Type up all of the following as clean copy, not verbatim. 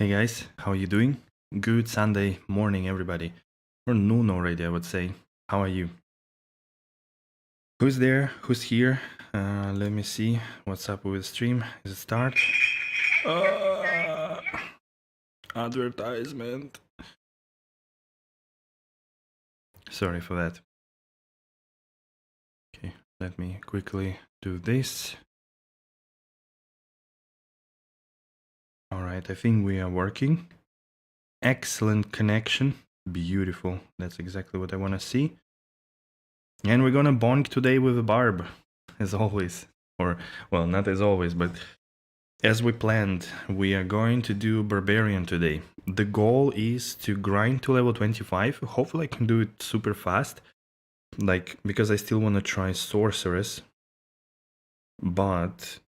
Hey guys, how are you doing? Good Sunday morning, everybody. Or noon already, I would say. How are you? Who's there? Who's here? Let me see. What's up with the stream? Is it start? Uh, Advertisement. Sorry for that. Okay, let me quickly do this. Alright, I think we are working. Excellent connection. Beautiful. That's exactly what I want to see. And we're gonna bonk today with a Barb, as always. Or, well, not as always, but as we planned, we are going to do Barbarian today. The goal is to grind to level 25. Hopefully I can do it super fast. Like, because I still want to try Sorceress. But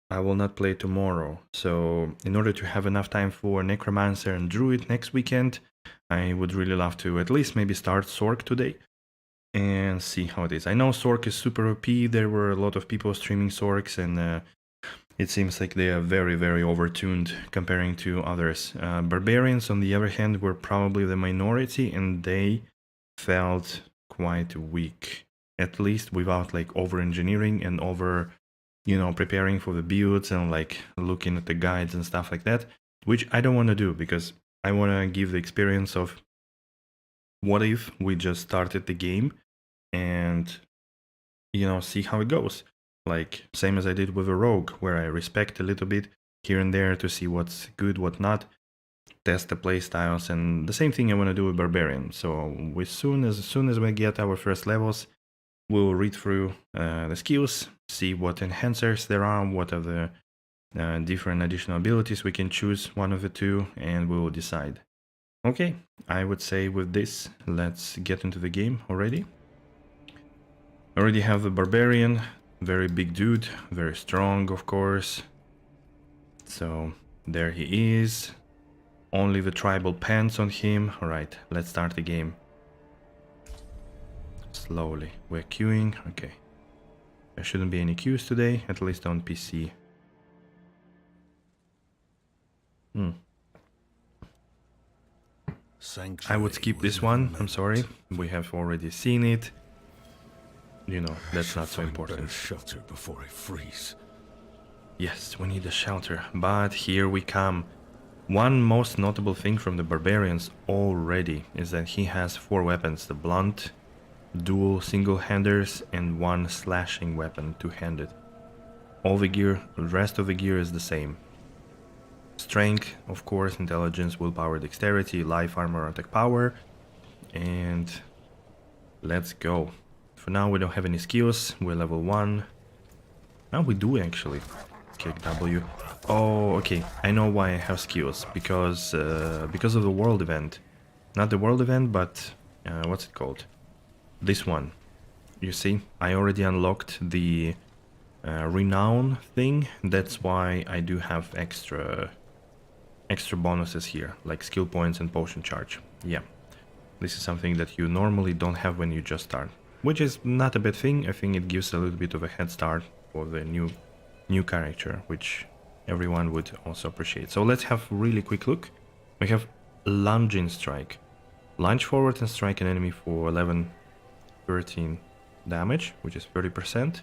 I will not play tomorrow. So, in order to have enough time for Necromancer and Druid next weekend, I would really love to at least maybe start Sork today. And see how it is. I know Sork is super OP. There were a lot of people streaming Sorks, and it seems like they are very, very overtuned comparing to others. Barbarians, on the other hand, were probably the minority, and they felt quite weak. At least without like over-engineering and over, preparing for the builds and like looking at the guides and stuff like that, which I don't want to do because I want to give the experience of what if we just started the game and see how it goes, like same as I did with a rogue, where I respect a little bit here and there to see what's good, what not, test the playstyles, and the same thing I want to do with barbarian. So as soon as we get our first levels, we'll read through the skills, see what enhancers there are, what are the different additional abilities we can choose, one of the two, and we will decide. Okay, I would say with this, let's get into the game already. Already have the barbarian, very big dude, very strong, of course. So there he is. Only the tribal pants on him. Alright, let's start the game. Slowly. We're queuing. Okay. There shouldn't be any queues today, at least on PC. I would skip this one, I'm sorry. We have already seen it. That's not so important. Shelter before I freeze. Yes, we need a shelter, but here we come. One most notable thing from the barbarians already is that he has 4 weapons: the blunt, dual single-handers, and 1 slashing weapon, 2-handed. All the gear, the rest of the gear is the same. Strength, of course, intelligence, willpower, dexterity, life, armor, attack power, and let's go. For now we don't have any skills, we're level 1. Now we do actually. Kick W. Oh, okay, I know why I have skills, because of the world event. Not the world event, but what's it called? This one. You see, I already unlocked the renown thing. That's why I do have extra bonuses here, like skill points and potion charge. Yeah, this is something that you normally don't have when you just start, which is not a bad thing. I think it gives a little bit of a head start for the new character, which everyone would also appreciate. So let's have a really quick look. We have lunging strike. Lunge forward and strike an enemy for 13 damage, which is 30%.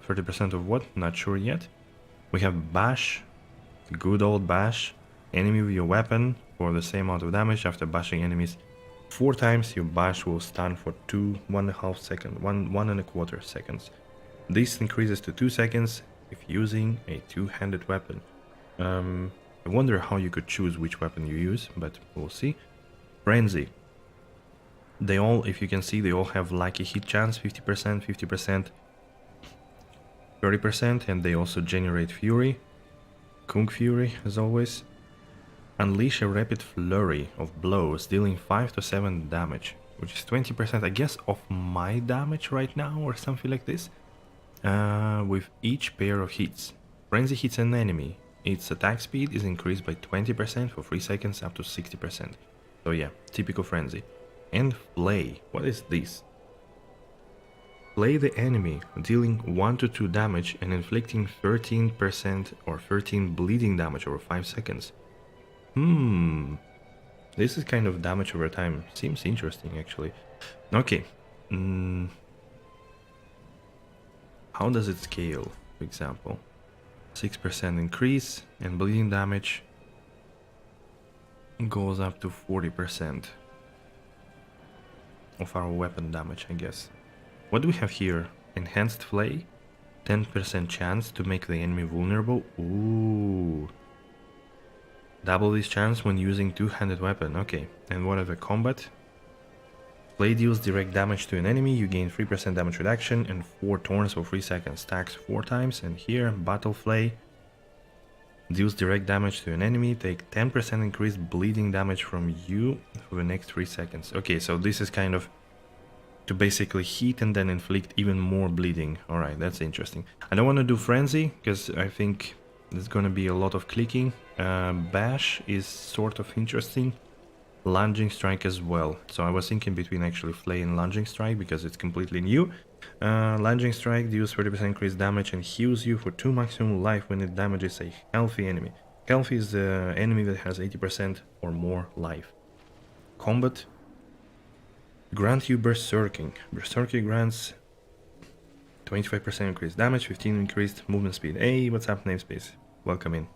30% of what? Not sure yet. We have bash, the good old bash. Enemy with your weapon for the same amount of damage. After bashing enemies 4 times, your bash will stun for 1.5 seconds, 1.25 seconds. This increases to 2 seconds if using a 2-handed weapon. I wonder how you could choose which weapon you use, but we'll see. Frenzy. They all, if you can see, they all have lucky hit chance, 50%, 50%, 30%, and they also generate fury. Kung Fury, as always. Unleash a rapid flurry of blows, dealing 5 to 7 damage, which is 20%, I guess, of my damage right now, or something like this. With each pair of hits. Frenzy hits an enemy. Its attack speed is increased by 20% for 3 seconds up to 60%. So yeah, typical Frenzy. And Flay. What is this? Flay the enemy, dealing 1 to 2 damage and inflicting 13% or 13 bleeding damage over 5 seconds. This is kind of damage over time. Seems interesting, actually. Okay. How does it scale, for example? 6% increase, and bleeding damage goes up to 40% of our weapon damage, I guess. What do we have here? Enhanced Flay, 10% chance to make the enemy vulnerable. Ooh. Double this chance when using two-handed weapon. Okay. And what are the combat? Flay deals direct damage to an enemy. You gain 3% damage reduction and 4 thorns for 3 seconds. Stacks 4 times. And here, Battle Flay deals direct damage to an enemy. Take 10% increased bleeding damage from you for the next 3 seconds. Okay, so this is kind of to basically heat and then inflict even more bleeding. Alright, that's interesting. I don't want to do Frenzy, because I think there's gonna be a lot of clicking. Bash is sort of interesting. Lunging Strike as well. So I was thinking between actually Flay and Lunging Strike, because it's completely new. Lunging Strike deals 30% increased damage and heals you for 2 maximum life when it damages a healthy enemy. Healthy is the enemy that has 80% or more life. Combat. Grant you Berserking. Berserking grants 25% increased damage, 15 increased movement speed. Hey, what's up, namespace? Welcome in.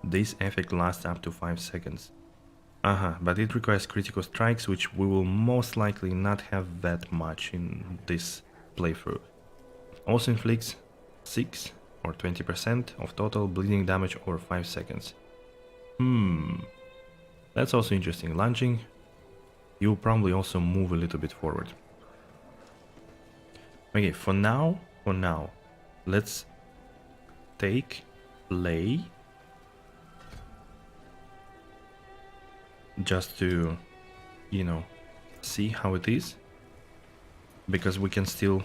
This effect lasts up to 5 seconds. But it requires critical strikes, which we will most likely not have that much in this playthrough. Also inflicts 6 or 20% of total bleeding damage over 5 seconds. That's also interesting. Lunging, you'll probably also move a little bit forward. Okay, for now, let's take Lay. Just to, you know, see how it is, because we can still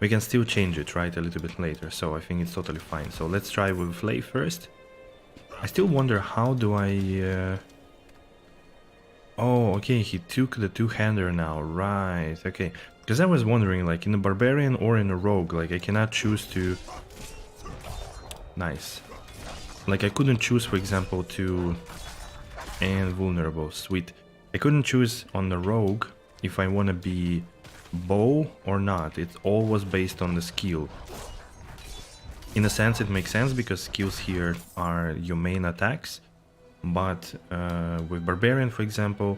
we can still change it, right, a little bit later, so I think it's totally fine. So let's try with Flay first. I still wonder how do I oh, okay, he took the two-hander now, right, okay, because I was wondering, like, in a barbarian or in a rogue, like, I cannot choose to... Nice. Like, I couldn't choose, for example, to... And vulnerable, sweet. I couldn't choose on the rogue if I want to be bow or not. It all was based on the skill. In a sense, it makes sense, because skills here are your main attacks. But with barbarian, for example,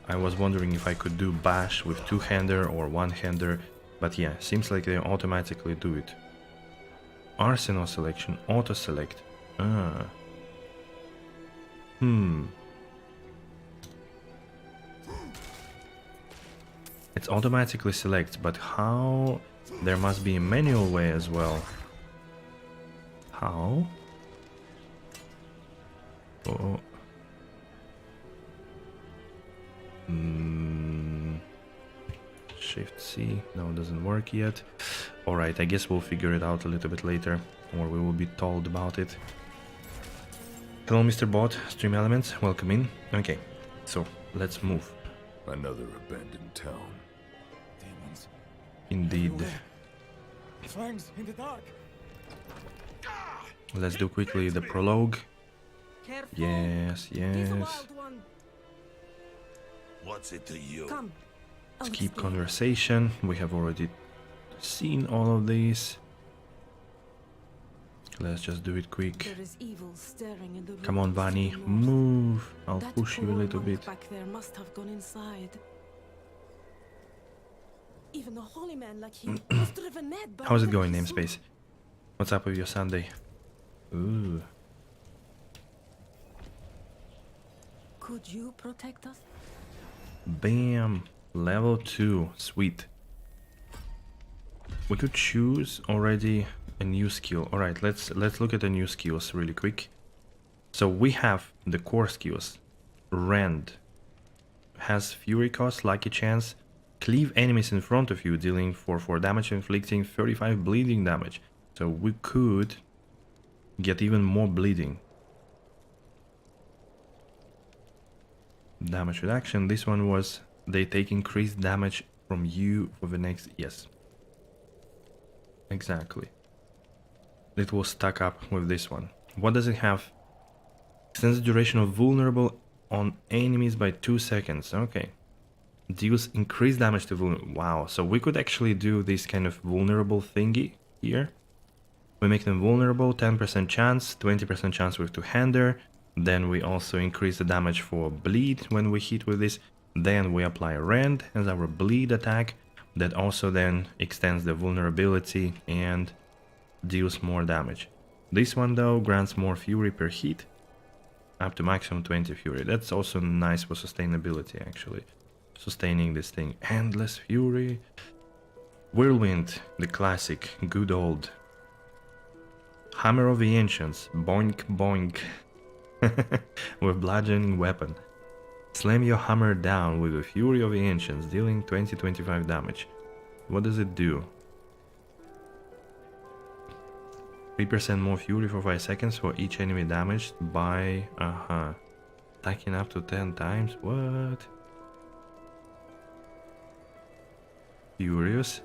I was wondering if I could do bash with two-hander or one-hander. But yeah, seems like they automatically do it. Arsenal selection, auto select. It's automatically selects, but how? There must be a manual way as well. How? Oh. Shift C. No, it doesn't work yet. Alright, I guess we'll figure it out a little bit later, or we will be told about it. Hello, Mr. Bot, Stream Elements, welcome in. Okay, so let's move. Another abandoned town. Demons. Indeed. Fangs in the dark. Let's do quickly the prologue. Careful. Yes, It is a yes. wild one. What's it to you? Come. I'll Let's keep explain. conversation. We have already seen all of these. Let's just do it quick. There is evil staring in the Come on, ruins to Bunny, the north. move. I'll That push you a poor little monk bit. back there must have gone inside. Even a holy man like him was driven mad by How's it the going, devil namespace? What's up with your Sunday? Ooh. Could you protect us? Bam. Level 2. Sweet. We could choose already a new skill. Alright, let's look at the new skills really quick. So we have the core skills. Rend. Has Fury cost, Lucky Chance. Cleave enemies in front of you, dealing 4 damage, inflicting 35 bleeding damage. So we could get even more bleeding. Damage reduction. This one was they take increased damage from you for the next... Yes. Exactly. It will stack up with this one. What does it have? Extends the duration of vulnerable on enemies by 2 seconds. Okay. Deals increased damage to vulnerable. Wow, so we could actually do this kind of vulnerable thingy here. We make them vulnerable, 10% chance, 20% chance with two-hander. Then we also increase the damage for bleed when we hit with this. Then we apply rend as our bleed attack. That also then extends the vulnerability and deals more damage. This one though grants more fury per hit, up to maximum 20 fury. That's also nice for sustainability actually. Sustaining this thing. Endless fury. Whirlwind, the classic, good old. Hammer of the Ancients, boink boink. With bludgeoning weapon. Slam your hammer down with the Fury of the Ancients, dealing 20-25 damage. What does it do? 3% more fury for 5 seconds for each enemy damaged by... Attacking up to 10 times? What? Furious.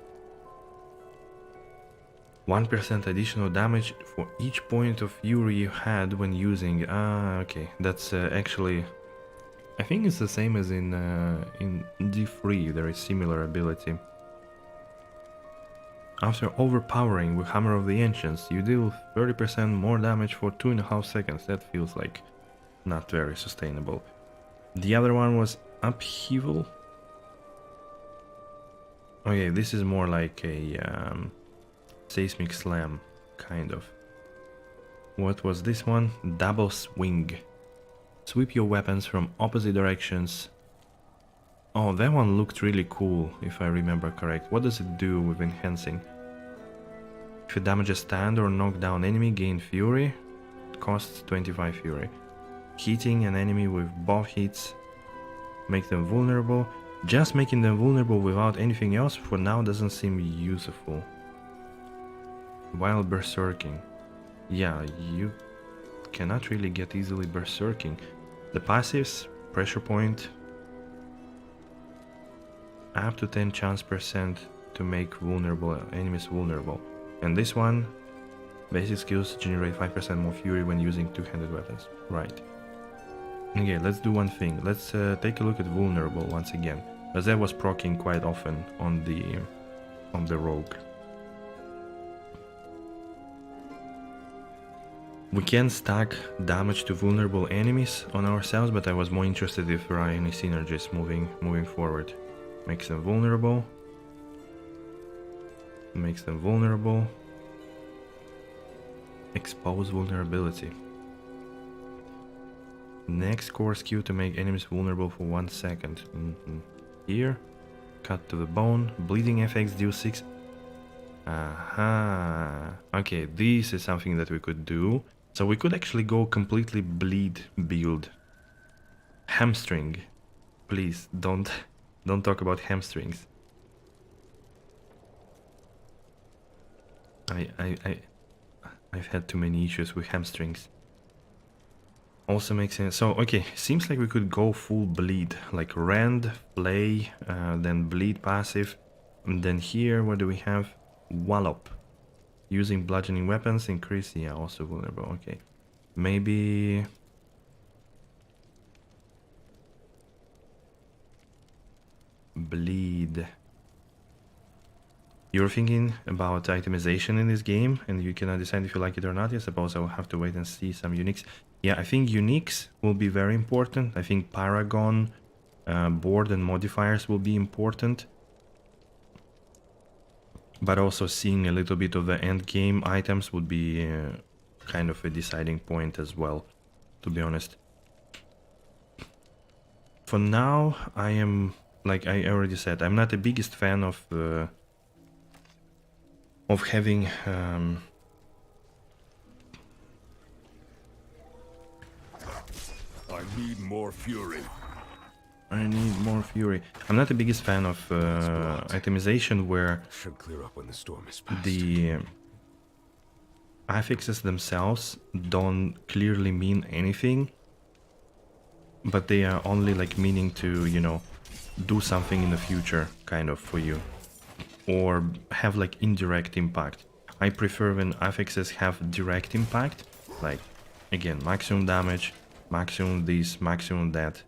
1% additional damage for each point of fury you had when using... okay. That's actually... I think it's the same as in D3, there is similar ability. After overpowering with Hammer of the Ancients, you deal 30% more damage for 2.5 seconds. That feels like not very sustainable. The other one was Upheaval. Okay, this is more like a Seismic Slam, kind of. What was this one? Double Swing. Sweep your weapons from opposite directions. Oh, that one looked really cool, if I remember correct. What does it do with enhancing? If you damage a stand or knock down enemy, gain fury. It costs 25 fury. Hitting an enemy with both hits, make them vulnerable. Just making them vulnerable without anything else for now doesn't seem useful. While berserking. Yeah, you cannot really get easily berserking. The passives, pressure point, up to 10 chance % to make vulnerable enemies vulnerable. And this one, basic skills generate 5% more fury when using two-handed weapons. Right. Okay, let's do one thing. Let's take a look at vulnerable once again, as that was proccing quite often on the rogue. We can stack damage to vulnerable enemies on ourselves, but I was more interested if there are any synergies moving forward. Makes them vulnerable. Makes them vulnerable. Expose vulnerability. Next core skill to make enemies vulnerable for 1 second. Here. Cut to the bone. Bleeding FX deal 6. Aha. Okay, this is something that we could do. So we could actually go completely bleed build. Hamstring. Please don't talk about hamstrings. I've had too many issues with hamstrings. Also makes sense. So okay, seems like we could go full bleed, like rend, play, then bleed passive, and then here what do we have? Wallop. Using bludgeoning weapons, increase, yeah, also vulnerable, okay. Maybe... bleed. You're thinking about itemization in this game, and you cannot decide if you like it or not. I suppose I will have to wait and see some uniques. Yeah, I think uniques will be very important. I think Paragon, board and modifiers will be important. But also seeing a little bit of the end game items would be kind of a deciding point as well, to be honest. For now, I am, like I already said, I'm not the biggest fan of having I need more fury. I need more fury. I'm not the biggest fan of itemization where Should clear up when the storm is past. the affixes themselves don't clearly mean anything, but they are only like meaning to, you know, do something in the future kind of for you, or have like indirect impact. I prefer when affixes have direct impact, like, again, maximum damage, maximum this, maximum that.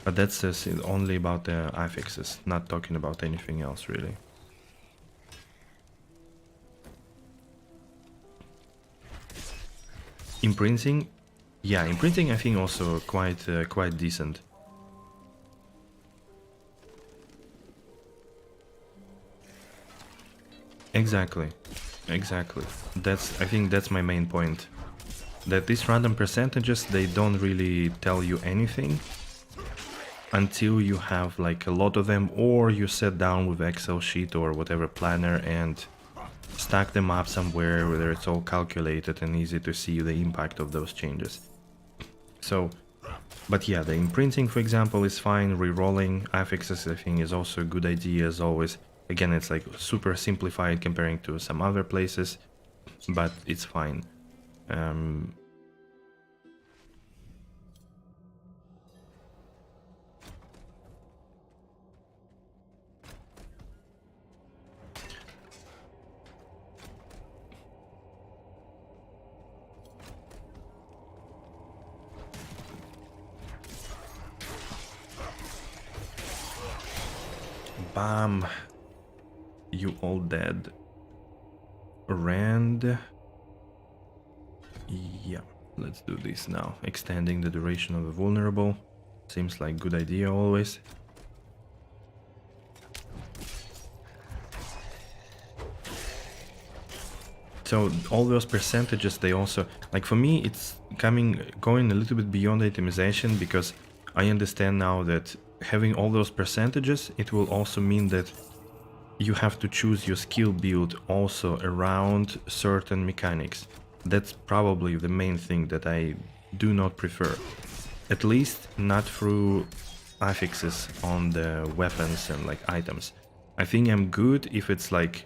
But that's only about the affixes, not talking about anything else, really. Imprinting, yeah, imprinting I think also quite decent. Exactly. I think that's my main point. That these random percentages, they don't really tell you anything until you have like a lot of them, or you sit down with Excel sheet or whatever planner and stack them up somewhere where it's all calculated and easy to see the impact of those changes. So, but yeah, the imprinting, for example, is fine. Rerolling affixes, I think, is also a good idea as always. Again, it's like super simplified comparing to some other places, but it's fine. Bam! You all dead. Rand. Yeah, let's do this now. Extending the duration of the vulnerable. Seems like good idea always. So all those percentages, they also, like for me, it's going a little bit beyond itemization, because I understand now that having all those percentages, it will also mean that you have to choose your skill build also around certain mechanics. That's probably the main thing that I do not prefer. At least not through affixes on the weapons and like items. I think I'm good if it's like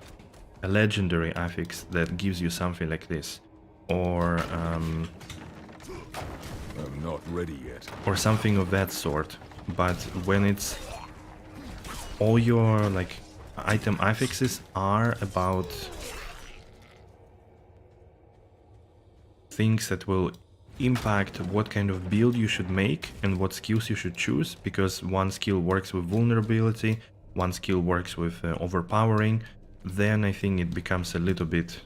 a legendary affix that gives you something like this. Or I'm not ready yet. or something of that sort. But when it's all your like item affixes are about things that will impact what kind of build you should make and what skills you should choose, because one skill works with vulnerability, one skill works with overpowering, then I think it becomes a little bit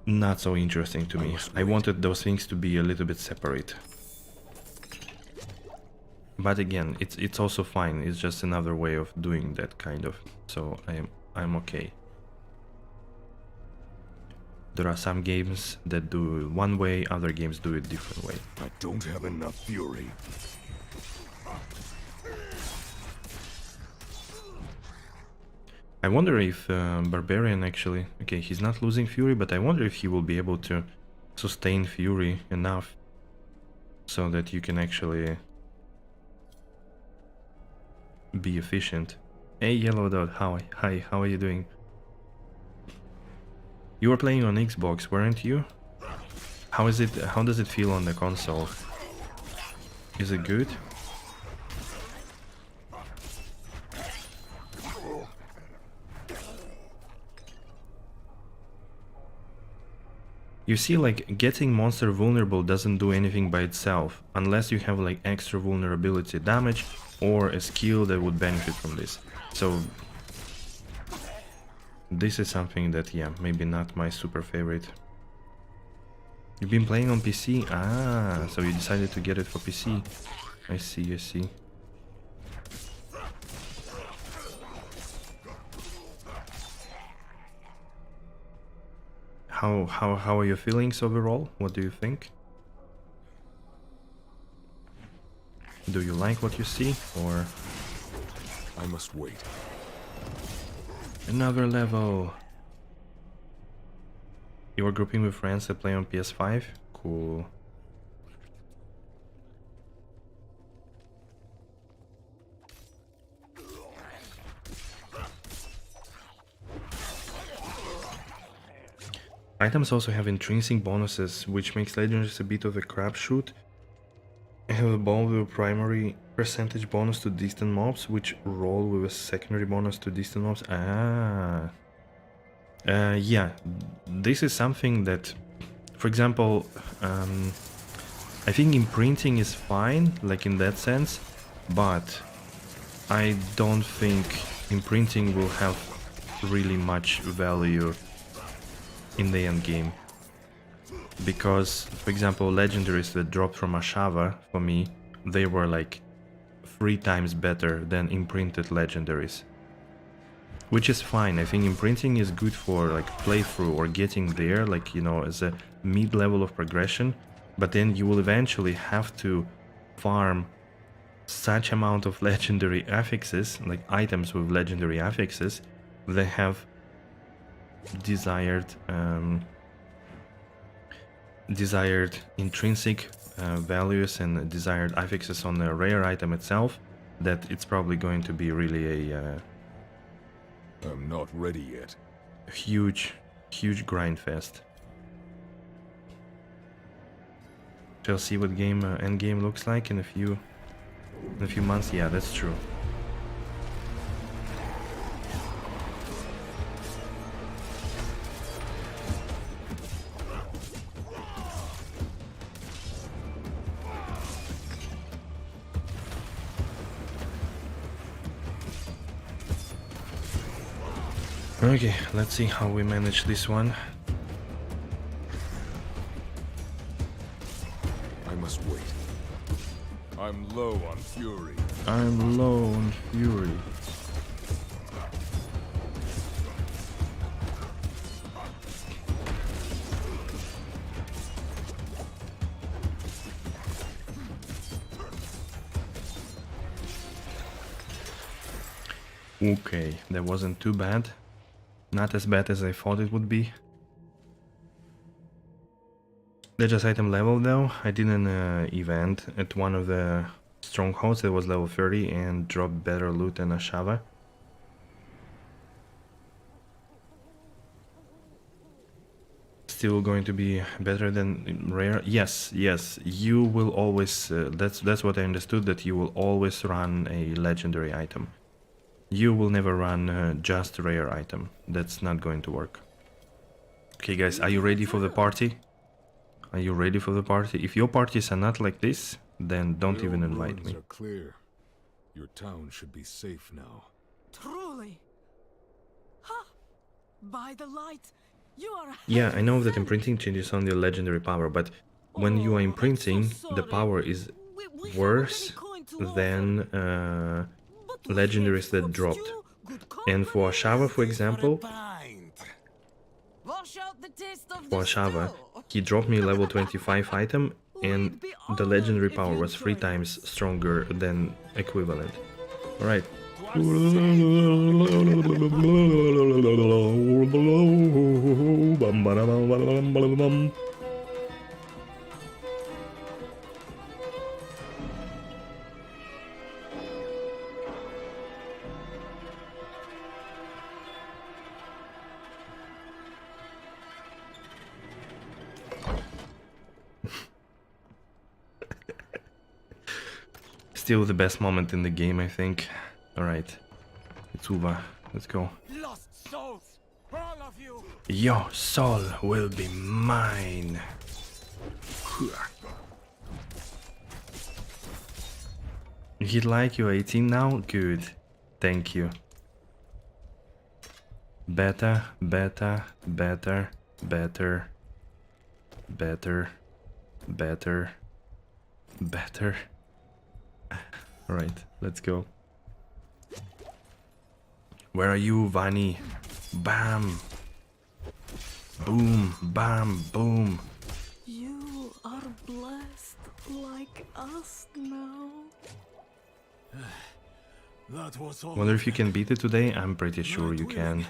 not so interesting to me. I wanted those things to be a little bit separate. But again, it's also fine. It's just another way of doing that kind of. So I'm okay. There are some games that do it one way, other games do it different way. I don't have enough fury. I wonder if Barbarian actually... Okay, he's not losing Fury, but I wonder if he will be able to sustain Fury enough so that you can actually be efficient. Hey, Yellow Dot, hi, how are you doing? You were playing on Xbox, weren't you? How is it? How does it feel on the console? Is it good? You see, like, getting monster vulnerable doesn't do anything by itself, unless you have like extra vulnerability damage or a skill that would benefit from this. So this is something that, yeah, maybe not my super favorite. You've been playing on PC? Ah, so you decided to get it for PC. I see, I see. How are your feelings overall? What do you think? Do you like what you see, or... I must wait. Another level! You are grouping with friends that play on PS5? Cool. Items also have intrinsic bonuses, which makes legendaries a bit of a crapshoot. I have a bomb with a primary percentage bonus to distant mobs, which roll with a secondary bonus to distant mobs. Ah. Yeah, this is something that, for example, I think imprinting is fine, like in that sense, but I don't think imprinting will have really much value in the end game. Because, for example, legendaries that dropped from Ashava, for me, they were like 3 times better than imprinted legendaries. Which is fine. I think imprinting is good for like playthrough or getting there, like, you know, as a mid-level of progression. But then you will eventually have to farm such amount of legendary affixes, like items with legendary affixes, that have desired intrinsic values and desired affixes on the rare item itself, that it's probably going to be really a I'm not ready yet. huge grind fest. Shall see what game end game looks like in a few months. Yeah, that's true. Okay, let's see how we manage this one. I must wait. I'm low on fury. I'm low on fury. Okay, that wasn't too bad. Not as bad as I thought it would be. Legends item level though, I did an event at one of the strongholds that was level 30 and dropped better loot than Ashava. Still going to be better than rare? Yes, you will always, that's what I understood, that you will always run a legendary item. You will never run just a rare item. That's not going to work. Okay guys, are you ready for the party? Are you ready for the party? If your parties are not like this, then don't even invite me. Are clear. Your town should be safe now. Truly. Ha! By the light, you are. Yeah, I know that imprinting changes only legendary power, but when you are imprinting, the power is worse than legendaries that dropped. And for Ashava, for example, he dropped me level 25 item and the legendary power was 3 times stronger than equivalent. Alright. Still the best moment in the game, I think. Alright. Itsuva, let's go. Lost souls, all of you. Your soul will be mine. You hit like you're 18 now? Good. Thank you. Better, better, better, better, better, better, better. Alright, let's go. Where are you, Vani? Bam! Boom, bam, boom. You are blessed like us now. That was all. Wonder if you can beat it today? I'm pretty sure you can.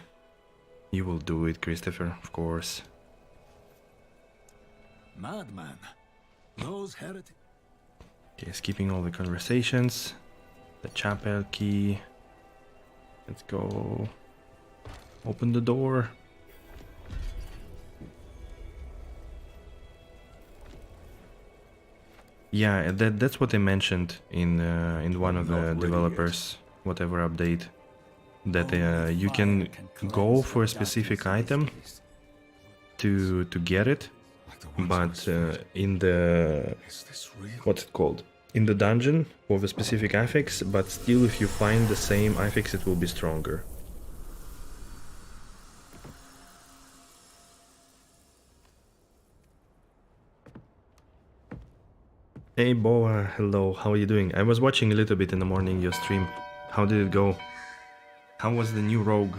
You will do it, Christopher, of course. Madman. Those heretics. Okay, skipping all the conversations. The chapel key. Let's go. Open the door. Yeah, that's what they mentioned in one of Not the ready developers, whatever update, that Only you fire can cleanse go the for a dust specific in this item place. to get it, Like the ones on but his feet. in the Is this real? what's it called? In the dungeon for the specific affix, but still if you find the same affix it will be stronger. Hey Boa, hello, how are you doing? I was watching a little bit in the morning your stream. How did it go? How was the new rogue?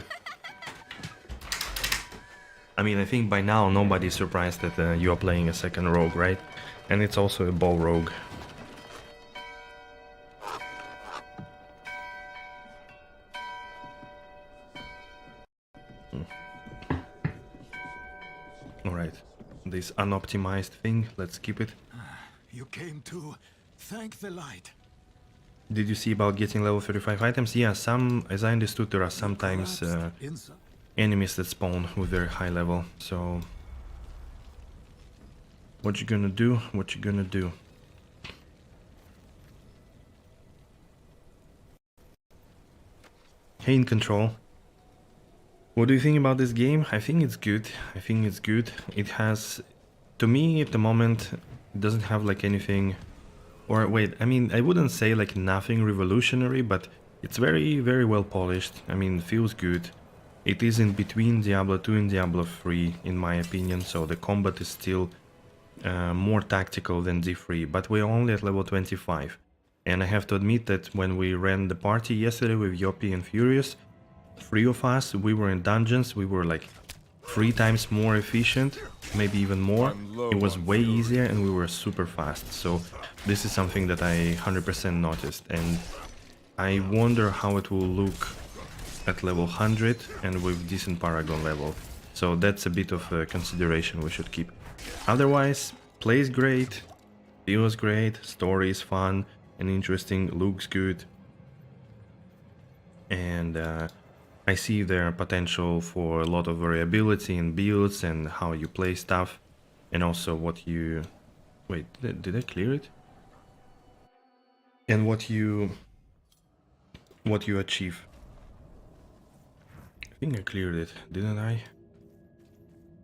I mean, I think by now nobody's surprised that you are playing a second rogue, right? And it's also a bow rogue. Alright, this unoptimized thing, let's keep it. You came to thank the light. Did you see about getting level 35 items? Yeah, some, as I understood, there are sometimes Collapsed inside. enemies that spawn with very high level, so... What you gonna do? What you gonna do? Hey, in control. What do you think about this game? I think it's good. I think it's good. It has... To me, at the moment, it doesn't have like anything... Or wait, I mean, I wouldn't say like nothing revolutionary, but it's very, very well polished. I mean, it feels good. It is in between Diablo 2 and Diablo 3, in my opinion, so the combat is still more tactical than D3, but we're only at level 25. And I have to admit that when we ran the party yesterday with Yoppie and Furious, 3 of us, we were in dungeons, we were like 3 times more efficient, maybe even more. It was way easier and we were super fast, so this is something that I 100% noticed, and I wonder how it will look at level 100 and with decent Paragon level. So that's a bit of a consideration we should keep. Otherwise, plays great, feels great, story is fun and interesting, looks good. And I see there potential for a lot of variability in builds and how you play stuff. And also what you... Wait, did I clear it? And what you achieve. I think I cleared it, didn't I?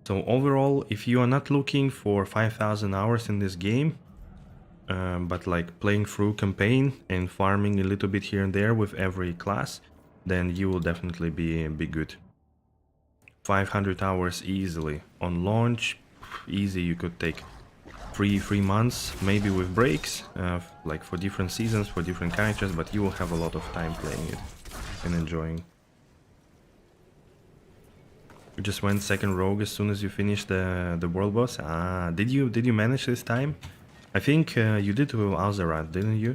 So overall, if you are not looking for 5,000 hours in this game, but like playing through campaign and farming a little bit here and there with every class, then you will definitely be good. 500 hours easily. On launch, easy, you could take 3 months, maybe with breaks, like for different seasons, for different characters, but you will have a lot of time playing it and enjoying. You just went second rogue as soon as you finished the world boss. Ah, did you manage this time? I think you did with Azeroth, didn't you?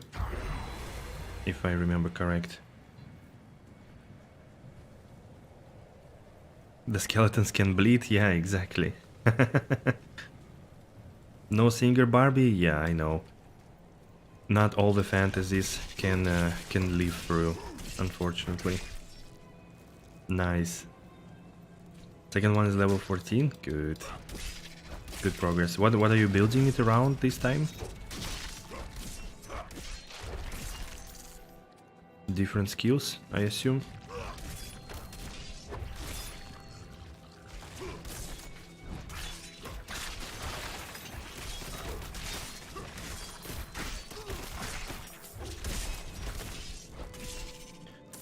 If I remember correct. The skeletons can bleed? Yeah, exactly. No singer Barbie? Yeah, I know. Not all the fantasies can live through, unfortunately. Nice. Second one is level 14. Good. Good progress. What are you building it around this time? Different skills, I assume.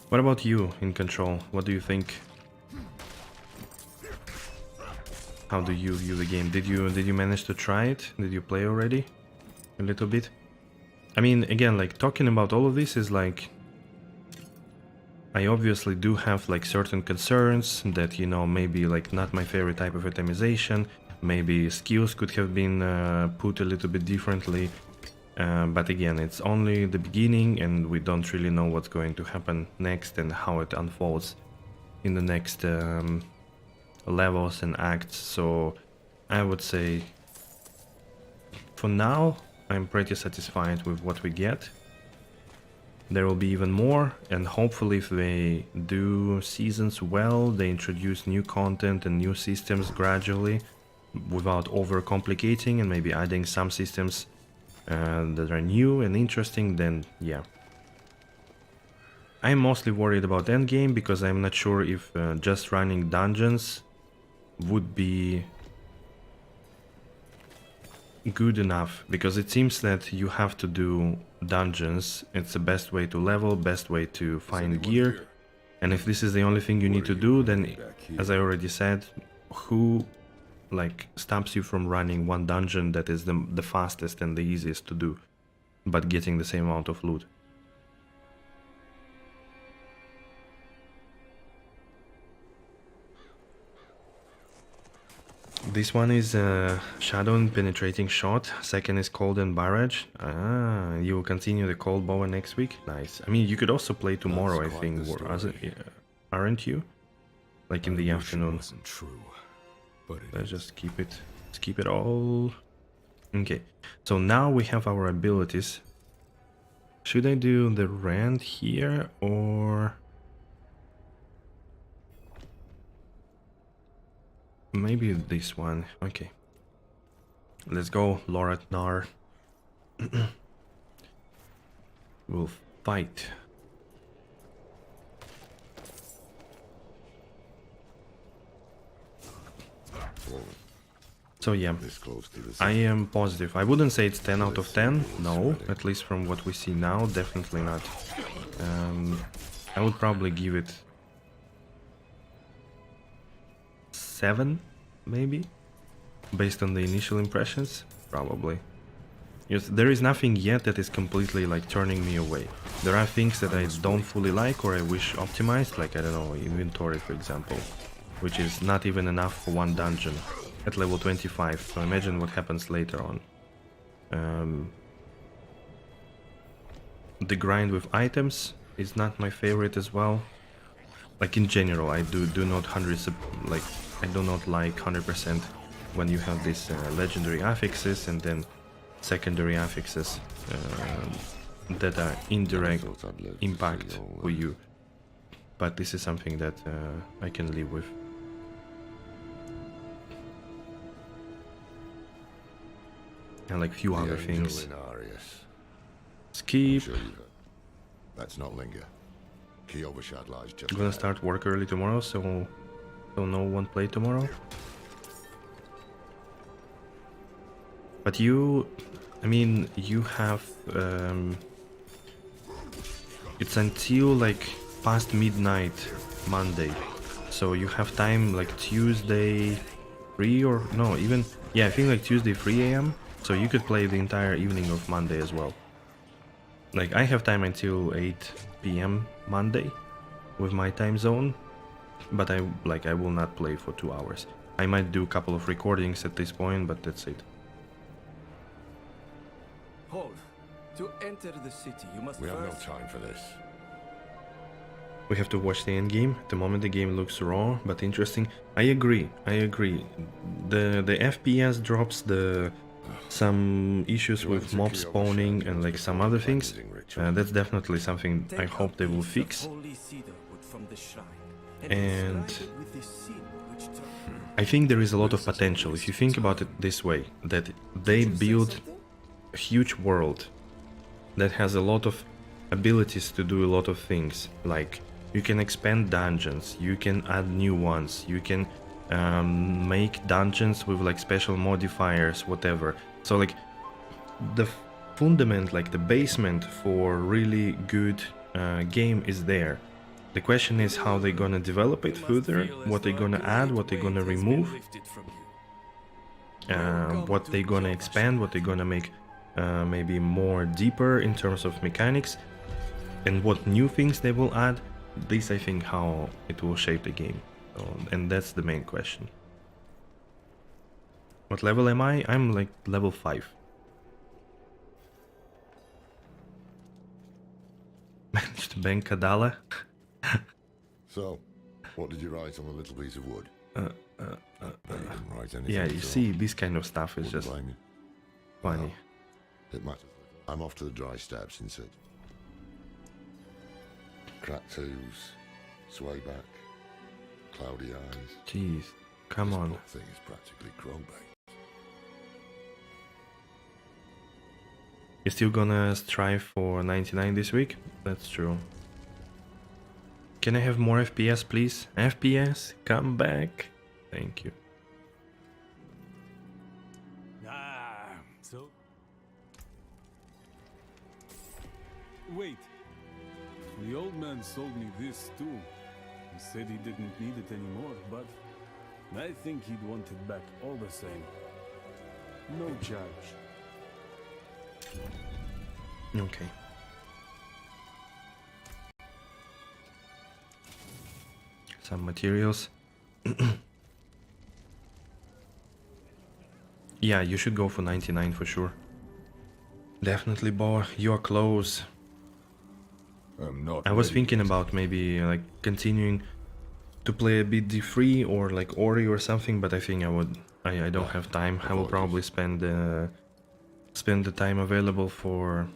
What about you in control? What do you think? How do you view the game? Did you manage to try it? Did you play already? A little bit? I mean, again, like talking about all of this is like, I obviously do have like certain concerns that, you know, maybe like not my favorite type of itemization, maybe skills could have been put a little bit differently. But again, it's only the beginning and we don't really know what's going to happen next and how it unfolds in the next levels and acts. So I would say for now I'm pretty satisfied with what we get. There will be even more, and hopefully if they do seasons well, they introduce new content and new systems gradually without overcomplicating, and maybe adding some systems that are new and interesting, then yeah. I'm mostly worried about endgame because I'm not sure if just running dungeons would be good enough, because it seems that you have to do dungeons. It's the best way to level, best way to find gear, and if this is the only thing you need to do, then as I already said, who like stops you from running one dungeon that is the fastest and the easiest to do, but getting the same amount of loot? This one is Shadow and Penetrating Shot. Second is Cold and Barrage. Ah, you will continue the Cold Bow next week? Nice. I mean, you could also play tomorrow, I think, aren't you? Like in the afternoon. Wasn't true, but Let's just keep it. Let's keep it all. Okay. So now we have our abilities. Should I do the Rand here or maybe this one? Okay. Let's go, Loratnar. We'll fight. So yeah, I am positive. I wouldn't say it's 10 out of 10. No, at least from what we see now, definitely not. I would probably give it 7, maybe, based on the initial impressions, probably. Yes, there is nothing yet that is completely like turning me away. There are things that I don't fully like or I wish optimized, like, I don't know, inventory, for example, which is not even enough for one dungeon at level 25, so imagine what happens later on. The grind with items is not my favorite as well. Like in general, I do not I do not like 100% when you have these legendary affixes and then secondary affixes that are indirect impact for you. But this is something that I can live with. And like few other things. Skip. Let's not linger. Key overshot lies just I'm gonna start work early tomorrow, so no one play tomorrow. But you, I mean, you have it's until like past midnight Monday, so you have time like Tuesday 3 or no, even, yeah, I think like Tuesday 3 a.m. So you could play the entire evening of Monday as well. Like I have time until 8 p.m. Monday with my time zone, but I will not play for 2 hours. I might do a couple of recordings at this point, but that's it. Hold. To enter the city, you must We have no first... time for this. We have to watch the end game. At the moment the game looks raw but interesting. I agree. The FPS drops, some issues with mob spawning and like some other things. That's definitely something I hope they will fix. And I think there is a lot of potential if you think about it this way, that they build a huge world that has a lot of abilities to do a lot of things. Like you can expand dungeons, you can add new ones, you can make dungeons with like special modifiers, whatever. So like the fundament, like the basement for really good game is there. The question is how they're gonna develop it further, what they're gonna add, what they're gonna remove, what they're gonna expand, what they're gonna make maybe more deeper in terms of mechanics, and what new things they will add. This, I think, how it will shape the game. So, and that's the main question. What level am I? I'm like level 5. Managed to bank Kadala. So, what did you write on the little piece of wood? No, you didn't write anything. Yeah, you at all. see, this kind of stuff is Wouldn't just blame you. funny. It matters. I'm off to the dry steps in Sid. Cracked hooves, sway back, cloudy eyes. Jeez, come on. This thing is practically crow-bait. You still gonna strive for 99 this week? That's true. Can I have more FPS, please? FPS, come back. Thank you. So... Wait. The old man sold me this too. He said he didn't need it anymore, but I think he'd want it back all the same. No charge. Okay. Some materials. Yeah, you should go for 99 for sure. Definitely, Bo, you're close. I'm not. I was ready thinking yet. about maybe like continuing to play a bit D3 or like Ori or something, but I think I don't have time. I will probably spend the time available for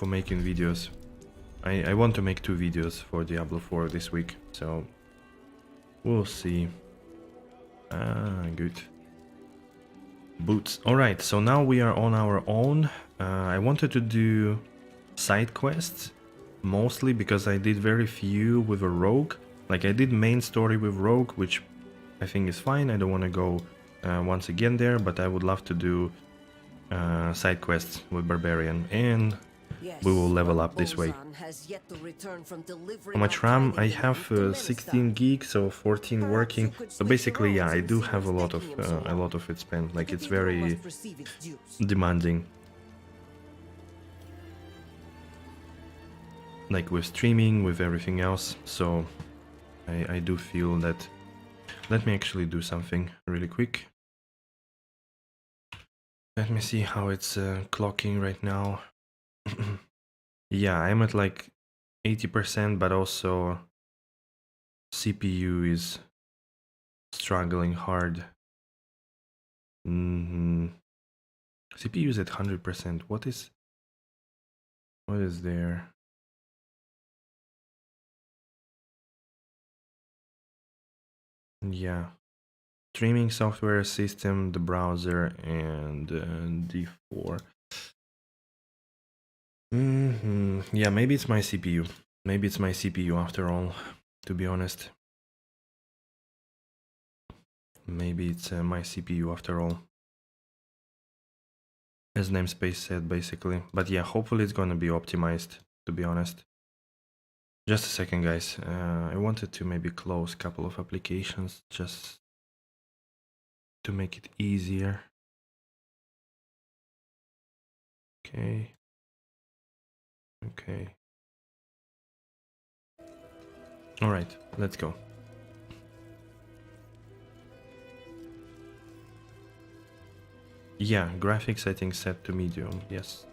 making videos. I want to make 2 videos for Diablo 4 this week, so we'll see. Good. Boots. Alright, so now we are on our own. I wanted to do side quests, mostly because I did very few with a rogue. Like I did main story with rogue, which I think is fine. I don't want to go once again there, but I would love to do side quests with barbarian, and we will level up this way. How much RAM? I have 16 gigs, so 14 working. So basically, yeah, I do have a lot of it spent. Like it's very demanding. Like with streaming, with everything else. So I do feel that. Let me actually do something really quick. Let me see how it's clocking right now. Yeah, I'm at like 80%, but also CPU is struggling hard. CPU is at 100%. What is there? Yeah, streaming software, system, the browser, and D4. Yeah, maybe it's my CPU. Maybe it's my CPU after all, to be honest. Maybe it's my CPU after all. As namespace said, basically. But yeah, hopefully it's gonna be optimized, to be honest. Just a second, guys. I wanted to maybe close a couple of applications just to make it easier. Okay. Okay. All right, let's go. Yeah, graphics settings set to medium, yes.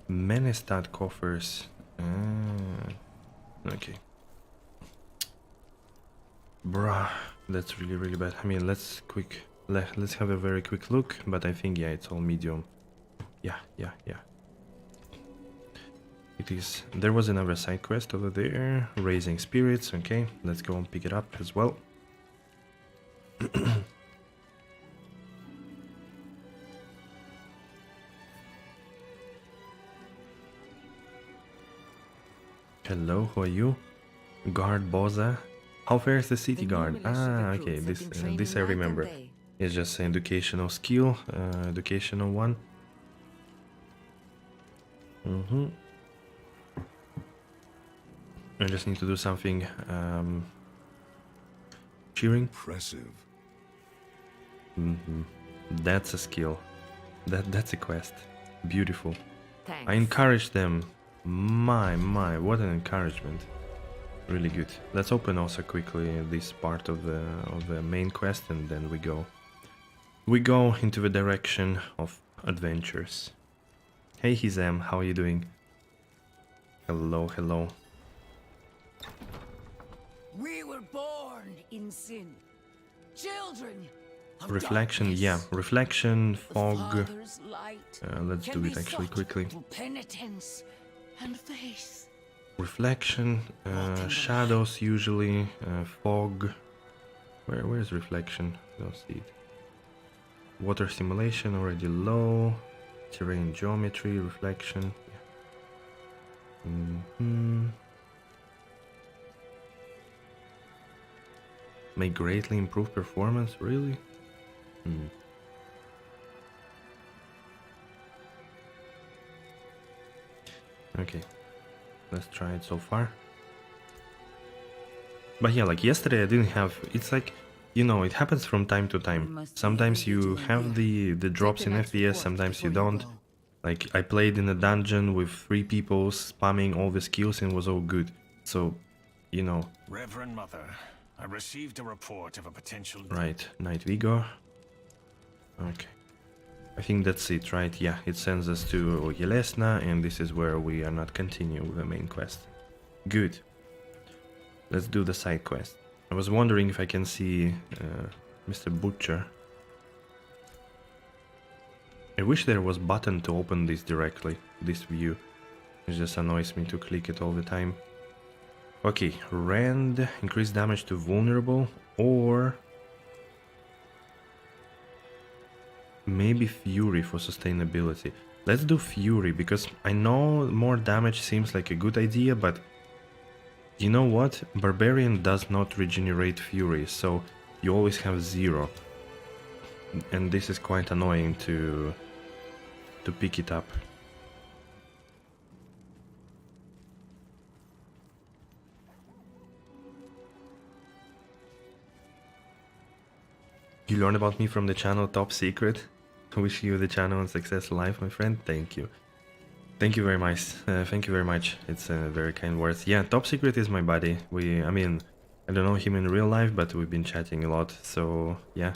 Menestat coffers. Okay. Bruh, that's really bad. I mean, let's have a very quick look, but I think yeah, it's all medium. Yeah. It is. There was another side quest over there, raising spirits. Okay, let's go and pick it up as well. Hello, who are you? Guard Boza. How far is the city guard? Ah, okay, this I remember. It's just an educational skill, educational one. I just need to do something cheering. Impressive. That's a skill. That's a quest. Beautiful. Thanks. I encourage them. My, what an encouragement. Really good. Let's open also quickly this part of the main quest, and then we go into the direction of adventures. Hey Hizam, how are you doing? Hello. We were born in sin. Children of Reflection, darkness. yeah. Reflection, The fog. Father's light Let's can do be it actually sought quickly. through penitence and faith. Reflection, shadows usually, fog. Where's reflection? Don't see it. Water simulation already low. Terrain geometry, reflection. Yeah. May greatly improve performance, really? Okay, let's try it so far. But yeah, like yesterday I didn't have, it's like, you know, it happens from time to time. Sometimes you have the drops in FPS, sometimes you don't. Like I played in a dungeon with 3 people spamming all the skills and it was all good. So, you know. Reverend Mother, I received a report of a potential... Right, Night Vigor. Okay. I think that's it, right? Yeah, it sends us to Yelesna, and this is where we are not continuing with the main quest. Good. Let's do the side quest. I was wondering if I can see Mr. Butcher. I wish there was a button to open this directly, this view. It just annoys me to click it all the time. Okay, Rend, increase damage to vulnerable, or maybe Fury for sustainability. Let's do Fury, because I know more damage seems like a good idea, but you know what? Barbarian does not regenerate Fury, so you always have 0. And this is quite annoying to pick it up. You learned about me from the channel Top Secret. Wish you the channel and success life, my friend. Thank you. Thank you very much. Thank you very much. It's very kind words. Yeah, Top Secret is my buddy. I mean, I don't know him in real life, but we've been chatting a lot. So yeah.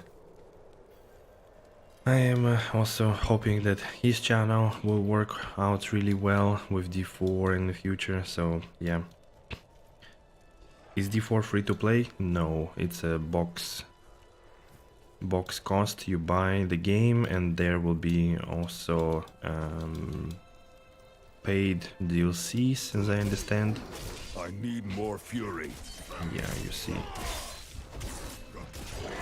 I am also hoping that his channel will work out really well with D4 in the future. So yeah. Is D4 free to play? No, it's a box cost. You buy the game and there will be also paid DLCs, as I understand. I need more fury. Yeah, you see.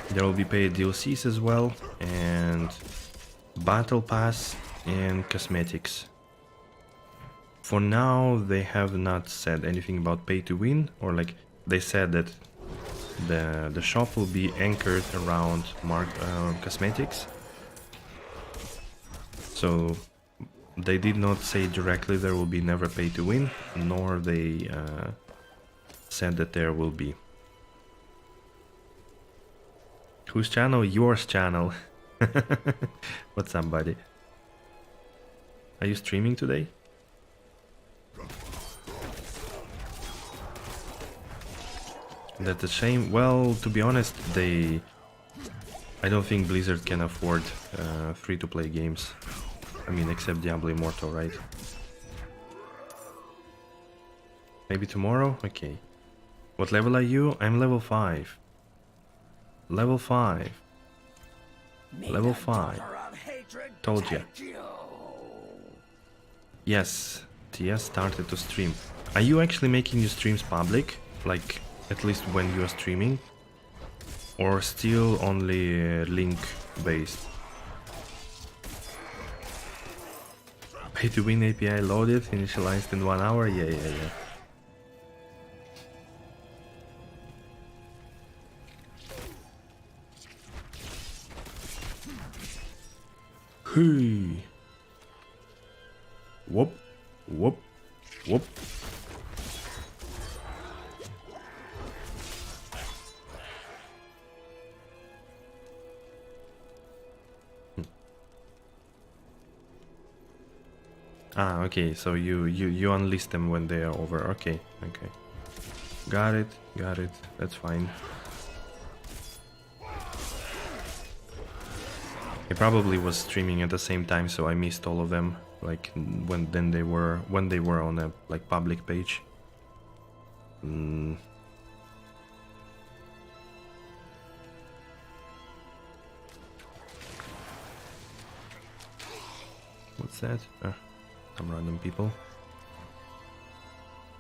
There will be paid DLCs as well, and battle pass and cosmetics. For now, they have not said anything about pay to win, or like they said that the shop will be anchored around cosmetics. So they did not say directly there will be never pay to win, nor they said that there will be. Whose channel? Yours channel. What's up, buddy? Are you streaming today? That's a shame. Well, to be honest, I don't think Blizzard can afford free-to-play games. I mean, except Diablo Immortal, right? Maybe tomorrow? Okay. What level are you? I'm level 5. Level 5. Level 5. Told ya. Yes, TS started to stream. Are you actually making your streams public? Like, at least when you are streaming? Or still only link based? Pay to win API loaded, initialized in 1 hour? Yeah. Hey. Whoop, whoop, whoop. Ah, okay, so you unlist them when they are over. Okay. Got it, that's fine. I probably was streaming at the same time, so I missed all of them, like when they were on a like public page. What's that? Some random people.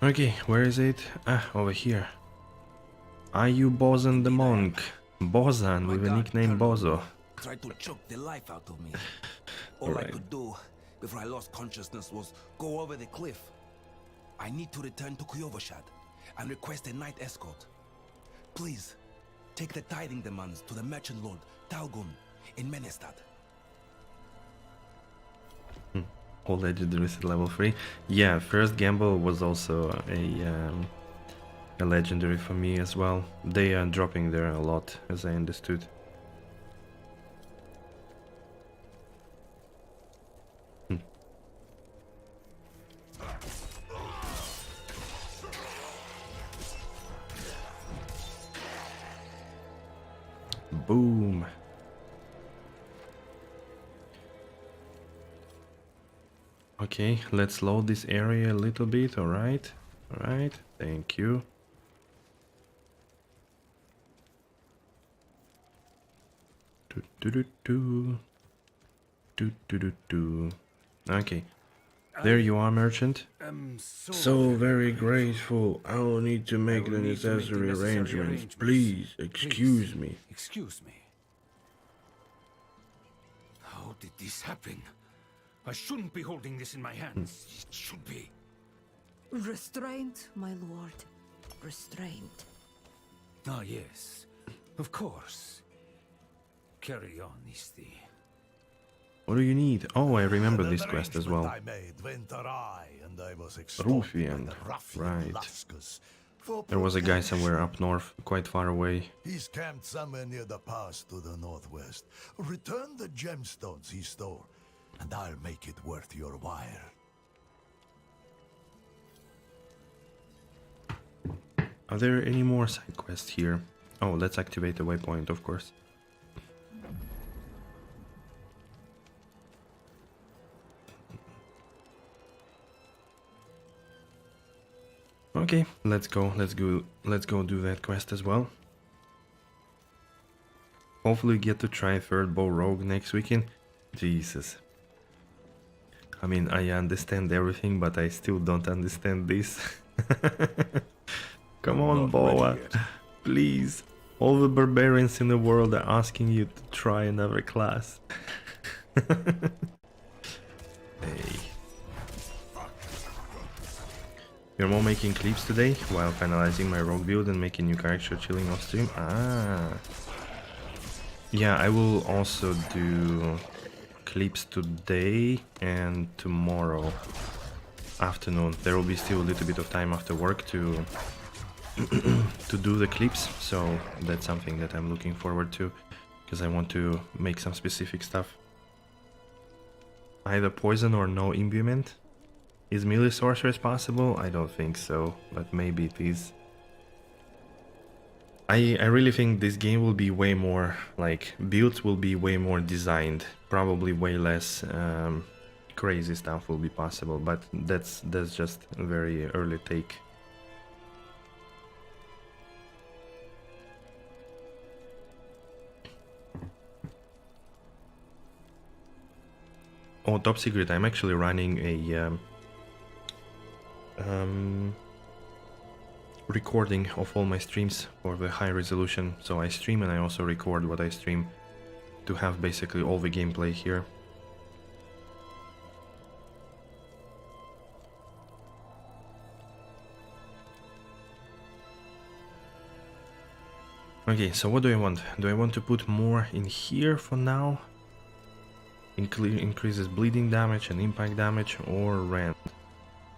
Okay, where is it? Ah, over here. Are you Bosun the monk? Bozan with a nickname Bozo. Tried to choke the life out of me. All I Alright. could do before I lost consciousness was go over the cliff. I need to return to Kyovashad and request a night escort. Please, take the tithing demands to the merchant lord Talgun in Menestad. All legendaries at level 3. Yeah, first gamble was also a legendary for me as well. They are dropping there a lot, as I understood. Boom. Okay, let's load this area a little bit, alright? Alright, thank you. Do do do do. Do do do do. Okay. There you are, merchant. I'm So very grateful. I will need to make the necessary arrangements. Please, excuse me. Excuse me. How did this happen? I shouldn't be holding this in my hands. It should be. Restraint, my lord. Restraint. Ah, yes. Of course. Carry on, Isti. What do you need? Oh, I remember this quest as well. I made went awry, and I was Ruffian, right. There was a guy somewhere up north, quite far away. He's camped somewhere near the pass to the northwest. Return the gemstones he stole, and I'll make it worth your while. Are there any more side quests here? Oh, let's activate the waypoint, of course. Okay, let's go do that quest as well. Hopefully get to try third bow rogue next weekend. Jesus. I mean, I understand everything, but I still don't understand this. Come on, Boa. Please. All the barbarians in the world are asking you to try another class. Hey. You're more making clips today while finalizing my rogue build and making new character chilling off stream? Ah. Yeah, I will also do clips today and tomorrow afternoon. There will be still a little bit of time after work to to do the clips, so that's something that I'm looking forward to, because I want to make some specific stuff. Either poison or no imbuement. Is melee sorceress possible? I don't think so, but maybe it is. I really think this game will be way more, like, builds will be way more designed. Probably way less crazy stuff will be possible, but that's just a very early take. Oh, top secret, I'm actually running a recording of all my streams for the high resolution. So I stream and I also record what I stream to have basically all the gameplay here. Okay, so what do I want? Do I want to put more in here for now? Increases bleeding damage and impact damage, or rend?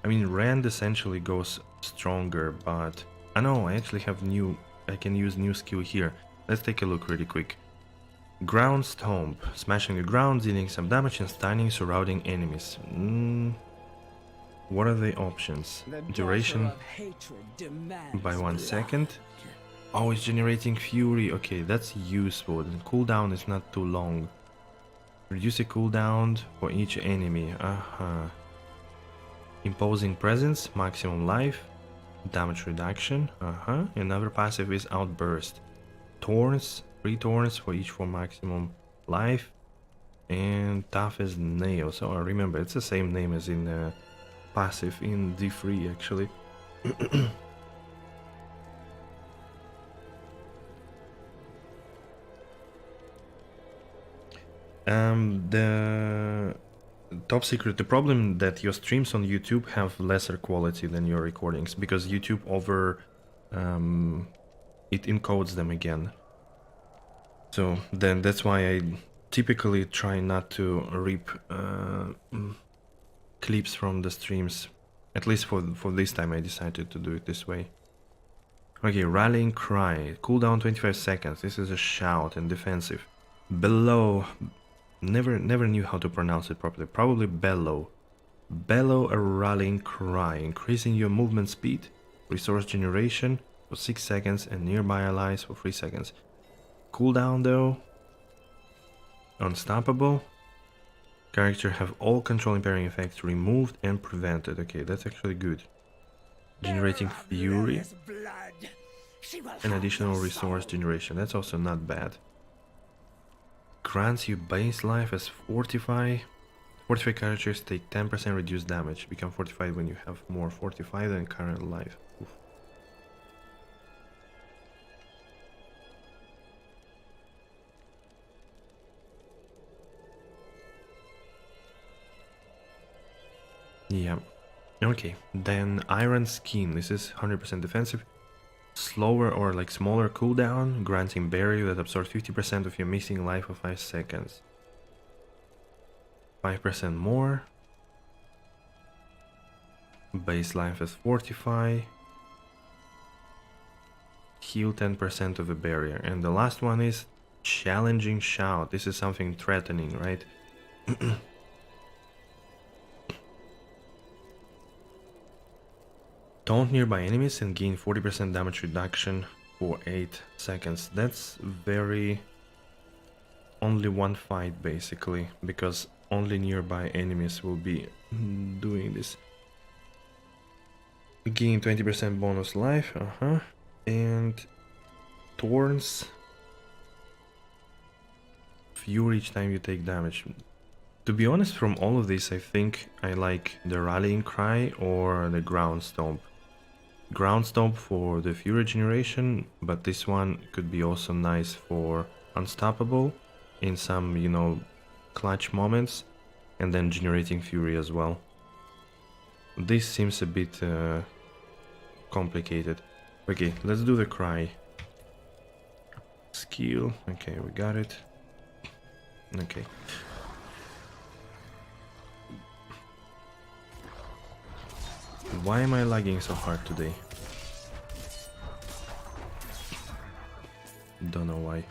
I mean, rend essentially goes stronger, but I know I actually have I can use new skill here. Let's take a look really quick. Ground Stomp, smashing the ground, dealing some damage and stunning surrounding enemies. What are the options? Duration by 1 second. Oh, it's generating fury. Okay, that's useful. The cooldown is not too long. Reduce the cooldown for each enemy. Imposing presence, maximum life, damage reduction. Another passive is outburst. Thorns, 3 thorns for each for maximum life, and tough as nails. So I remember it's the same name as in passive in D3 actually. The top secret, the problem that your streams on YouTube have lesser quality than your recordings because YouTube it encodes them again. So then that's why I typically try not to rip clips from the streams. At least for this time I decided to do it this way. Okay, rallying cry. Cooldown 25 seconds. This is a shout and defensive. Bellow. Never knew how to pronounce it properly. Probably bellow. Bellow a rallying cry. Increasing your movement speed. Resource generation for 6 seconds and nearby allies for 3 seconds. Cooldown though. Unstoppable. Character have all control impairing effects removed and prevented. Okay, that's actually good. Generating fury. An additional resource generation. That's also not bad. Grants you base life as fortify. Fortify characters take 10% reduced damage. Become fortified when you have more fortified than current life. Oof. Yeah. Okay. Then Iron Skin. This is 100% defensive. Slower or like smaller cooldown, granting barrier that absorbs 50% of your missing life for 5 seconds. 5% more. Base life is fortify. Heal 10% of a barrier. And the last one is challenging shout. This is something threatening, right? Taunt nearby enemies and gain 40% damage reduction for 8 seconds. That's very... only one fight basically, because only nearby enemies will be doing this. Gain 20% bonus life, and Thorns. Fury each time you take damage. To be honest, from all of this I think I like the Rallying Cry or the Ground Stomp. Ground Stomp for the Fury generation, but this one could be also nice for Unstoppable in some, you know, clutch moments, and then generating Fury as well. This seems a bit complicated. Okay, let's do the Cry. Skill, okay, we got it. Okay. Why am I lagging so hard today? Don't know why.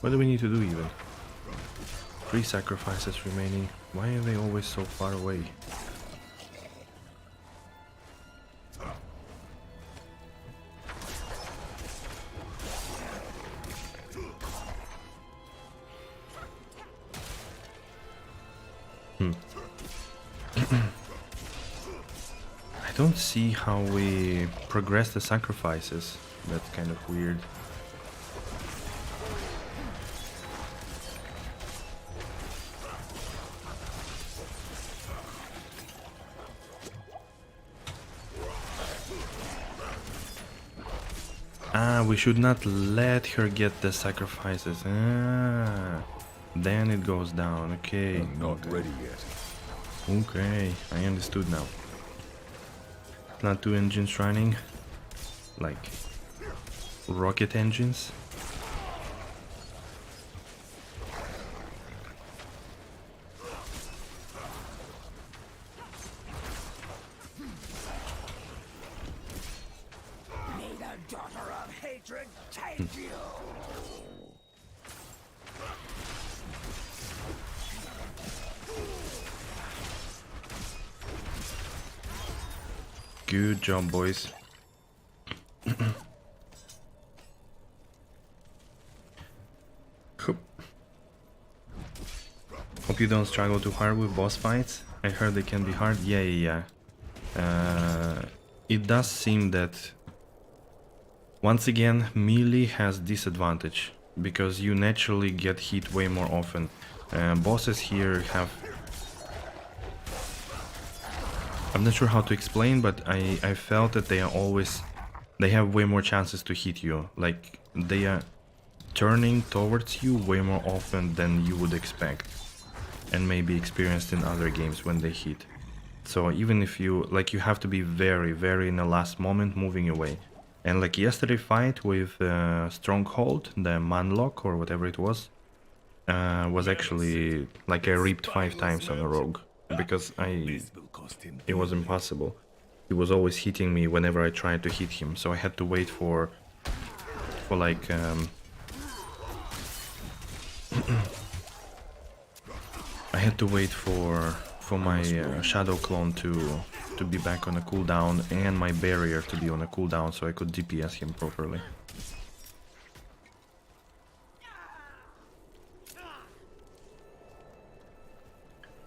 What do we need to do even? 3 sacrifices remaining. Why are they always so far away? I don't see how we progress the sacrifices. That's kind of weird. We should not let her get the sacrifices. Then it goes down. Okay. I'm not ready yet. Okay, I understood now. Not 2 engines running, like rocket engines. Good job, boys. Hope you don't struggle too hard with boss fights. I heard they can be hard. Yeah. It does seem that Once again, melee has disadvantage, because you naturally get hit way more often. Bosses here have... I'm not sure how to explain, but I felt that they are always... They have way more chances to hit you. Like, they are turning towards you way more often than you would expect. And maybe experienced in other games when they hit. So even if you... Like, you have to be very, very in the last moment moving away. And like yesterday fight with Stronghold, the Manlock or whatever it was actually like I reaped 5 times on a rogue. Because it was impossible. He was always hitting me whenever I tried to hit him, so I had to wait for like I had to wait for my shadow clone to be back on a cooldown and my barrier to be on a cooldown so I could DPS him properly.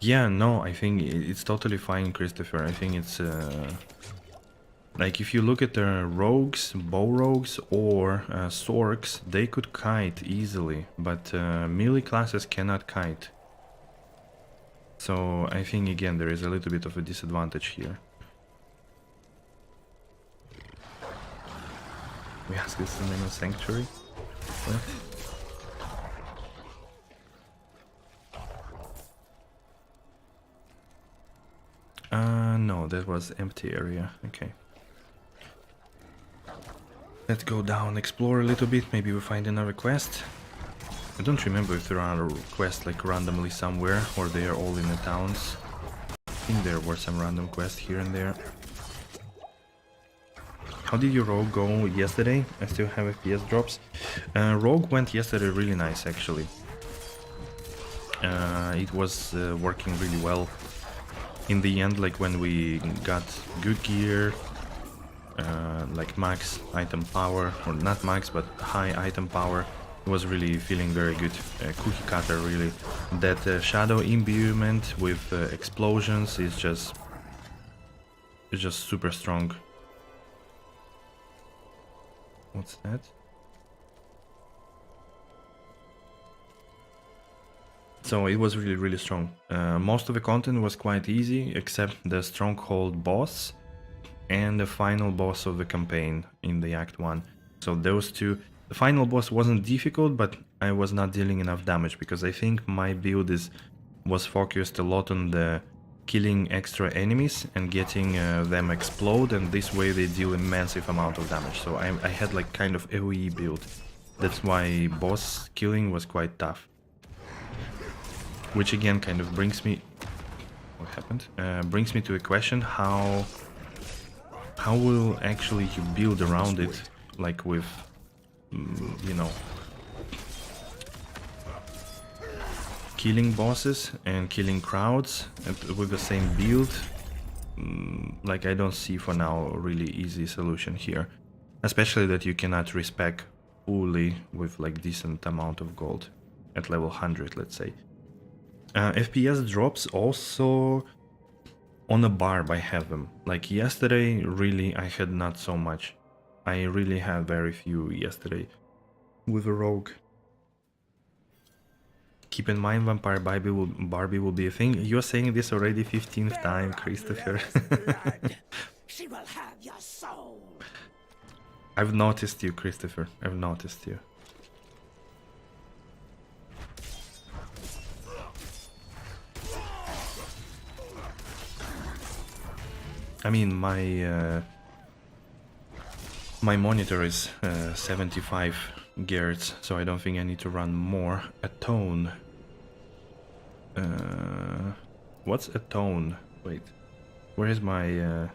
Yeah, no, I think it's totally fine, Christopher. I think it's like if you look at the rogues, bow rogues or sorks, they could kite easily, but melee classes cannot kite. So I think again there is a little bit of a disadvantage here. We ask this the name of Sanctuary? What? No, that was empty area. Okay. Let's go down, explore a little bit, maybe we find another quest. I don't remember if there are quests like randomly somewhere, or they are all in the towns. I think there were some random quests here and there. How did your rogue go yesterday? I still have FPS drops. Rogue went yesterday really nice, actually. It was working really well. In the end, like when we got good gear, like max item power, or not max, but high item power, it was really feeling very good. Cookie cutter, really. That shadow imbuement with explosions is just super strong. What's that? So it was really, really strong. Most of the content was quite easy, except the Stronghold boss and the final boss of the campaign in the Act 1. So those two... The final boss wasn't difficult, but I was not dealing enough damage, because I think my build was focused a lot on the killing extra enemies and getting them explode, and this way they deal immense amount of damage. So I had like kind of AoE build. That's why boss killing was quite tough. Which again kind of brings me... What happened? Brings me to a question, how will actually you build around it, like with, you know, killing bosses and killing crowds with the same build? Like I don't see for now a really easy solution here. Especially that you cannot respec fully with like decent amount of gold at level 100, let's say. FPS drops also on a Barb. I have them. Like yesterday, really, I had not so much. I really had very few yesterday with a rogue. Keep in mind, Vampire Barbie will be a thing. You're saying this already 15th time, Christopher. She will have your soul. I've noticed you, Christopher. I've noticed you. I mean, my monitor is 75 Hz, so I don't think I need to run more. A tone. What's a tone? Wait, where is my...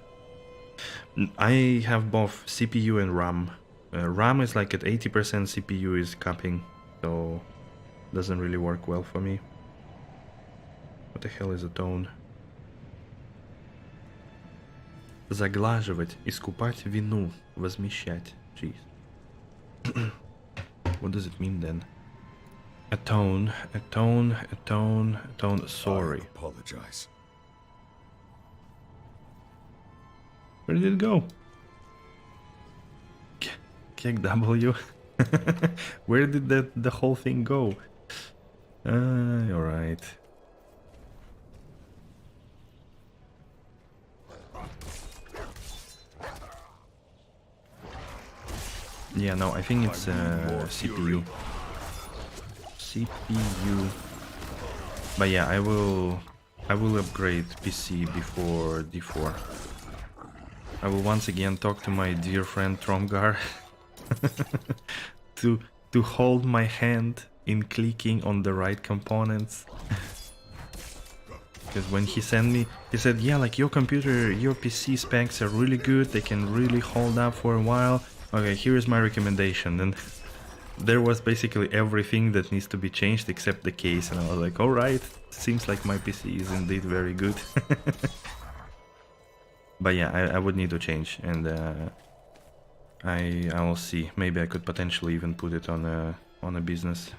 I have both CPU and RAM. RAM is like at 80%, CPU is capping, so doesn't really work well for me. What the hell is a tone? Заглаживать, искупать вину, возмещать. Jeez. What does it mean then? Atone, atone, atone, atone. Sorry. I apologize. Where did it go? Kick W. Where did the whole thing go? Alright. Yeah, no, I think it's CPU. CPU. But yeah, I will upgrade PC before D4. I will once again talk to my dear friend Tromgar to hold my hand in clicking on the right components. Because when he sent me, he said, yeah, like your computer, your PC specs are really good, they can really hold up for a while. Okay, here is my recommendation. And there was basically everything that needs to be changed except the case, and I was like, alright, seems like my PC is indeed very good. But yeah, I would need to change, and I will see. Maybe I could potentially even put it on a business.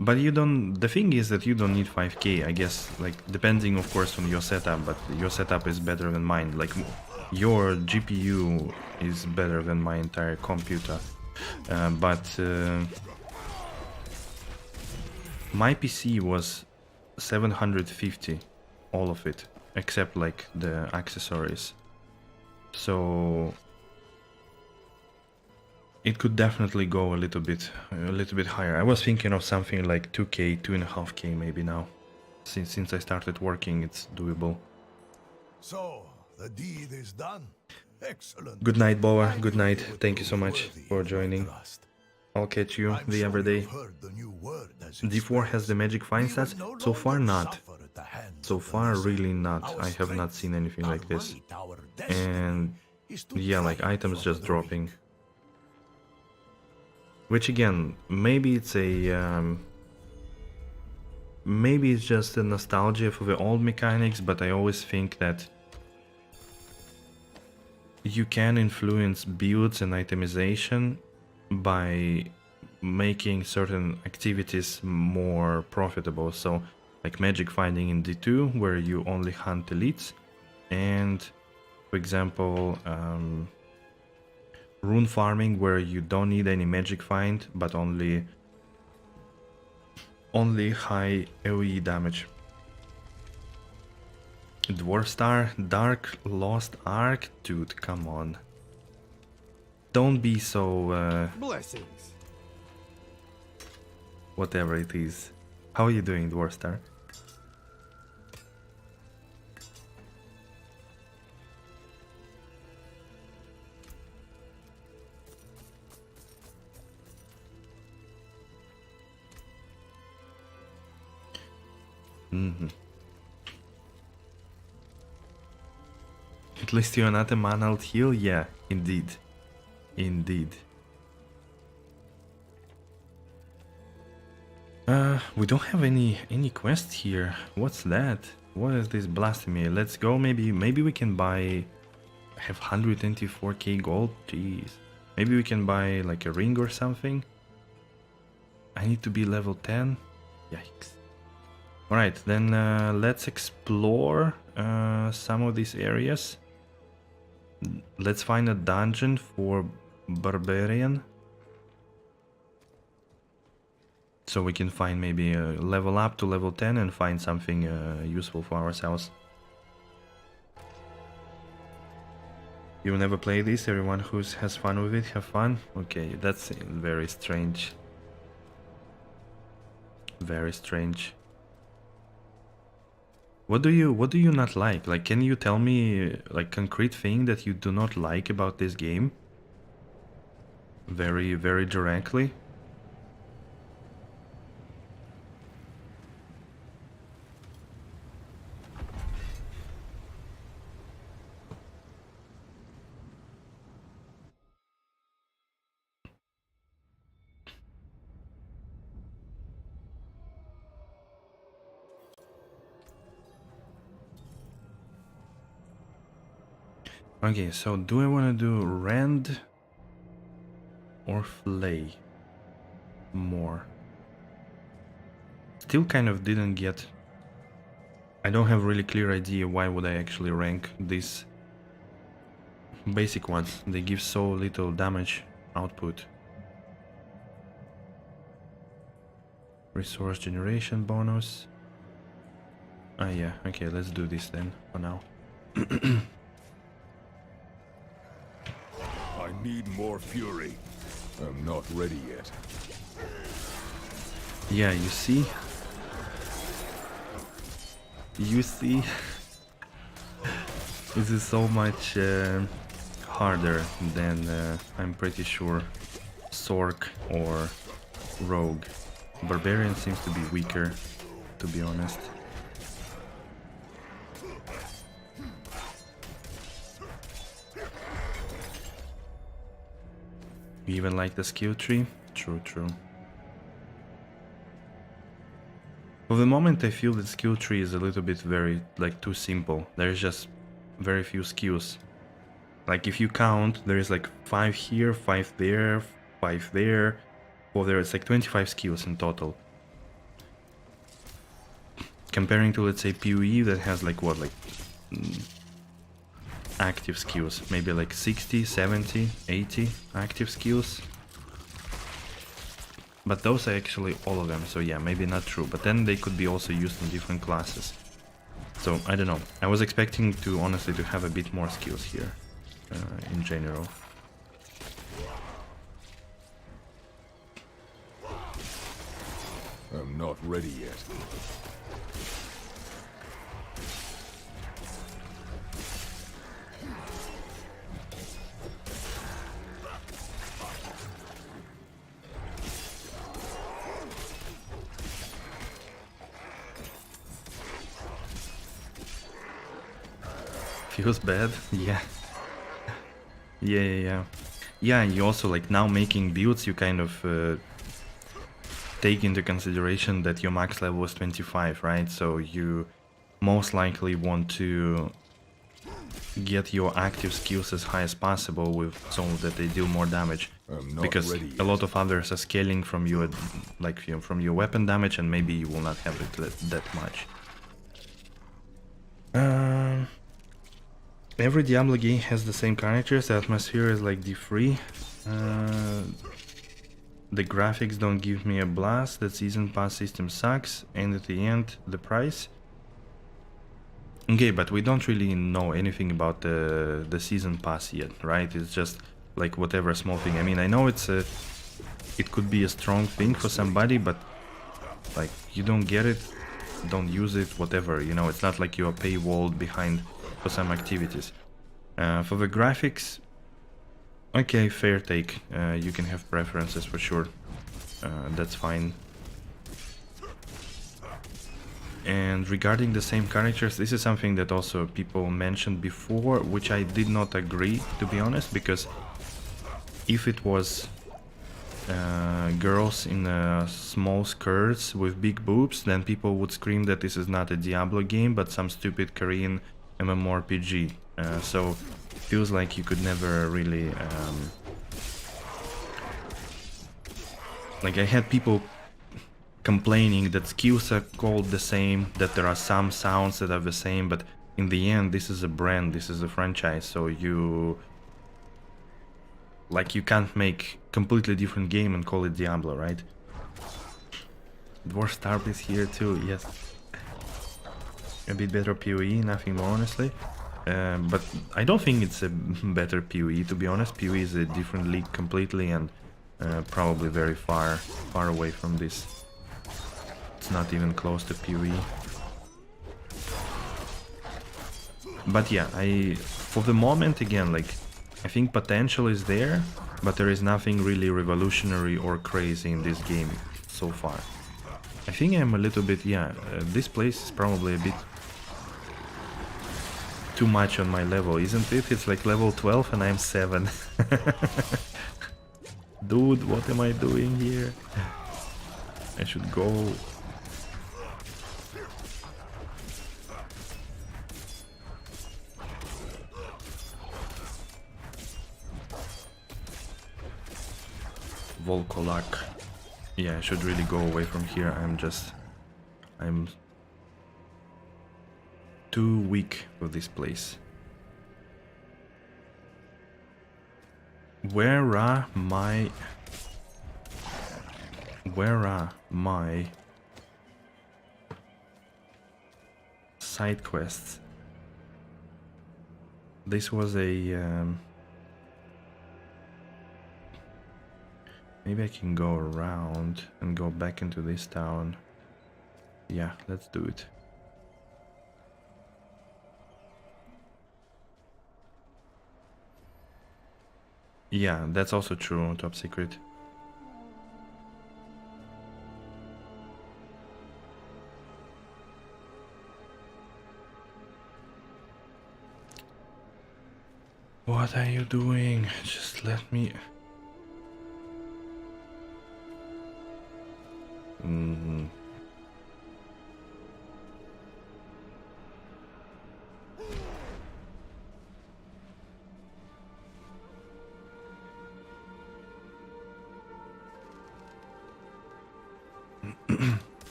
But you don't, the thing is that you don't need 5K, I guess, like, depending of course on your setup, but your setup is better than mine. Like, your GPU is better than my entire computer. But my PC was 750, all of it, except like the accessories. So it could definitely go a little bit higher. I was thinking of something like 2K, 2.5K maybe now. Since I started working, it's doable. So, the deed is done. Excellent. Good night, Boa. Good night. Thank you so much for joining. I'll catch you the other day. D4 has the magic fine stats? So far not. So far really not. I have not seen anything like this. And yeah, like items just dropping. Which again, maybe it's a maybe it's just a nostalgia for the old mechanics, but I always think that you can influence builds and itemization by making certain activities more profitable. So like magic finding in D2, where you only hunt elites, and for example rune farming, where you don't need any magic find but only high AoE damage. Dwarf Star, Dark Lost Ark, dude, come on. Don't be so Blessings. Whatever it is. How are you doing, Dwarf Star? At least you're not a manalt heal? Yeah, indeed. Indeed. We don't have any quests here. What's that? What is this blasphemy? Let's go, maybe we can buy... I have 124k gold? Jeez. Maybe we can buy like a ring or something? I need to be level 10? Yikes. Alright, then let's explore some of these areas. Let's find a dungeon for Barbarian. So we can find maybe a level up to level 10 and find something useful for ourselves. You will never play this? Everyone who has fun with it, have fun? Okay, that's very strange. Very strange. What do you not like? Like, can you tell me like concrete thing that you do not like about this game? Very, very directly. Okay, so do I want to do rend or flay more? Still kind of didn't get... I don't have really clear idea why would I actually rank this basic ones. They give so little damage output. Resource generation bonus. Ah yeah, okay, let's do this then for now. I need more fury. I'm not ready yet. Yeah, you see? You see? This is so much harder than I'm pretty sure Sork or Rogue. Barbarian seems to be weaker, to be honest. You even like the skill tree? True, true. For the moment I feel that skill tree is a little bit very, like, too simple. There's just very few skills. Like if you count, there is like 5 here, 5 there, 5 there, 4 there. It's like 25 skills in total. Comparing to, let's say, PoE that has like what, like active skills, maybe like 60, 70, 80 active skills. But those are actually all of them, so yeah, maybe not true. But then they could be also used in different classes. So I don't know. I was expecting to honestly to have a bit more skills here in general. I'm not ready yet. Feels bad, yeah. Yeah, you also, like, now making builds, you kind of take into consideration that your max level is 25, right? So you most likely want to get your active skills as high as possible with so that they deal more damage. Because a lot of others are scaling from your, like, from your weapon damage, and maybe you will not have it that much. Every Diablo game has the same characters. The atmosphere is like D3. The graphics don't give me a blast. The season pass system sucks. And at the end, the price. Okay, but we don't really know anything about the season pass yet, right? It's just like whatever small thing. I mean, I know it could be a strong thing for somebody, but like you don't get it, don't use it, whatever. You know, it's not like you're paywalled behind for some activities. For the graphics, okay, fair take. You can have preferences for sure. That's fine. And regarding the same characters, this is something that also people mentioned before, which I did not agree, to be honest, because if it was girls in small skirts with big boobs, then people would scream that this is not a Diablo game, but some stupid Korean MMORPG. So it feels like you could never really... like I had people complaining that skills are called the same, that there are some sounds that are the same, but in the end this is a brand, this is a franchise, so you can't make completely different game and call it Diablo, right? Dwarf Starp is here too, yes. A bit better PoE, nothing more honestly. But I don't think it's a better PoE, to be honest. PoE is a different league completely, and probably very far away from this. It's not even close to PoE. But yeah, for the moment, again, like, I think potential is there, but there is nothing really revolutionary or crazy in this game so far. I think I'm a little bit, this place is probably a bit too much on my level, isn't it? It's like level 12 and I'm 7. Dude, what am I doing here? I should go. Volkolak. Yeah, I should really go away from here. I'm too weak for this place. Where are my side quests? This was a maybe I can go around and go back into this town. Yeah, let's do it. Yeah, that's also true, top secret. What are you doing? Just let me...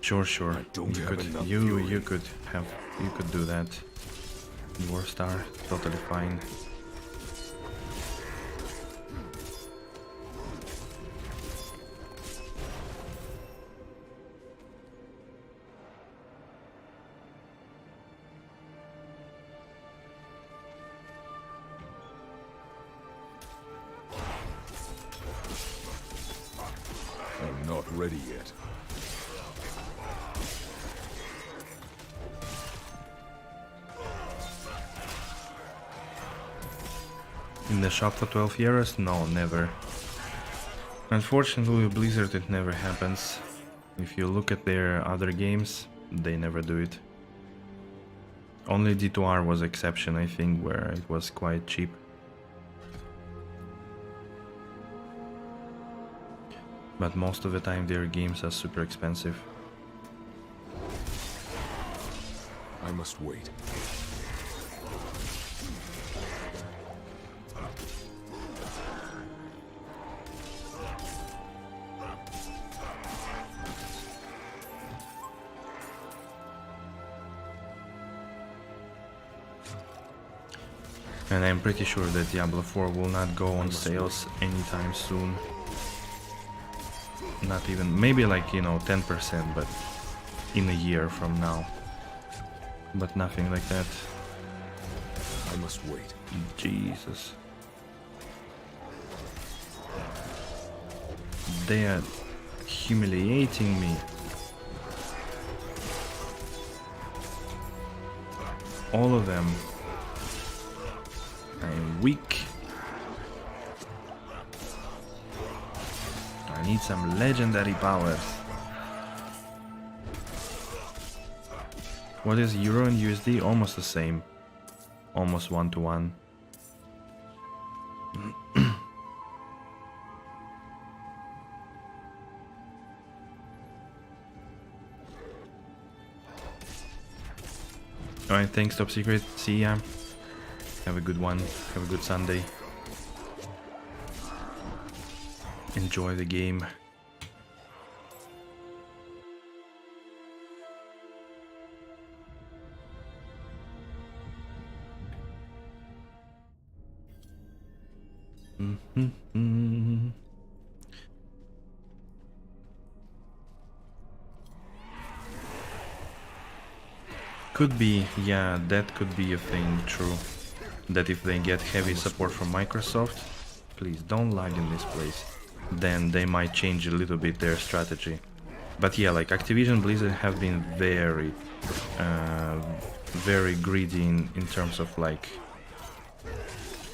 Sure. You could do that. Warstar, totally fine. I'm not ready yet. In the shop for 12 years? No, never. Unfortunately, with Blizzard it never happens. If you look at their other games, they never do it. Only D2R was exception, I think, where it was quite cheap. But most of the time their games are super expensive. I must wait. And I'm pretty sure that Diablo 4 will not go on sales anytime soon. Not even, maybe like, you know, 10%, but in a year from now. But nothing like that. I must wait. Jesus. They are humiliating me. All of them. I'm weak. I need some legendary powers. What is Euro and USD? Almost the same. Almost 1-to-1. Alright, thanks Top Secret. See ya. Have a good one. Have a good Sunday. Enjoy the game. Could be, yeah, that could be a thing, true. That if they get heavy support from Microsoft, please don't lag in this place, then they might change a little bit their strategy. But yeah, like Activision Blizzard have been very greedy in terms of like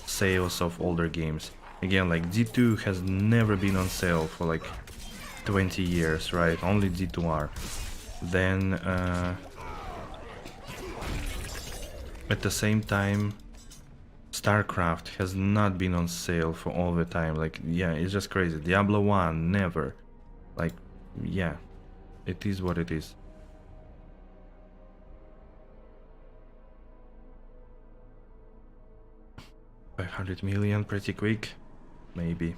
sales of older games. Again, like D2 has never been on sale for like 20 years, right? Only D2R. Then at the same time, StarCraft has not been on sale for all the time. Like, yeah, it's just crazy. Diablo 1, never. Like, yeah, it is what it is. $500 million pretty quick, maybe.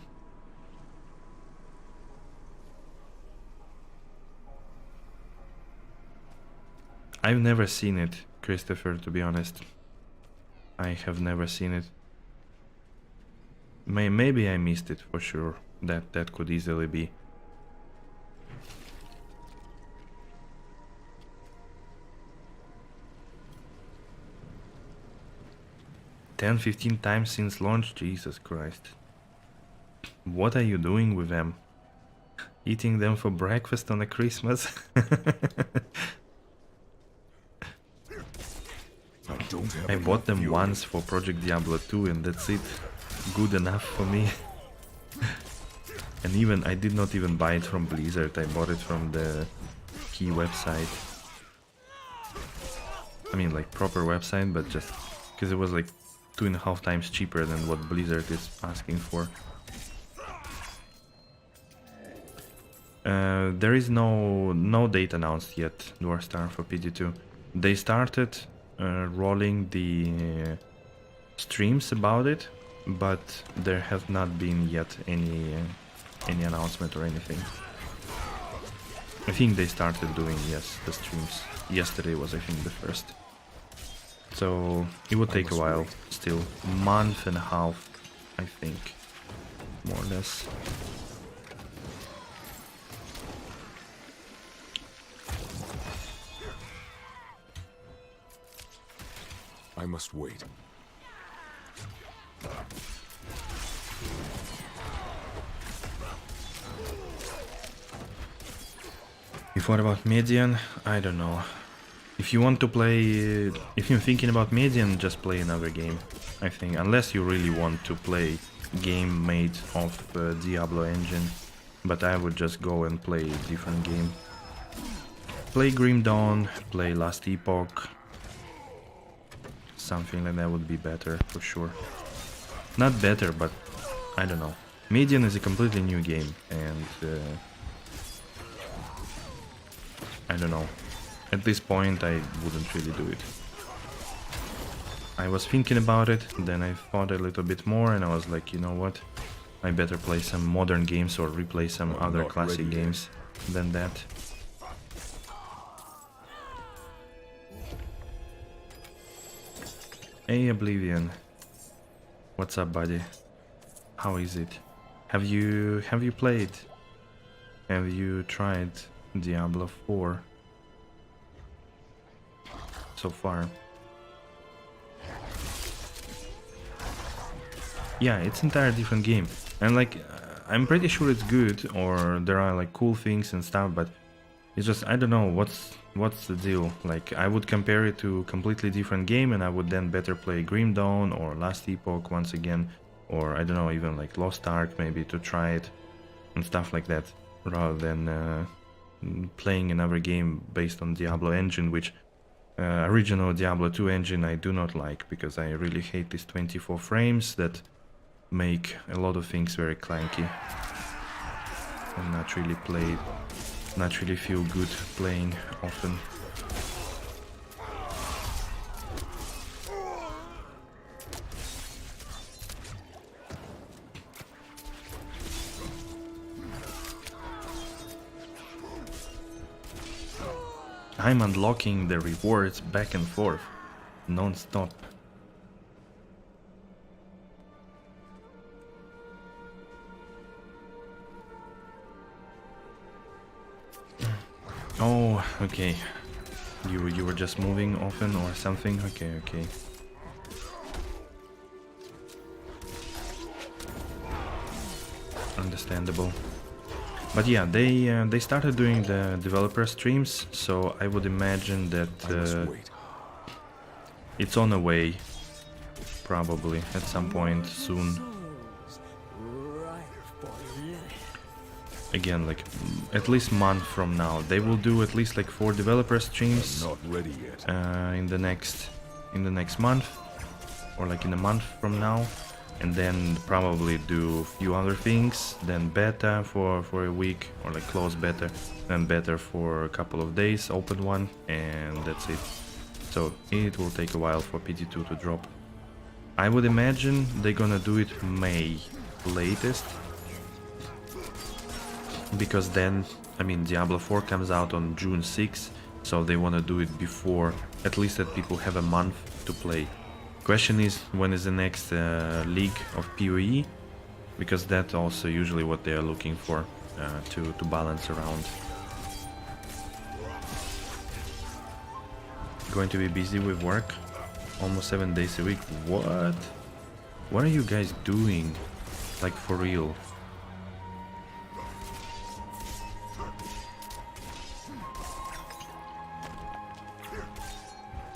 I've never seen it, Christopher, to be honest. I have never seen it. Maybe I missed it for sure. That could easily be. Ten, 15 times since launch? Jesus Christ. What are you doing with them? Eating them for breakfast on a Christmas? I bought them once for Project Diablo 2 and that's it. Good enough for me. And even I did not even buy it from Blizzard, I bought it from the key website. I mean like proper website, but just because it was like 2.5 times cheaper than what Blizzard is asking for. There is no date announced yet, Dwarfstar, for PT2. They started rolling the streams about it, but there have not been yet any announcement or anything. I think they started doing, yes, the streams. Yesterday was, I think, the first. So it would take a while, still. Month and a half, I think, more or less. I must wait. If what about Median? I don't know. If you want to play, if you're thinking about Median, just play another game, I think. Unless you really want to play game made of Diablo engine. But I would just go and play a different game. Play Grim Dawn, play Last Epoch. Something like that would be better, for sure. Not better, but I don't know. Median is a completely new game, and I don't know. At this point, I wouldn't really do it. I was thinking about it, then I thought a little bit more, and I was like, you know what? I better play some modern games or replay some other classic games than that. Hey Oblivion, what's up, buddy? How is it? Have you played? Have you tried Diablo 4 so far? Yeah, it's an entirely different game, and like I'm pretty sure it's good, or there are like cool things and stuff, but it's just I don't know what's the deal. Like I would compare it to a completely different game, and I would then better play Grim Dawn or Last Epoch once again, or I don't know, even like Lost Ark maybe to try it and stuff like that, rather than playing another game based on Diablo engine, which original Diablo 2 engine I do not like, because I really hate these 24 frames that make a lot of things very clanky and not really feel good playing often. I'm unlocking the rewards back and forth, non-stop. Oh, okay. You were just moving often or something? Okay. Understandable. But yeah, they started doing the developer streams, so I would imagine that it's on the way, probably at some point soon. Again, like at least a month from now, they will do at least like 4 developer streams. Not ready yet. In the next month, or like in a month from now. And then probably do a few other things, then beta for a week, or like close beta, then beta for a couple of days, open one, and that's it. So it will take a while for PT2 to drop. I would imagine they're gonna do it May latest, because then, I mean, Diablo 4 comes out on June 6th, so they wanna do it before, at least that people have a month to play. Question is, when is the next league of PoE? because that's also usually what they are looking for, to balance around. Going to be busy with work almost 7 days a week. What are you guys doing, like, for real?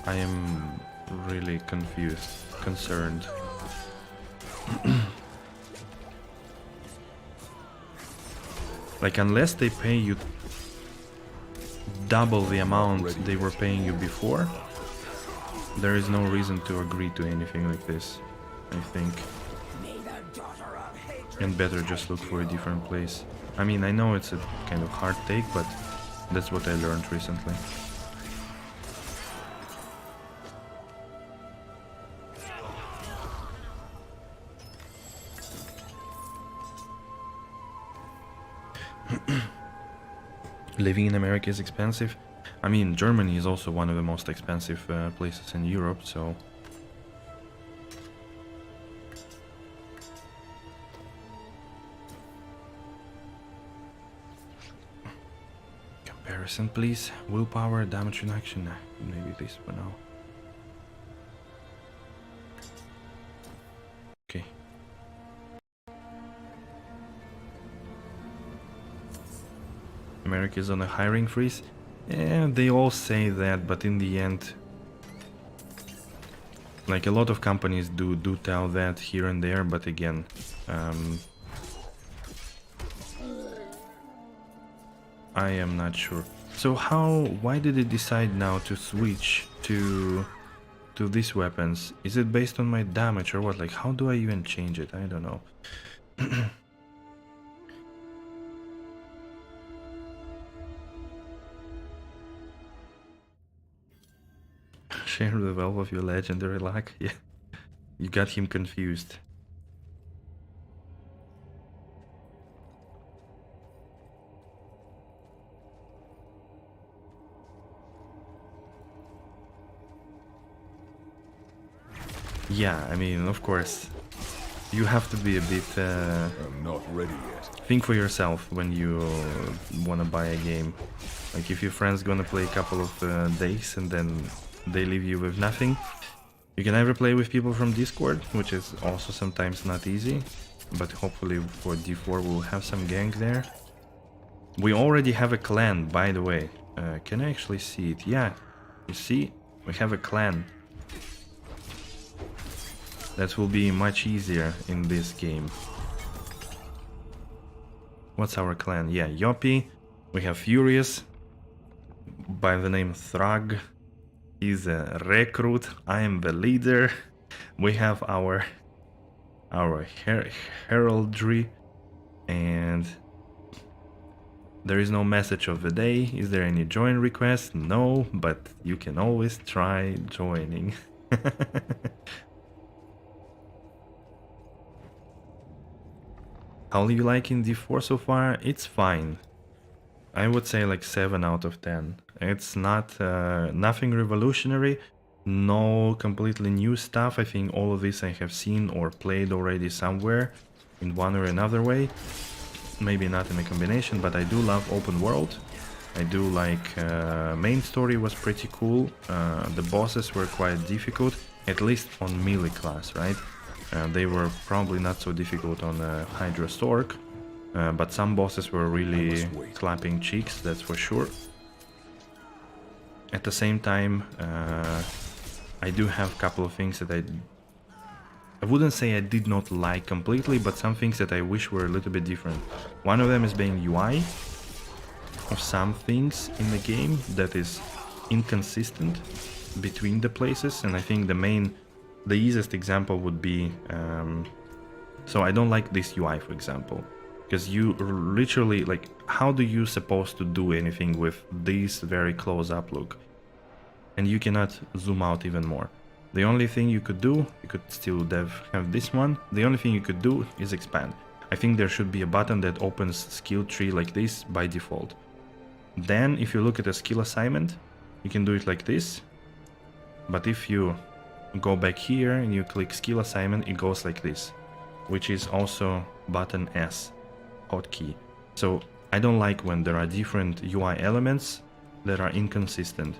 I am really confused, concerned. Like, unless they pay you double the amount they were paying you before, there is no reason to agree to anything like this, I think. And better just look for a different place. I mean, I know it's a kind of hard take, but that's what I learned recently. Living in America is expensive. I mean, Germany is also one of the most expensive places in Europe, so... Comparison, please. Willpower, damage reduction. Nah, maybe this for now. Okay. America is on a hiring freeze. Yeah, they all say that, but in the end, like, a lot of companies do tell that here and there, but again, I am not sure. So why did it decide now to switch to these weapons? Is it based on my damage or what? Like, how do I even change it? I don't know. Share the wealth of your legendary luck. Yeah, you got him confused. Yeah, I mean, of course, you have to be a bit. I'm not ready yet. Think for yourself when you wanna buy a game. Like, if your friend's gonna play a couple of days and then they leave you with nothing, you can either play with people from Discord, which is also sometimes not easy, but hopefully for D4 we'll have some gang there. We already have a clan, by the way. Can I actually see it? Yeah, you see, we have a clan. That will be much easier in this game. What's our clan? Yeah, Yoppie. We have Furious by the name Thrug. He's a recruit. I am the leader. We have our heraldry, and there is no message of the day. Is there any join request? No, but you can always try joining. How are you liking D4 so far? It's fine. I would say like 7 out of 10. It's not nothing revolutionary, no completely new stuff. I think all of this I have seen or played already somewhere in one or another way. Maybe not in a combination, but I do love open world. I do like main story was pretty cool. The bosses were quite difficult, at least on melee class, right? They were probably not so difficult on Hydra Stork. But some bosses were really clapping cheeks, that's for sure. At the same time, I do have a couple of things that I wouldn't say I did not like completely, but some things that I wish were a little bit different. One of them is being UI of some things in the game that is inconsistent between the places, and I think the easiest example would be, so I don't like this UI, for example. Because you literally, like, how do you supposed to do anything with this very close-up look? And you cannot zoom out even more. The only thing you could do, you could still have this one, the only thing you could do is expand. I think there should be a button that opens skill tree like this by default. Then, if you look at a skill assignment, you can do it like this. But if you go back here and you click skill assignment, it goes like this. Which is also button S hotkey. So I don't like when there are different UI elements that are inconsistent,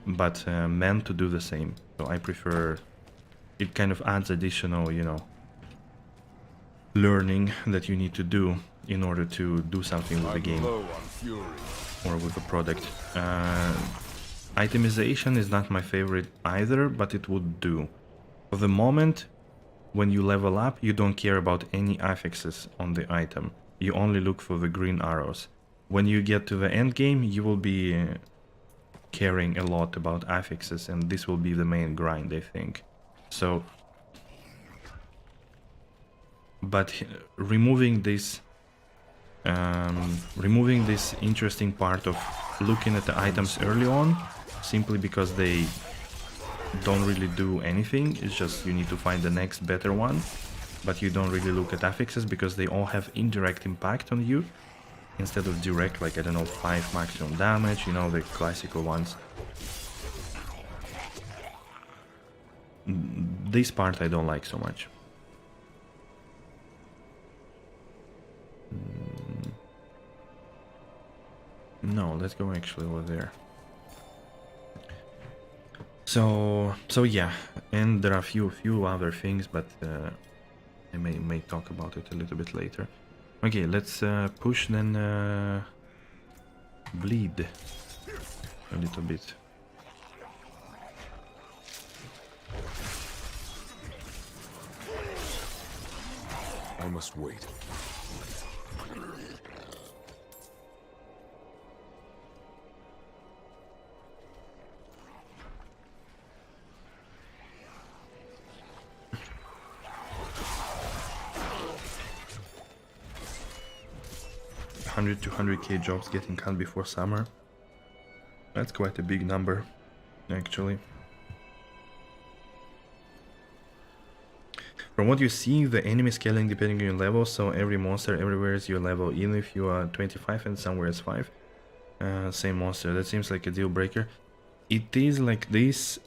but meant to do the same. So I prefer, it kind of adds additional, you know, learning that you need to do in order to do something with the game or with a product. Itemization is not my favorite either, but it would do. For the moment, when you level up, you don't care about any affixes on the item. You only look for the green arrows. When you get to the end game, you will be caring a lot about affixes, and this will be the main grind, I think. So, but removing this interesting part of looking at the items early on, simply because they don't really do anything, it's just you need to find the next better one, but you don't really look at affixes because they all have indirect impact on you instead of direct, like, I don't know, 5 maximum damage, you know, the classical ones. This part I don't like so much. No, let's go actually over there. So yeah, and there are few other things, but I may talk about it a little bit later. Okay, let's push then bleed a little bit. I must wait. To 100k jobs getting cut before summer. That's quite a big number, actually. From what you see, the enemy scaling depending on your level, so every monster everywhere is your level, even if you are 25 and somewhere is 5. Same monster, that seems like a deal breaker. It is like this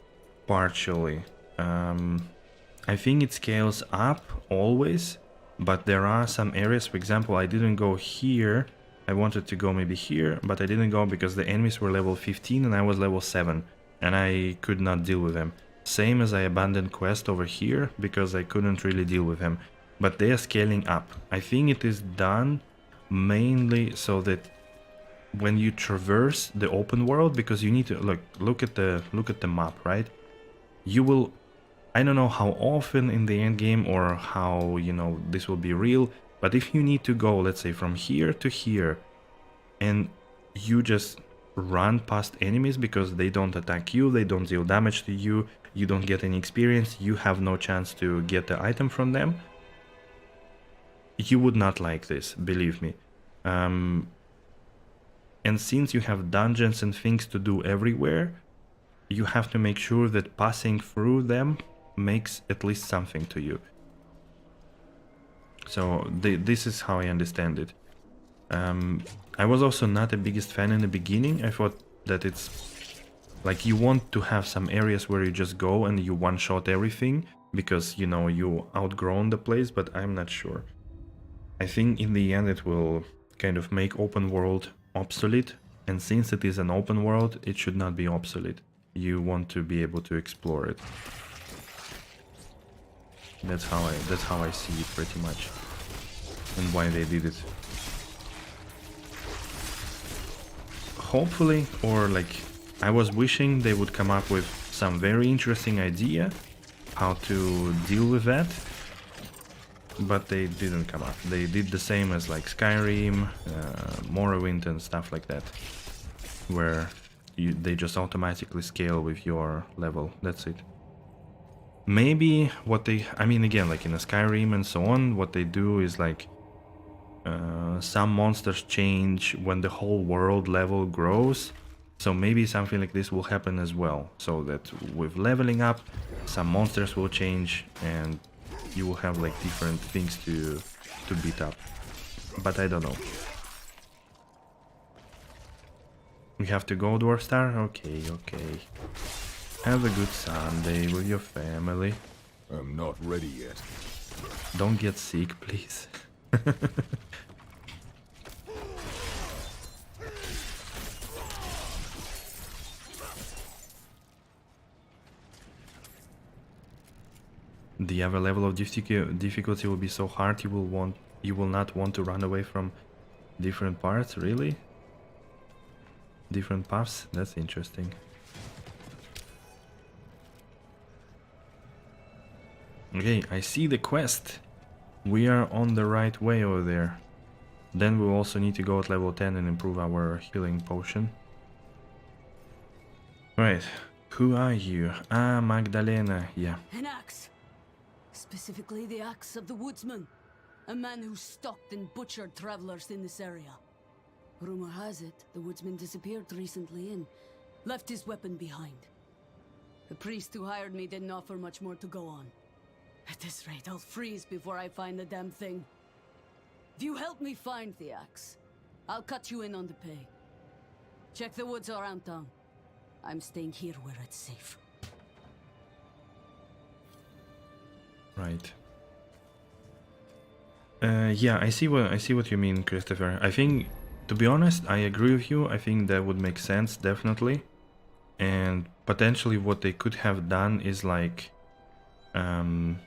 partially. I think it scales up always, but there are some areas, for example, I didn't go here. I wanted to go maybe here, but I didn't go because the enemies were level 15 and I was level 7, and I could not deal with them. Same as I abandoned quest over here because I couldn't really deal with them, but they are scaling up. I think it is done mainly so that when you traverse the open world, because you need to look at the map, right? You will, I don't know how often in the end game or how, you know, this will be real, but if you need to go, let's say, from here to here, and you just run past enemies because they don't attack you, they don't deal damage to you, you don't get any experience, you have no chance to get the item from them, you would not like this, believe me. And since you have dungeons and things to do everywhere, you have to make sure that passing through them makes at least something to you. So this is how I understand it. I was also not the biggest fan in the beginning. I thought that it's like you want to have some areas where you just go and you one-shot everything because, you know, you outgrown the place, but I'm not sure. I think in the end it will kind of make open world obsolete, and since it is an open world, it should not be obsolete. You want to be able to explore it. That's how I see it pretty much, and why they did it. Hopefully, or like, I was wishing they would come up with some very interesting idea how to deal with that, but they didn't come up. They did the same as like Skyrim, Morrowind and stuff like that, where they just automatically scale with your level. That's it. Maybe what they, I mean, again, like in a Skyrim and so on, what they do is like some monsters change when the whole world level grows. So maybe something like this will happen as well, so that with leveling up, some monsters will change and you will have like different things to beat up. But I don't know. We have to go, Dwarf Star? Okay, okay. Have a good Sunday with your family. I'm not ready yet. Don't get sick, please. The other level of difficulty will be so hard you will not want to run away from different parts, really? Different paths? That's interesting. Okay, I see the quest. We are on the right way over there. Then we'll also need to go at level 10 and improve our healing potion. Right, who are you? Ah, Magdalena, yeah. An axe. Specifically the axe of the woodsman. A man who stalked and butchered travelers in this area. Rumor has it, the woodsman disappeared recently and left his weapon behind. The priest who hired me didn't offer much more to go on. At this rate, I'll freeze before I find the damn thing. If you help me find the axe, I'll cut you in on the pay. Check the woods around town. I'm staying here where it's safe. Right. Yeah, I see what you mean, Christopher. I think, to be honest, I agree with you. I think that would make sense, definitely. And potentially what they could have done is like Lost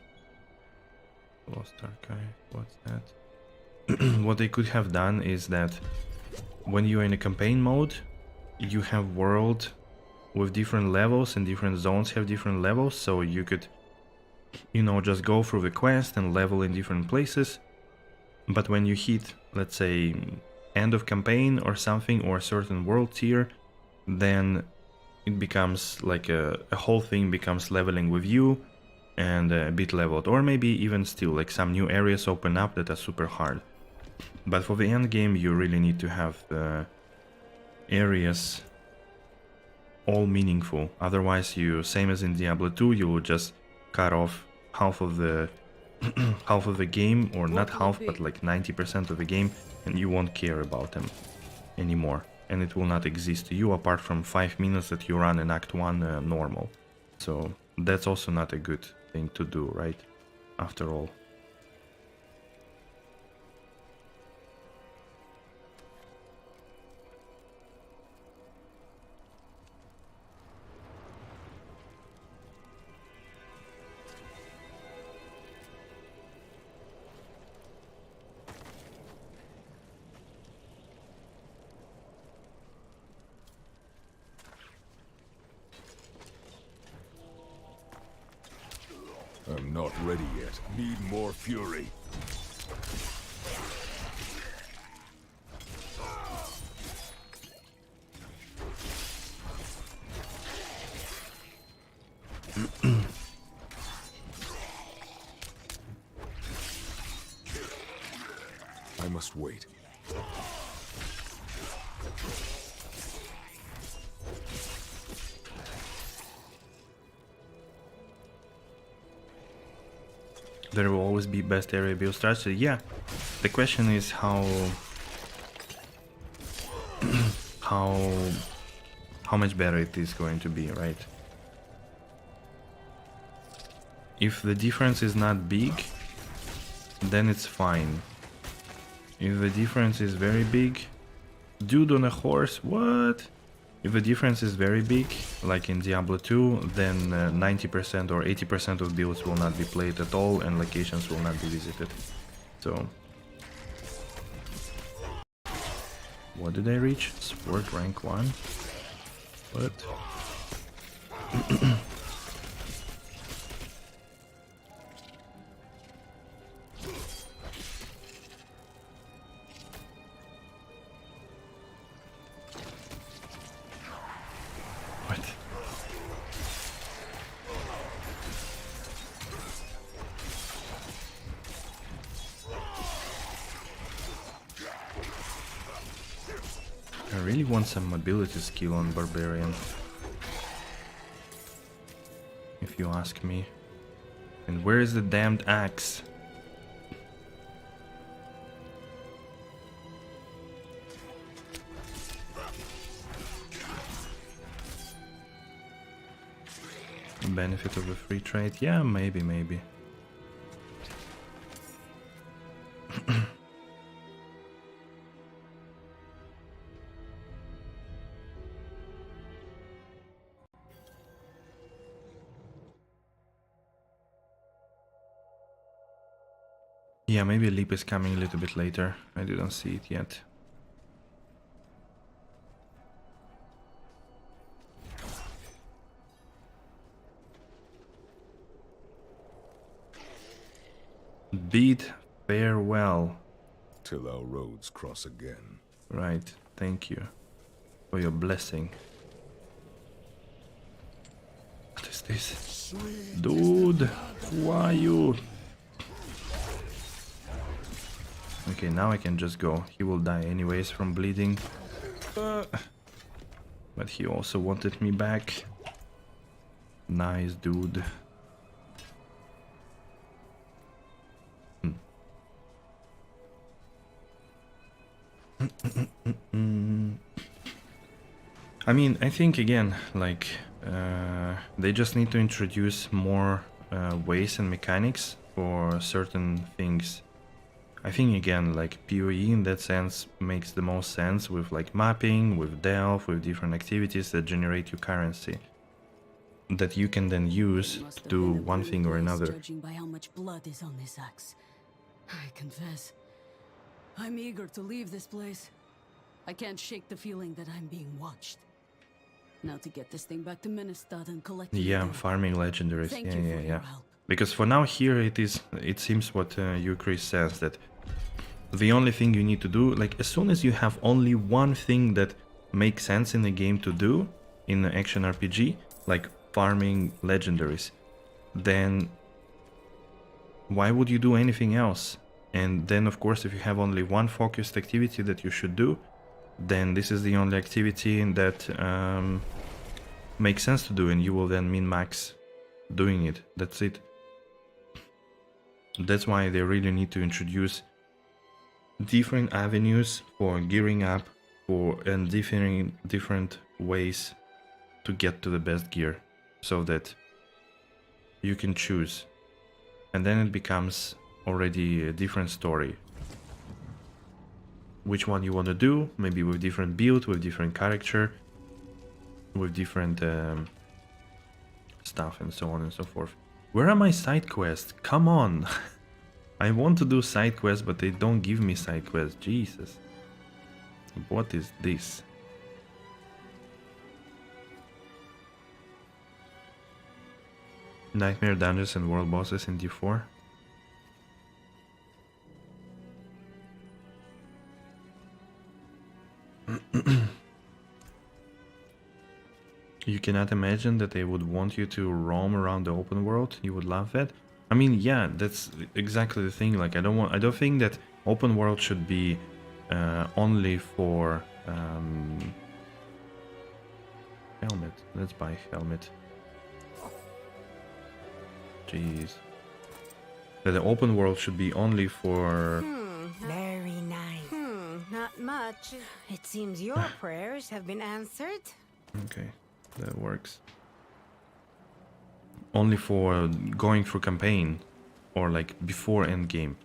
Archive, what's that? What they could have done is that when you're in a campaign mode, you have world with different levels and different zones have different levels, so you could, you know, just go through the quest and level in different places. But when you hit, let's say, end of campaign or something, or a certain world tier, then it becomes like a whole thing becomes leveling with you and a bit leveled, or maybe even still like some new areas open up that are super hard. But for the end game you really need to have the areas all meaningful, otherwise you, same as in Diablo 2, you will just cut off half of the half of the game, or not half but like 90% of the game, and you won't care about them anymore, and it will not exist to you apart from 5 minutes that you run in Act 1 normal. So that's also not a good thing to do, right? After all. I'm not ready yet. Need more fury. I must wait. There will always be best area build strategy. Yeah, the question is how how much better it is going to be, right? If the difference is not big, then it's fine. If the difference is very big, dude on a horse, what? If the difference is very big, like in Diablo 2, then 90% or 80% of builds will not be played at all and locations will not be visited. So... what did I reach? Sword rank 1? What? I really want some mobility skill on Barbarian, if you ask me. And where is the damned axe? Benefit of a free trade? Yeah, maybe. Yeah, maybe leap is coming a little bit later. I didn't see it yet. Bid farewell. Till our roads cross again. Right, thank you for your blessing. What is this? Dude, who are you? Okay, now I can just go. He will die anyways from bleeding. But he also wanted me back. Nice, dude. I mean, I think again, like, they just need to introduce more ways and mechanics for certain things. I think again, like, PoE in that sense makes the most sense with like mapping, with delve, with different activities that generate you currency that you can then use to do one thing or another. Judging by how much blood is on this axe, I confess, I'm eager to leave this place. I can't shake the feeling that I'm being watched. Now to get this thing back to Ministad and collect. Yeah, farming legendaries. Thank you for your help. Because for now here it seems what Chris says, that the only thing you need to do, like as soon as you have only one thing that makes sense in the game to do in an action RPG, like farming legendaries, then why would you do anything else? And then of course if you have only one focused activity that you should do, then this is the only activity that makes sense to do, and you will then min-max doing it. That's it. That's why they really need to introduce different avenues for gearing up and different ways to get to the best gear, so that you can choose, and then it becomes already a different story. Which one you want to do, maybe with different build, with different character, with different stuff and so on and so forth. Where are my side quests? Come on! I want to do side quests, but they don't give me side quests. Jesus. What is this? Nightmare dungeons and world bosses in D4? You cannot imagine that they would want you to roam around the open world? You would love that? I mean, yeah, that's exactly the thing. Like, I don't think that open world should be only for helmet. Let's buy helmet. Jeez. That the open world should be only for... Very nice. Not much. It seems your prayers have been answered. Okay, that works. Only for going through campaign, or like before endgame.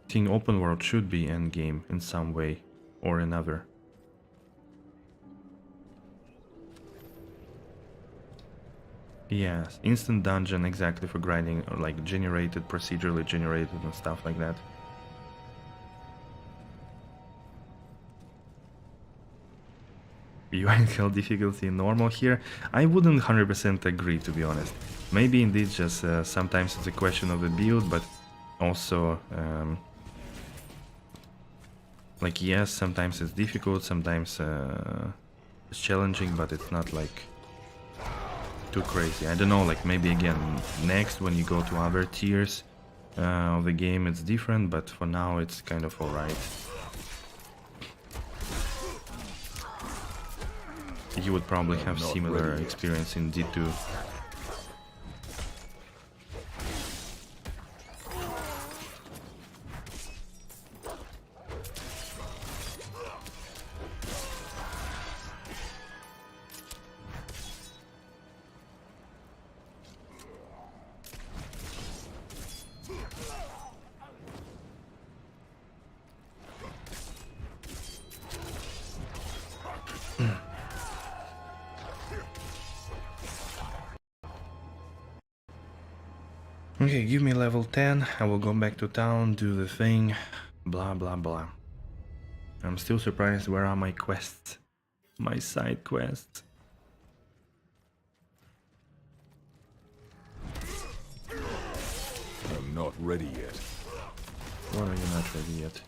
I think open world should be endgame in some way or another. Yes, instant dungeon, exactly, for grinding, or like generated, procedurally generated and stuff like that. You hell difficulty normal here? I wouldn't 100% agree, to be honest. Maybe indeed just sometimes it's a question of the build, but also like, yes, sometimes it's difficult, sometimes it's challenging, but it's not like too crazy. I don't know, like maybe again next when you go to other tiers of the game it's different, but for now it's kind of alright. You would probably have similar experience in D2. Okay, give me level 10. I will go back to town, do the thing. Blah, blah, blah. I'm still surprised. Where are my quests? My side quests. I'm not ready yet. Why are you not ready yet?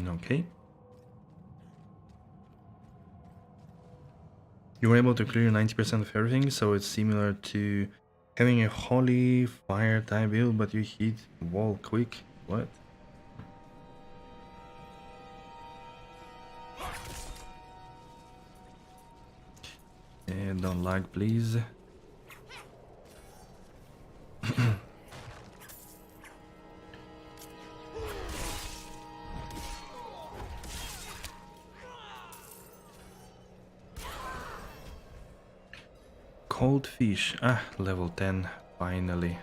Okay. You were able to clear 90% of everything, so it's similar to having a holy fire type build, but you hit wall quick. What? Don't lag, please. Cold fish. Ah, level 10, finally.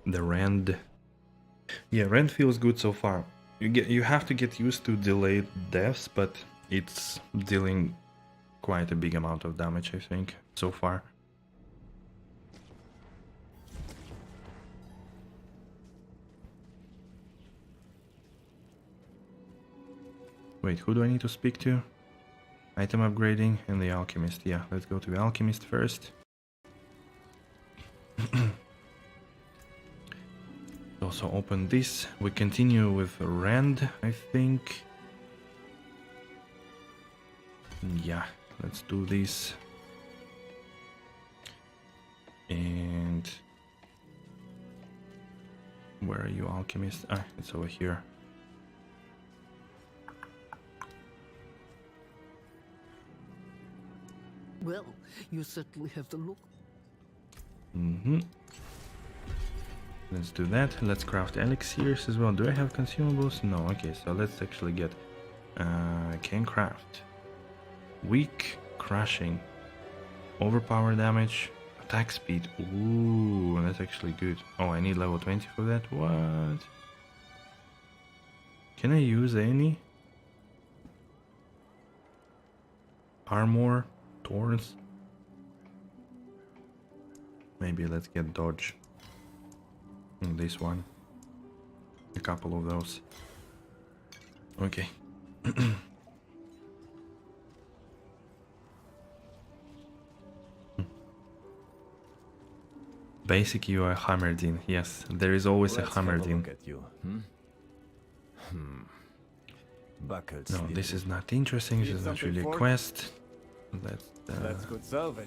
The rend. Yeah, rend feels good so far. You have to get used to delayed deaths, but it's dealing quite a big amount of damage, I think, so far. Wait, who do I need to speak to? Item upgrading and the alchemist. Yeah, let's go to the alchemist first. Also open this. We continue with Rand, I think. Yeah, let's do this. And where are you, alchemist? Ah, it's over here. Well, you certainly have the look. Let's do that. Let's craft elixirs as well. Do I have consumables? No. Okay, so let's actually get... can craft. Weak, crushing, overpower damage, attack speed. Ooh, that's actually good. Oh, I need level 20 for that? What? Can I use any? Armor, thorns. Maybe let's get dodge. This one. A couple of those. Okay. Basic you are hammered in. Yes, there is always a hammered in. At you. No, this is not interesting. This is not really a quest. That's good salvage.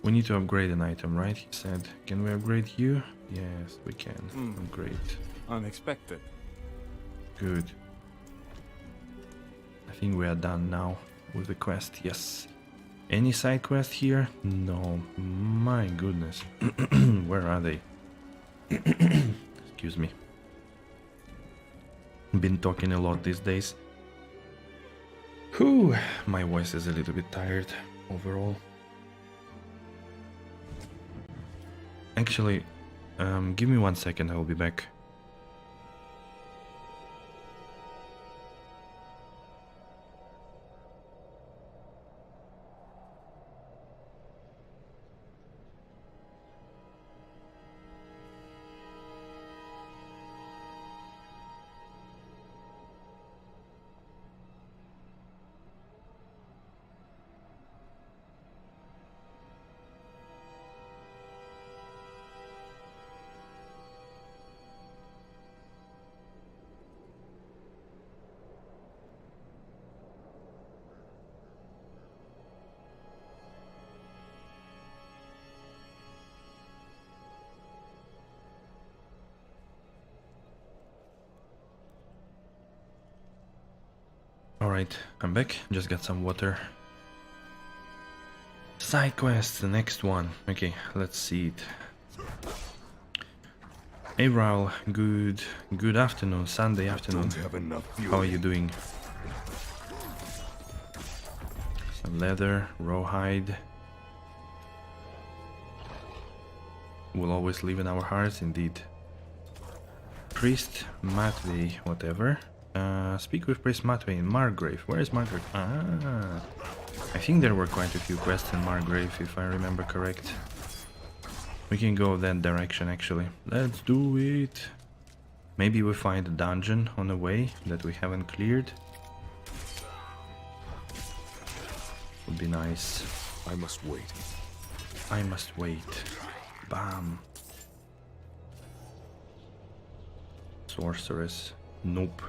We need to upgrade an item, right? He said. Can we upgrade you? Yes, we can. Upgrade. Unexpected. Good. I think we are done now with the quest. Yes. Any side quest here? No. My goodness. Where are they? Excuse me. Been talking a lot these days. Whew. My voice is a little bit tired overall. Actually, give me 1 second, I will be back. Alright, I'm back. Just got some water. Side quest, the next one. Okay, let's see it. Hey Raul, good afternoon, Sunday afternoon. How are you doing? Some leather, rawhide. Will always live in our hearts, indeed. Priest Matvey, whatever. Speak with Priest Matvey in Margrave. Where is Margrave? Ah, I think there were quite a few quests in Margrave, if I remember correct. We can go that direction, actually. Let's do it. Maybe we find a dungeon on the way that we haven't cleared. Would be nice. I must wait. I must wait. Bam. Sorceress. Nope.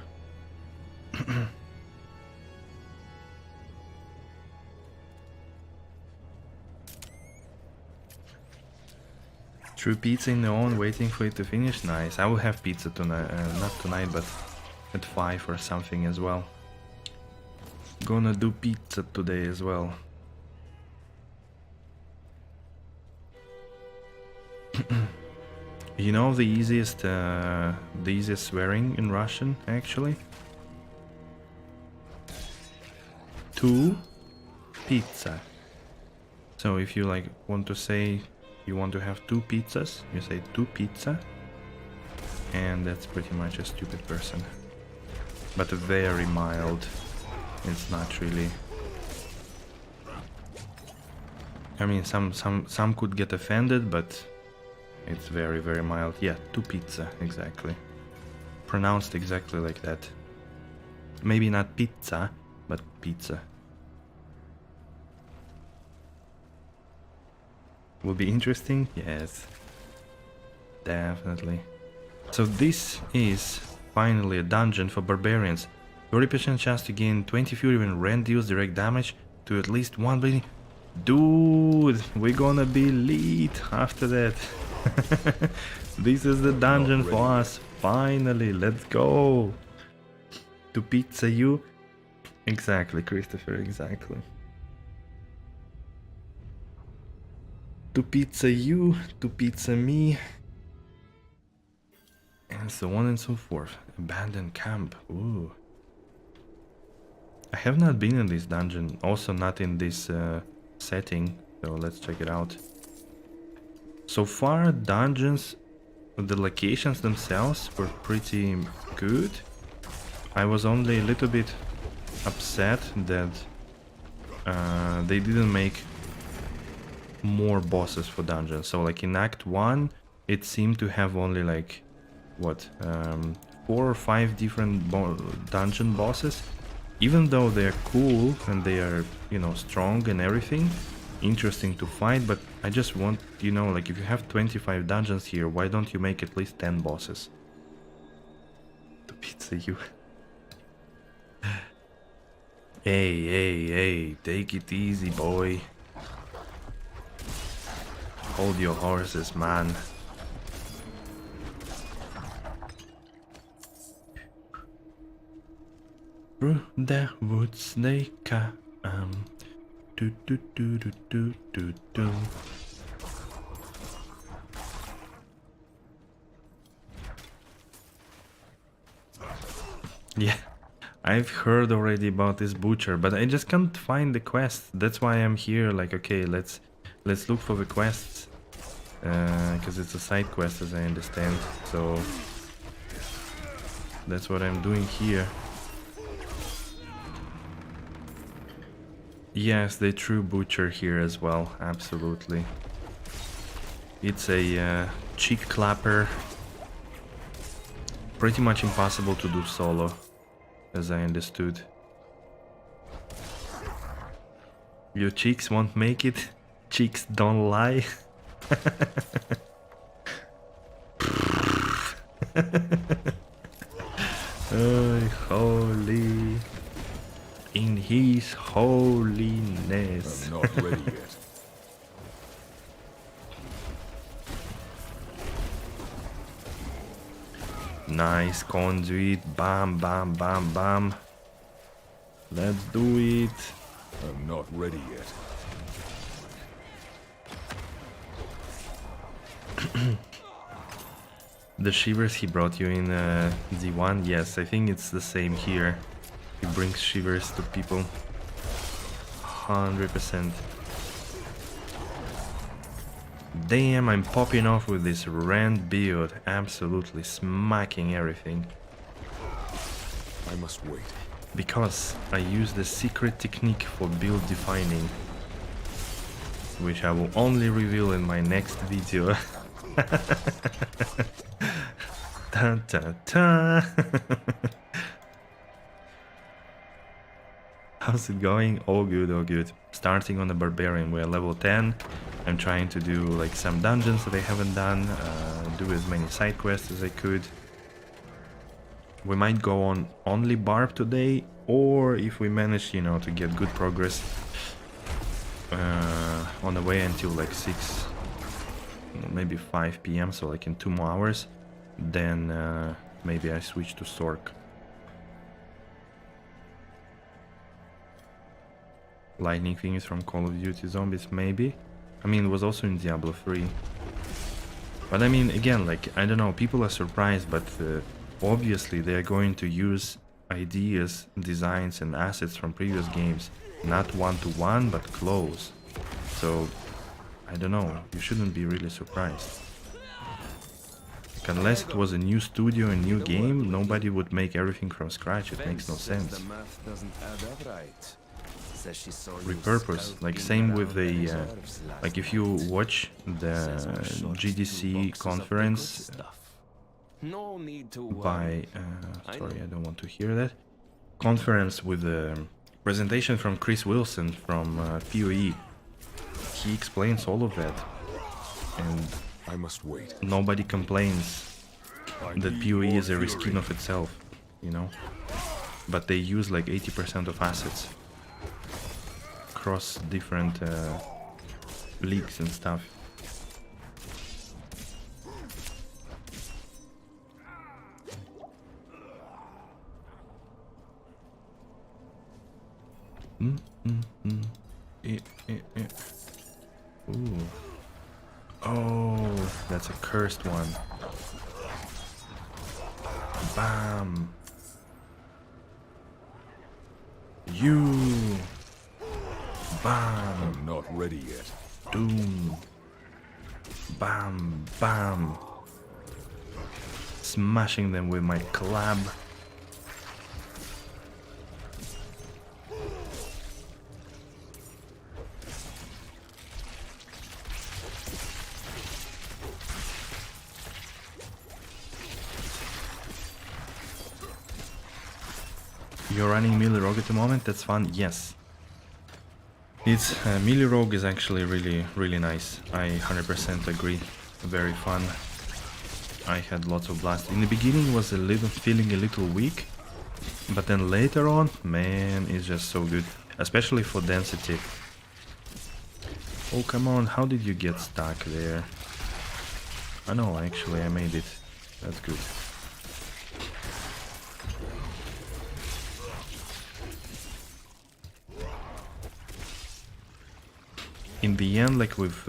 True pizza in the oven, waiting for it to finish. Nice. I will have pizza tonight, not tonight, but at 5 or something as well. Gonna do pizza today as well. You know the easiest swearing in Russian, actually? Two pizza. So if you like want to say you want to have 2 pizzas, you say 2 pizza, and that's pretty much a stupid person. But very mild. It's not really. I mean, some could get offended, but it's very, very mild. Yeah, 2 pizza, exactly. Pronounced exactly like that. Maybe not pizza, but pizza. Will be interesting? Yes. Definitely. So this is finally a dungeon for barbarians. 30% chance to gain 20 fury when Rend deals direct damage to at least 1 bleeding. Dude, we're gonna be lit after that. This is the dungeon for us. Finally, let's go. To pizza you. Exactly, Christopher, exactly. To pizza you, to pizza me. And so on and so forth. Abandoned camp. Ooh. I have not been in this dungeon. Also not in this setting. So let's check it out. So far, dungeons, the locations themselves were pretty good. I was only a little bit upset that they didn't make more bosses for dungeons. So like in Act 1, it seemed to have only like, what, 4 or 5 different dungeon bosses. Even though they're cool and they are, you know, strong and everything, interesting to fight, but I just want, you know, like if you have 25 dungeons here, why don't you make at least 10 bosses? To pizza you. Hey, take it easy, boy. Hold your horses, man. Through the woods they come. Do do do do do do do. Yeah, I've heard already about this butcher, but I just can't find the quest. That's why I'm here. Like, okay, let's look for the quests, because it's a side quest, as I understand. So that's what I'm doing here. Yes, the true butcher here as well, absolutely. It's a cheek clapper. Pretty much impossible to do solo, as I understood. Your cheeks won't make it. Cheeks don't lie. Oh, holy. In his holiness. I'm not ready yet. Nice conduit. Bam, bam, bam, bam. Let's do it. I'm not ready yet. The shivers he brought you in D1? Yes, I think it's the same here. He brings shivers to people. 100%. Damn, I'm popping off with this rand build. Absolutely smacking everything. I must wait. Because I use the secret technique for build defining, which I will only reveal in my next video. Ta ta ta. How's it going? All good, all good. Starting on the barbarian, we're level 10. I'm trying to do like some dungeons that I haven't done, do as many side quests as I could. We might go on only Barb today, or if we manage, you know, to get good progress on the way until like 6, maybe 5 PM, so like in 2 more hours, then maybe I switch to Sork. Lightning things from Call of Duty Zombies, maybe. I mean, it was also in Diablo 3. But I mean, again, like, I don't know, people are surprised, but obviously they are going to use ideas, designs and assets from previous games, not one-to-one, but close. So, I don't know, you shouldn't be really surprised. Like, unless it was a new studio and new game, nobody would make everything from scratch, it makes no sense. Repurpose, like same with the, like if you watch the GDC conference by, sorry, I don't want to hear that, conference with the presentation from Chris Wilson from PoE, he explains all of that, and I must wait. Nobody complains that PoE is a reskin of itself, you know, but they use like 80% of assets across different leagues and stuff. Ooh. Oh, that's a cursed one. Bam. You. Bam. I'm not ready yet. Doom. Bam. Bam. Smashing them with my club. You're running melee rogue at the moment? That's fun. Yes. It's melee rogue is actually really nice. I 100% agree. Very fun. I had lots of blast. In the beginning was feeling a little weak, but then later on, man, it's just so good, especially for density. Oh come on, how did you get stuck there? Oh no, actually I made it. That's good. In the end, like with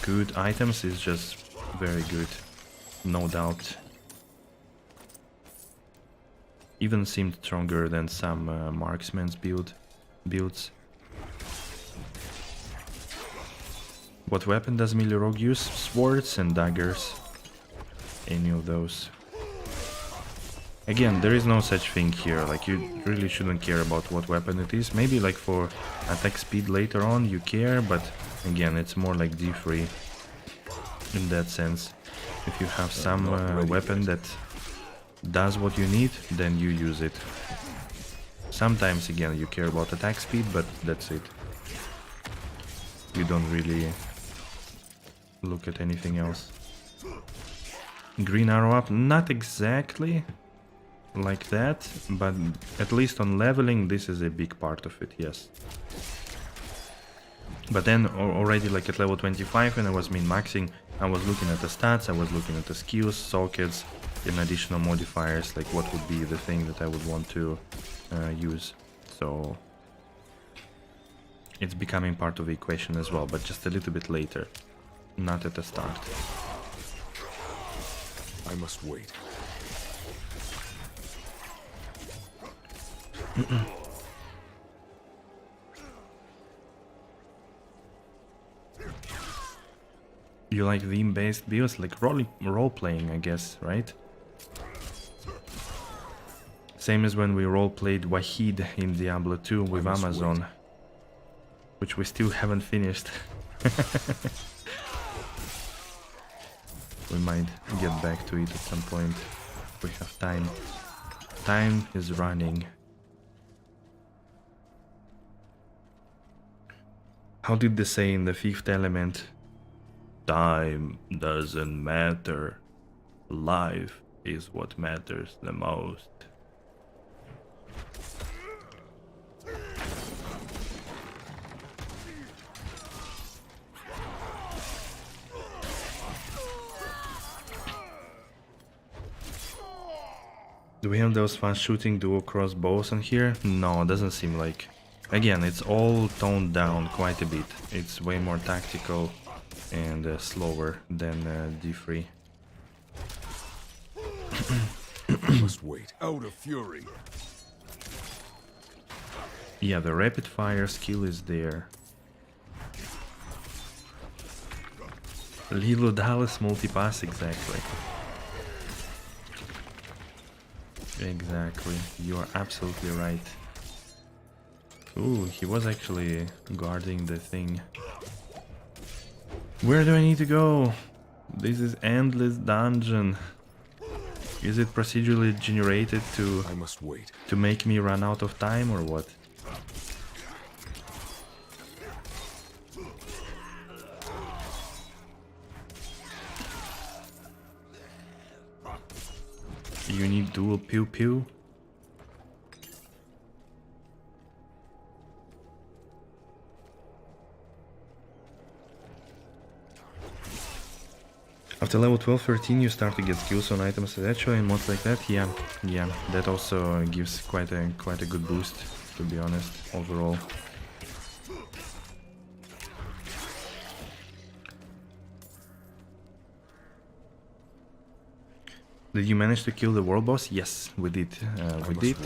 good items, it's just very good, no doubt. Even seemed stronger than some marksman's builds. What weapon does melee rogue use? Swords and daggers. Any of those. Again, there is no such thing here, like you really shouldn't care about what weapon it is. Maybe like for attack speed later on you care, but again, it's more like D3 in that sense. If you have some weapon that does what you need, then you use it. Sometimes, again, you care about attack speed, but that's it. You don't really look at anything else. Green arrow up, not exactly like that, but at least on leveling, this is a big part of it, yes. But then already like at level 25 when I was min-maxing, I was looking at the stats, I was looking at the skills, sockets, and additional modifiers, like what would be the thing that I would want to use. so it's becoming part of the equation as well, but just a little bit later, not at the start. I must wait. You like theme-based builds, like role-playing, I guess, right? Same as when we role-played Wahid in Diablo 2 with Amazon, which we still haven't finished. We might get back to it at some point if we have time. Time is running. How did they say in the Fifth Element? Time doesn't matter. Life is what matters the most. Do we have those fun shooting dual crossbows on here? No, it doesn't seem like. Again, it's all toned down quite a bit. It's way more tactical and slower than D3. Must wait. Out of fury. Yeah, the rapid fire skill is there. Lilo Dallas multipass, exactly. Exactly, you are absolutely right. Ooh, he was actually guarding the thing. Where do I need to go? This is endless dungeon. Is it procedurally generated to I must wait. To make me run out of time or what? You need dual pew pew? After level 12-13 you start to get skills on items actually in mods like that. Yeah, that also gives quite a good boost, to be honest, overall. Did you manage to kill the world boss? Yes, we did. We did.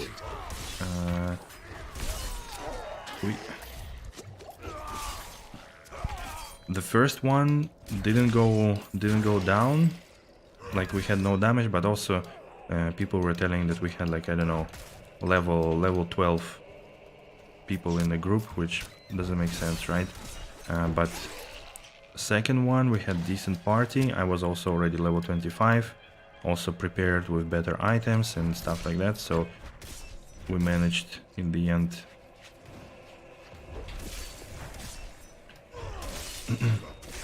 The first one didn't go down, like we had no damage, but also people were telling that we had, like, I don't know, level 12 people in the group, which doesn't make sense, right? But second one we had decent party. I was also already level 25, also prepared with better items and stuff like that, so we managed in the end.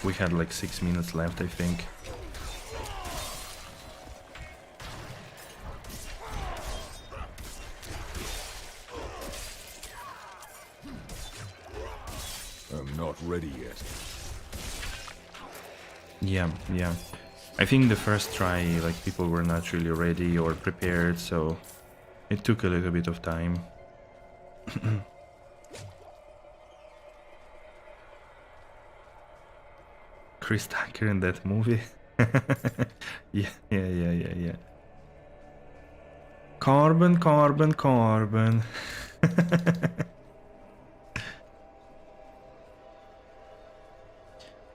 We had like 6 minutes left, I think. I'm not ready yet. Yeah. I think the first try, like, people were not really ready or prepared, so it took a little bit of time. Chris Tucker in that movie. Yeah. Carbon.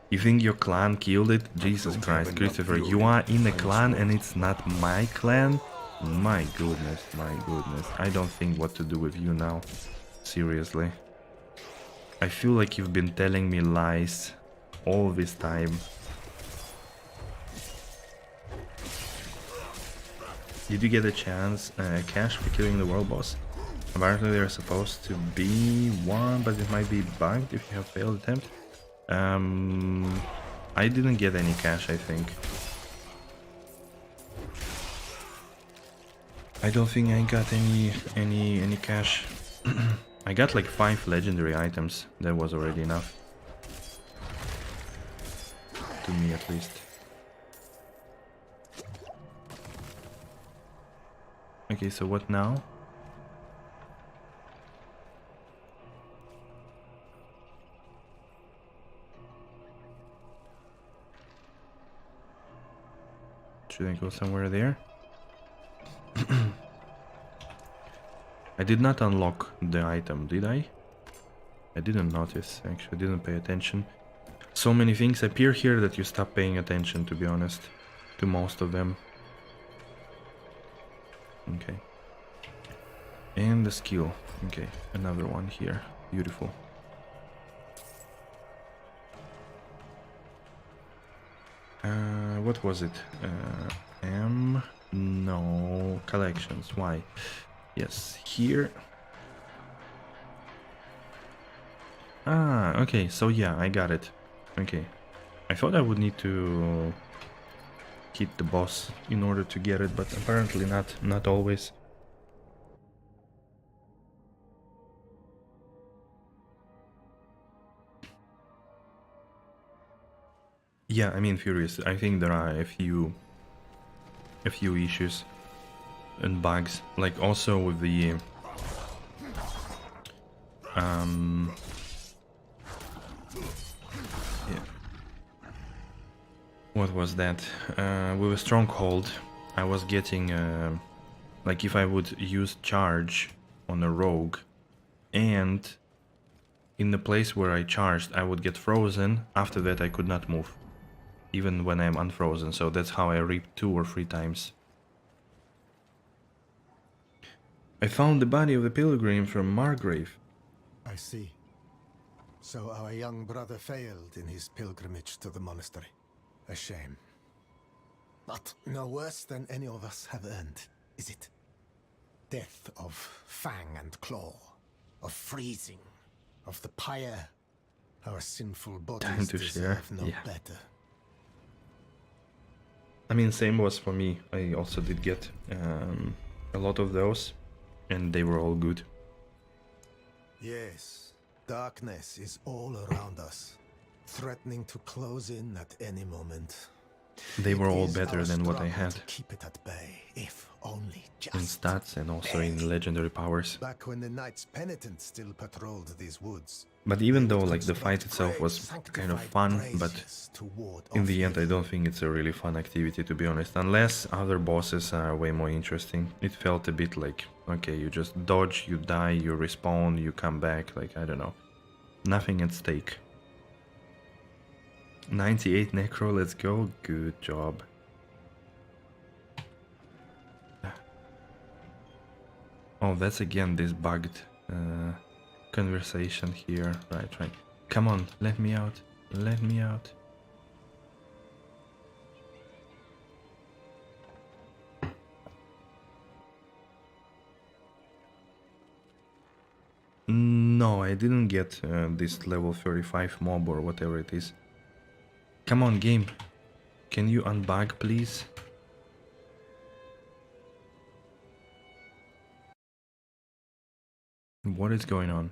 You think your clan killed it? Jesus Christ, Christopher, you are in a clan and it's not my clan? My goodness. I don't think what to do with you now. Seriously. I feel like you've been telling me lies all this time. Did you get a chance, cash for killing the world boss? Apparently there's supposed to be one, but it might be bugged if you have failed attempt. I didn't get any cash, I think. I don't think I got any cash. I got like 5 legendary items. That was already enough. To me, at least. Okay, so what now? Should I go somewhere there? I did not unlock the item, did I? I didn't notice, actually, I didn't pay attention. So many things appear here that you stop paying attention, to be honest, to most of them. Okay. And the skill. Okay, another one here. Beautiful. What was it? No, collections. Why? Yes, here. Ah, okay, so yeah, I got it. Okay. I thought I would need to hit the boss in order to get it, but apparently not always. Yeah, I mean, Furious, I think there are a few issues and bugs, like also with the yeah. What was that? With a stronghold, I was getting like if I would use charge on a rogue, and in the place where I charged, I would get frozen. After that, I could not move, even when I'm unfrozen. So that's how I reaped 2 or 3 times. I found the body of the pilgrim from Margrave. I see. So our young brother failed in his pilgrimage to the monastery. A shame. But no worse than any of us have earned, is it? Death of fang and claw, of freezing, of the pyre. Our sinful bodies deserve no better. I mean, same was for me. I also did get a lot of those, and they were all good. Yes, darkness is all around us, threatening to close in at any moment. They were all better than what I had. To keep it at bay, if only just in stats and also in legendary powers. Back when the Knights Penitent still patrolled these woods. But even though like the fight itself was kind of fun, but in the end I don't think it's a really fun activity, to be honest, unless other bosses are way more interesting. It felt a bit like, okay, you just dodge, you die, you respawn, you come back, like I don't know. Nothing at stake. 98 necro, let's go. Good job. Oh, that's again this bugged conversation here. Right. Come on, let me out. Let me out. No, I didn't get this level 35 mob or whatever it is. Come on, game. Can you unbug, please? What is going on?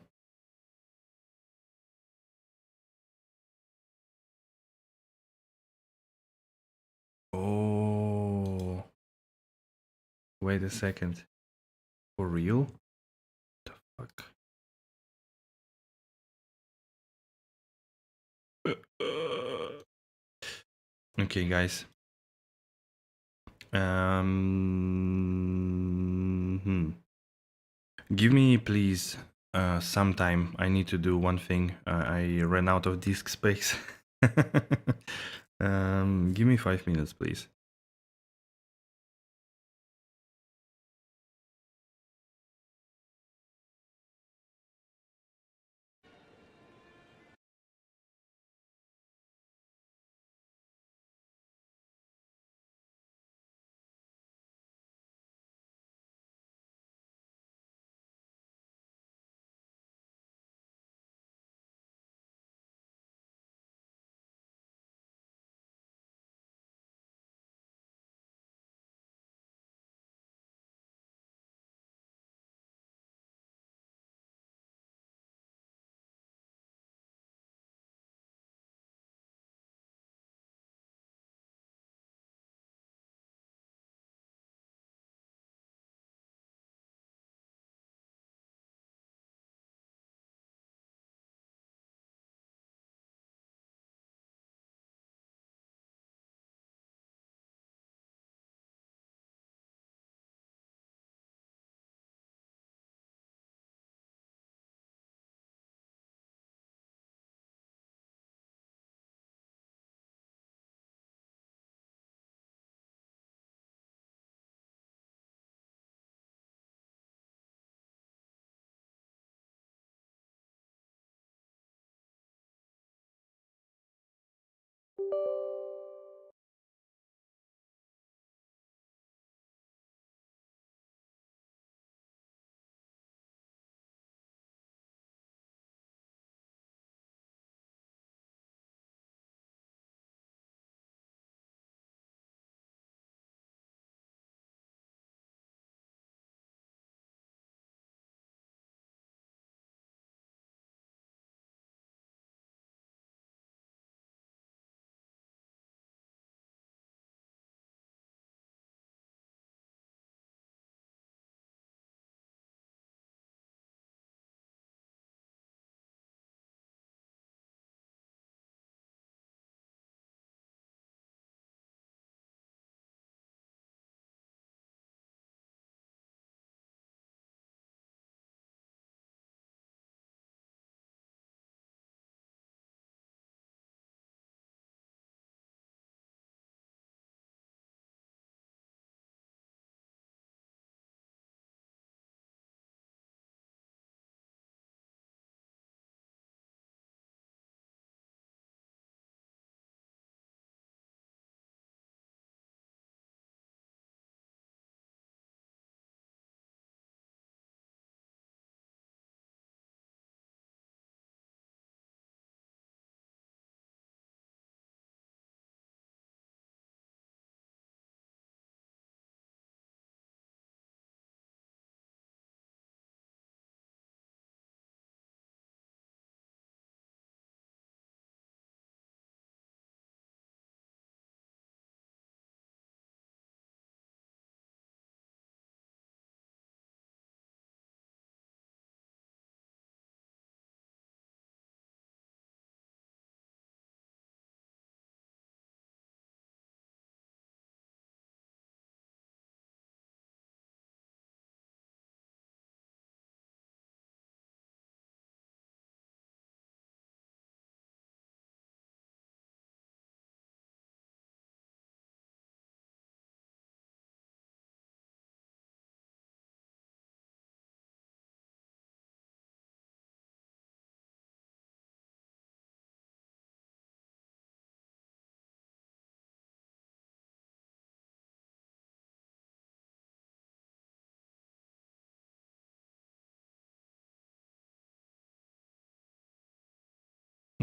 Oh. Wait a second. For real? What the fuck? Okay, guys. Give me, please, some time. I need to do one thing. I ran out of disk space. Give me 5 minutes, please.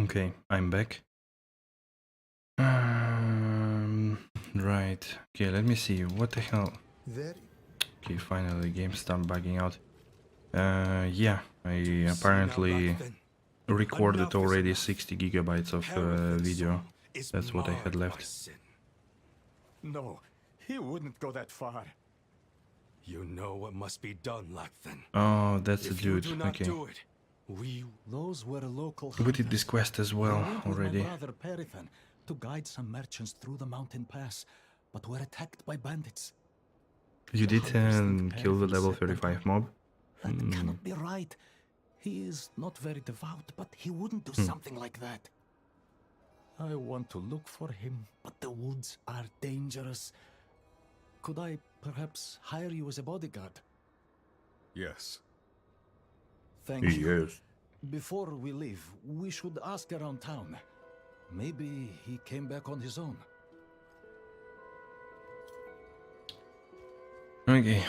Okay, I'm back. Right. Okay, let me see. What the hell? Okay, finally the game stopped bugging out. Yeah, I apparently recorded already 60 gigabytes of video. That's what I had left. No, he wouldn't go that far. You know what must be done, Lakthan. Oh, that's a If you dude. do not Okay. do it, those were local We did this quest as well They went with already. my brother Perithan to guide some merchants through the mountain pass, but were attacked by bandits. You did Hunters think kill the Perithan level set them 35 mob? That cannot be right. He is not very devout, but he wouldn't do something like that. I want to look for him, but the woods are dangerous. Could I perhaps hire you as a bodyguard? Yes. Thank you. Before we leave, we should ask around town. Maybe he came back on his own. Okay.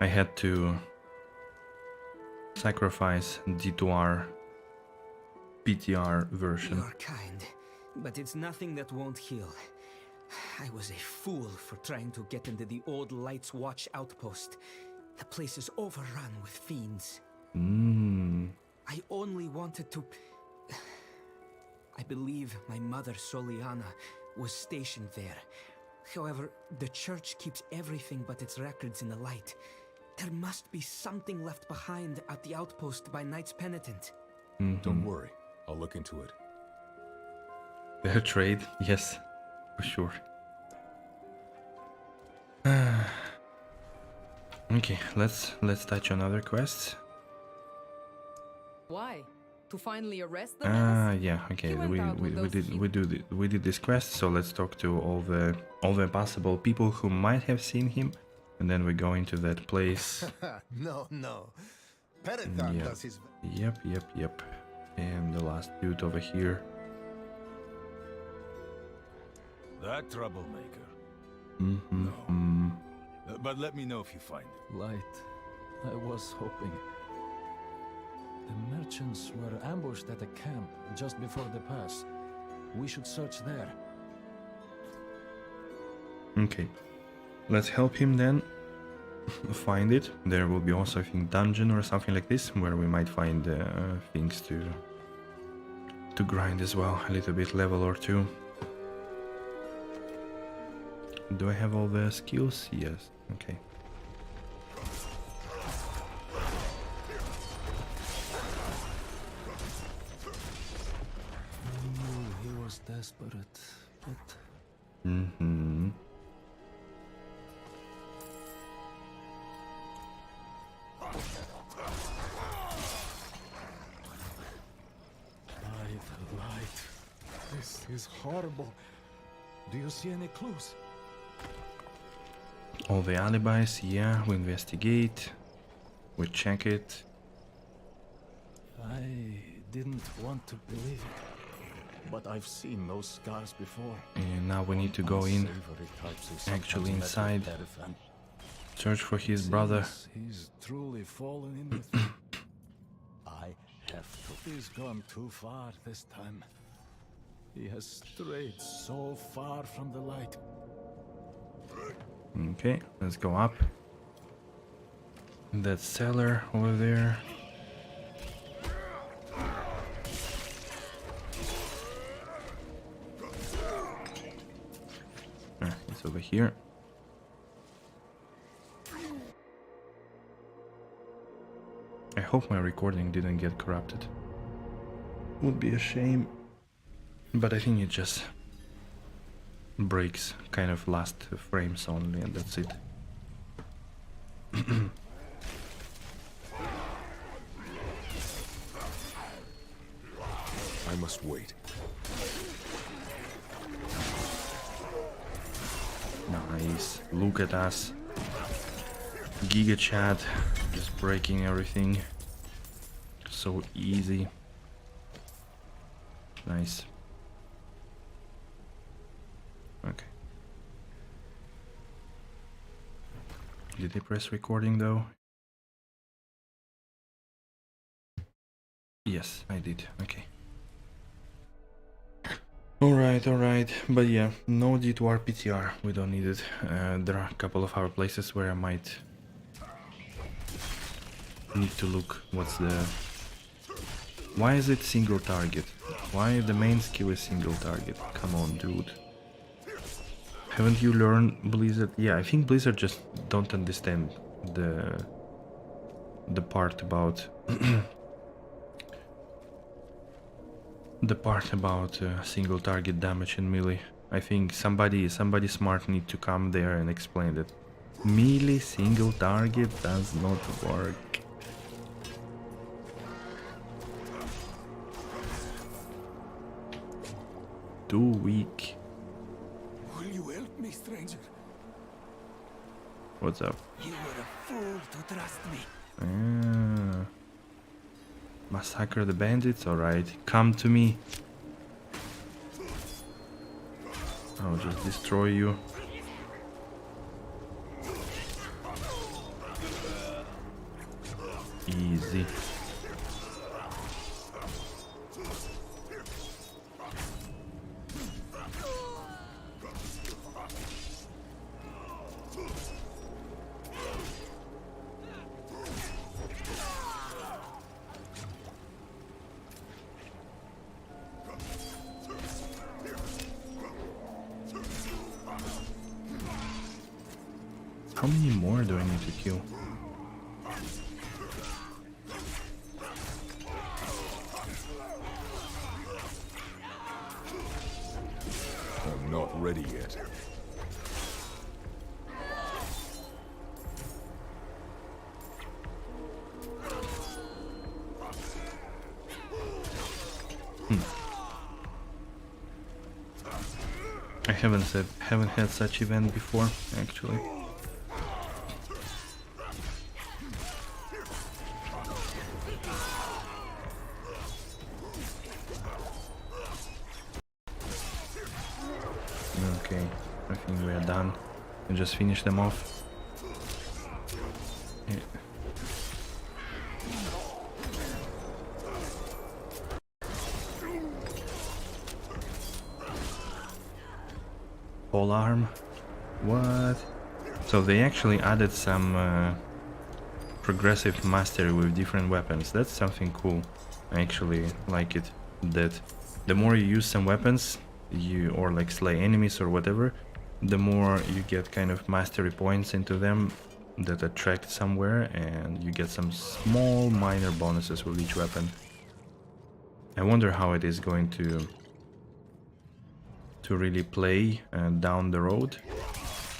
I had to sacrifice D2R PTR version. You are kind, but it's nothing that won't heal. I was a fool for trying to get into the old Lights Watch outpost. The place is overrun with fiends. I only wanted to... I believe my mother, Soliana, was stationed there. However, the church keeps everything but its records in the light. There must be something left behind at the outpost by Knights Penitent. Don't worry. I'll look into it. Fair trade, yes, for sure. Okay, let's touch on other quests. Why? To finally arrest the menace? Yeah, okay. He went out with those We did this quest, so let's talk to all the possible people who might have seen him, and then we go into that place. No. Perithan does his... Yep. And the last dude over here. That troublemaker. But let me know if you find it. Light. I was hoping. The merchants were ambushed at a camp just before the pass. We should search there. Okay. Let's help him then find it. There will be also, I think, dungeon or something like this, where we might find things to grind as well, a little bit level or two. Do I have all the skills? Yes. Okay. I knew he was desperate, but... Light. This is horrible. Do you see any clues? All the alibis, yeah, we investigate, we check it. I didn't want to believe it, but I've seen those scars before. And now we need to go in, Unsavory types who actually sometimes met inside, with Perithan. search for his brother. He's truly fallen in with me. I have to. He's gone too far this time. He has strayed so far from the light. Okay, let's go up. That cellar over there. It's over here. I hope my recording didn't get corrupted. Would be a shame. But I think it just breaks kind of last frames only, and that's it. I must wait. Nice. Look at us. Giga chat. Just breaking everything. So easy. Nice. Okay. Did I press recording though? Yes, I did. Okay. Alright, but yeah, no D2R PTR, we don't need it. There are a couple of other places where I might need to look. What's the... Why is it single target? Why the main skill is single target? Come on, dude. Haven't you learned Blizzard? Yeah, I think Blizzard just don't understand the part about the part about single target damage in melee. I think somebody smart need to come there and explain that melee single target does not work. Too weak. Will you help me, stranger? What's up? You were a fool to trust me. Massacre the bandits? Alright, come to me. I'll just destroy you. Easy. How many more do I need to kill? I'm not ready yet. I haven't had such event before, actually. Okay, I think we are done. And just finish them off. Yeah. Pole arm? What? So they actually added some progressive mastery with different weapons. That's something cool. I actually like it. That the more you use some weapons, or like slay enemies or whatever, the more you get kind of mastery points into them that attract somewhere, and you get some small minor bonuses with each weapon. I wonder how it is going to really play down the road.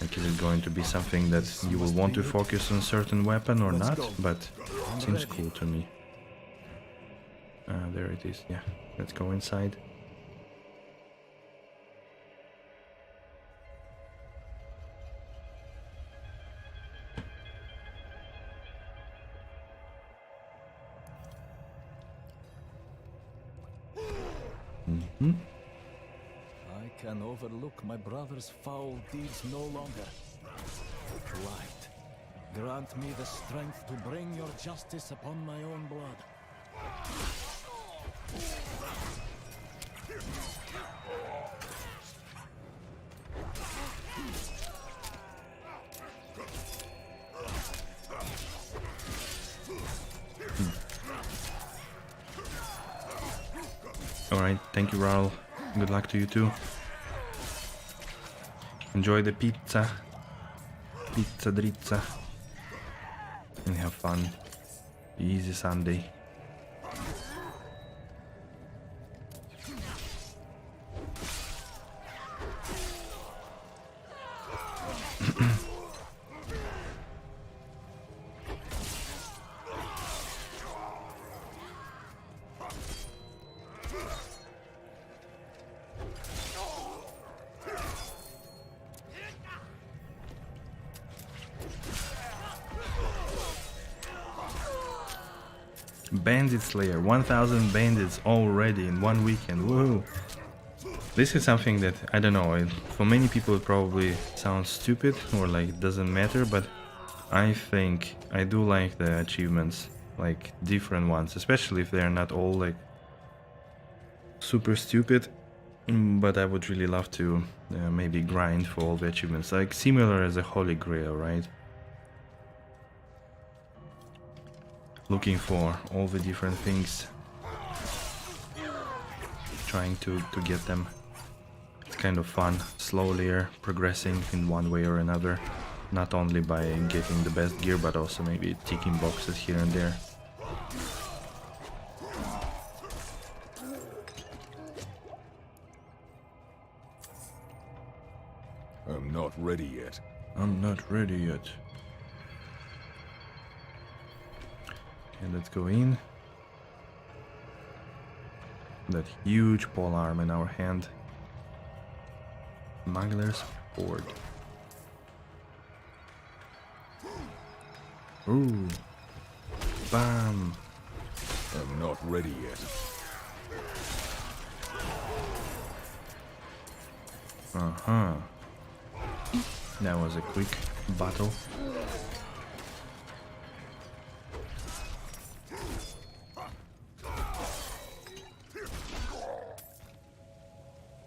Like, is it going to be something that you will want to focus on certain weapon or not? But it seems cool to me. There it is. Yeah, let's go inside. I can overlook my brother's foul deeds no longer. Light, grant me the strength to bring your justice upon my own blood. Alright, thank you, Raul. Good luck to you too. Enjoy the pizza. Pizza drizza. And have fun. Easy Sunday. Bandit Slayer, 1000 bandits already in one weekend. Woohoo! This is something that, I don't know, for many people it probably sounds stupid or like it doesn't matter, but I think I do like the achievements. like different ones, especially if they're not all like super stupid. But I would really love to maybe grind for all the achievements, like similar as a Holy Grail, right? Looking for all the different things, trying to get them. It's kind of fun, slowly progressing in one way or another, not only by getting the best gear, but also maybe ticking boxes here and there. I'm not ready yet. I'm not ready yet. Okay, let's go in. That huge polearm in our hand. Smuggler's Ford. Ooh. Bam. I'm not ready yet. Uh-huh. That was a quick battle.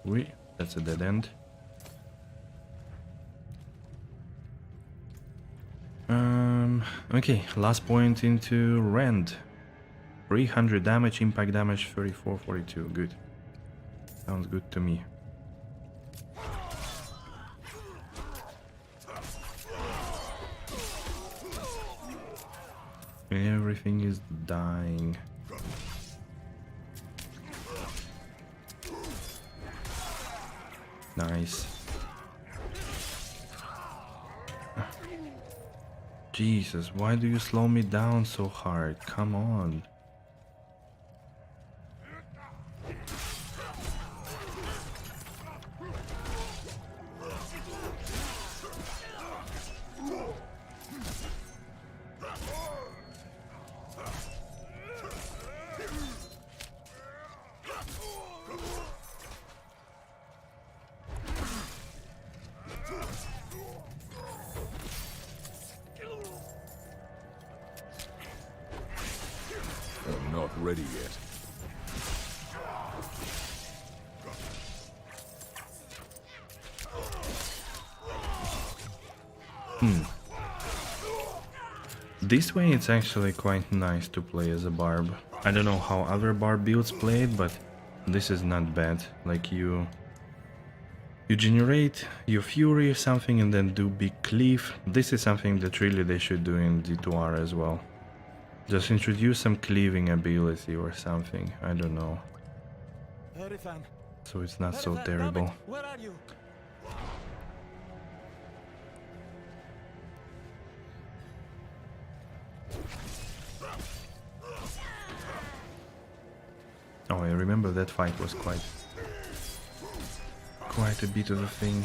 Wait, that's a dead end. Okay, last point into Rend. 300 damage, impact damage, 34, 42. Good. Sounds good to me. Everything is dying. Nice. Jesus, why do you slow me down so hard? Come on. I'm not ready yet. This way it's actually quite nice to play as a Barb. I don't know how other Barb builds played, but this is not bad. Like you generate your Fury or something and then do big cleave. This is something that really they should do in D2R as well. Just introduce some cleaving ability or something, I don't know. So it's not so terrible. Where are you? Oh, I remember that fight was quite a bit of a thing.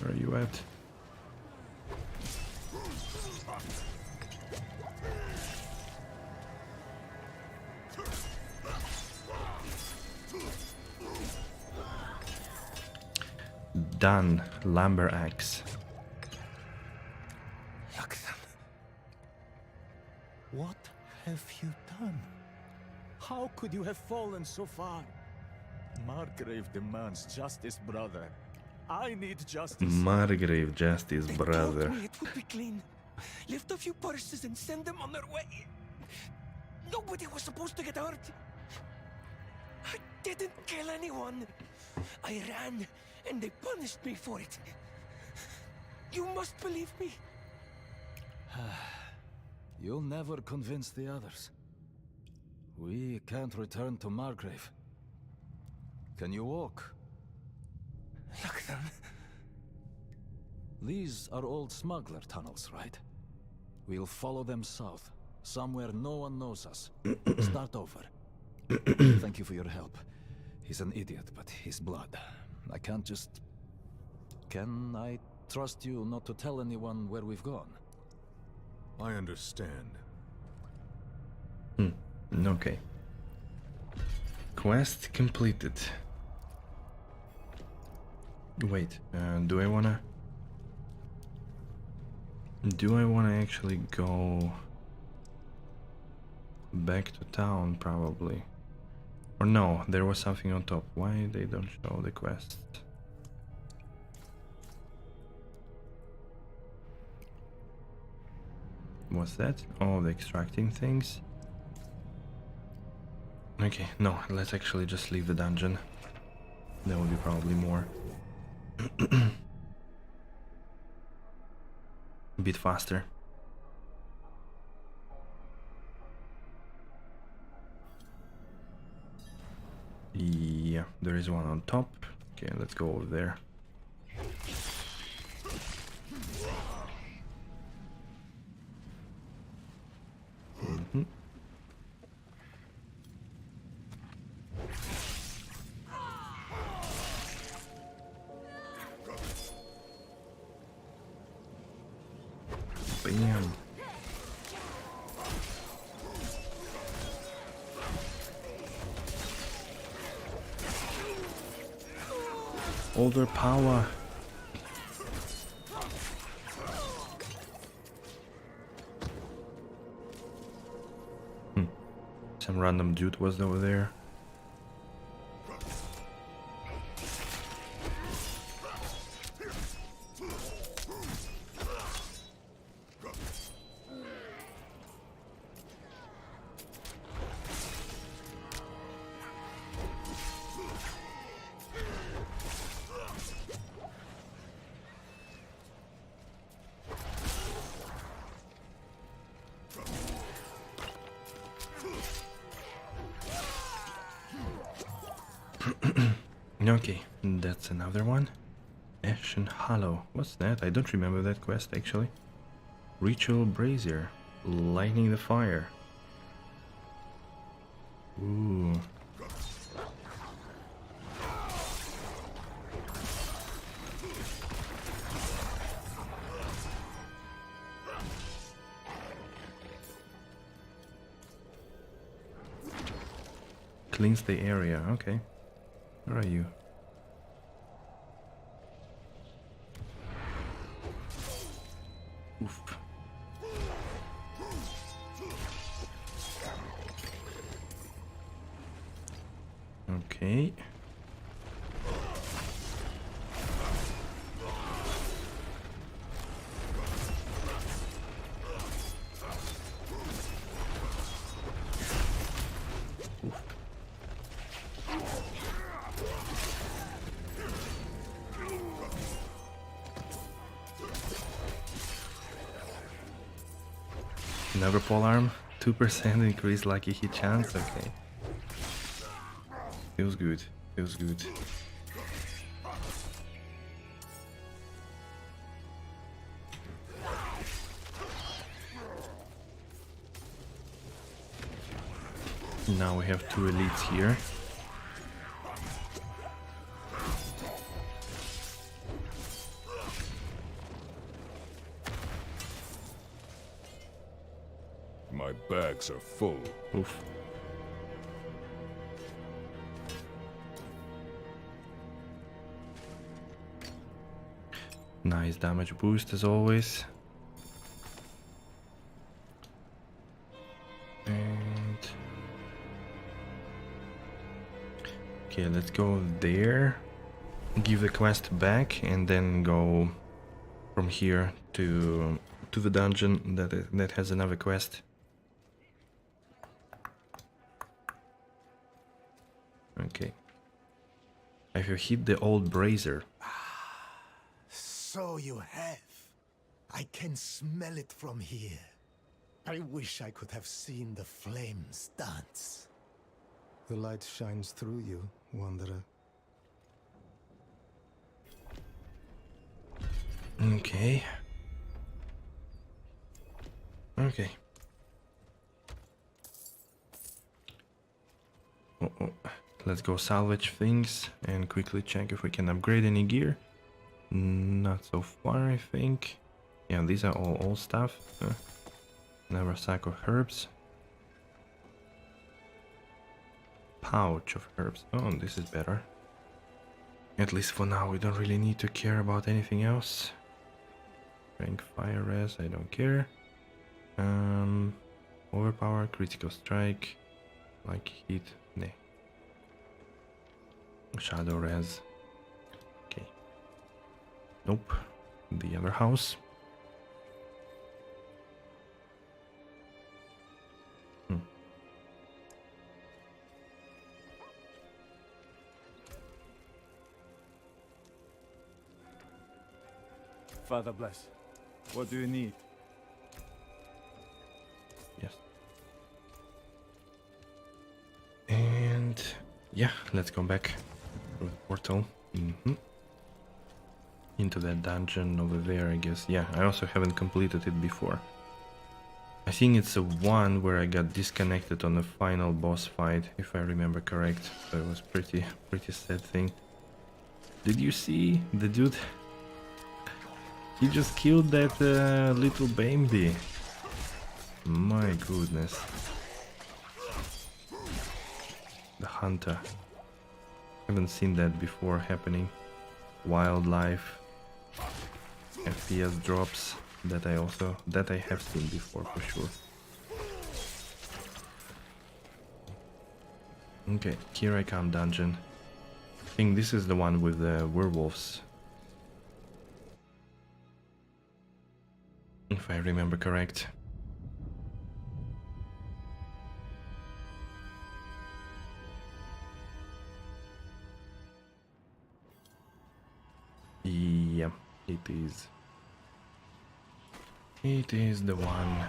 Where are you at? Done. Lumber axe. What have you done? How could you have fallen so far? Margrave demands justice, brother. I need justice. Margrave justice, brother. It would be clean. Lift a few purses and send them on their way. Nobody was supposed to get hurt. I didn't kill anyone. I ran, and they punished me for it. You must believe me. You'll never convince the others. We can't return to Margrave. Can you walk? Look, then. These are old smuggler tunnels, right? We'll follow them south, somewhere no one knows us. Start over. Thank you for your help. He's an idiot, but he's blood. I can't just... Can I trust you not to tell anyone where we've gone? I understand. Okay. Quest completed. Wait, do I wanna actually go back to town? Probably. Or no, there was something on top. Why they don't show the quest? What's that? Oh, the extracting things. Okay, no, let's actually just leave the dungeon. That will be probably more. A bit faster. Yeah, there is one on top. Okay, let's go over there. Mm-hmm. Bam. Overpower. Some random dude was over there. Okay, that's another one. Ashen Hollow. What's that? I don't remember that quest actually. Ritual Brazier. Lighting the fire. Ooh. Cleans the area, okay. Where are you? Oof. Okay. Another pole arm, 2% increased lucky hit chance, okay. Feels good, feels good. Now we have 2 elites here. My bags are full. Oof. Nice damage boost as always. And okay, let's go there. Give the quest back and then go from here to the dungeon that has another quest. Okay. Have you hit the old brazier? So you have. I can smell it from here. I wish I could have seen the flames dance. The light shines through you, Wanderer. Okay. Okay. Oh. Let's go salvage things and quickly check if we can upgrade any gear. Not so far, I think. Yeah, these are all old stuff. Another sack of herbs. pouch of herbs. Oh, this is better. At least for now, we don't really need to care about anything else. Rank fire res, I don't care. Overpower, critical strike, like hit, nah. Shadow res. Okay. Nope. The other house. Father bless. What do you need? Yes. And yeah, let's go back through the portal. Into that dungeon over there, I guess. Yeah, I also haven't completed it before. I think it's the one where I got disconnected on the final boss fight, if I remember correct. So it was pretty sad thing. Did you see the dude? He just killed that little baby. My goodness. The hunter. Haven't seen that before happening. Wildlife. FPS drops that I have seen before for sure. Okay, here I come, dungeon. I think this is the one with the werewolves. If I remember correct. Yeah, it is. It is the one.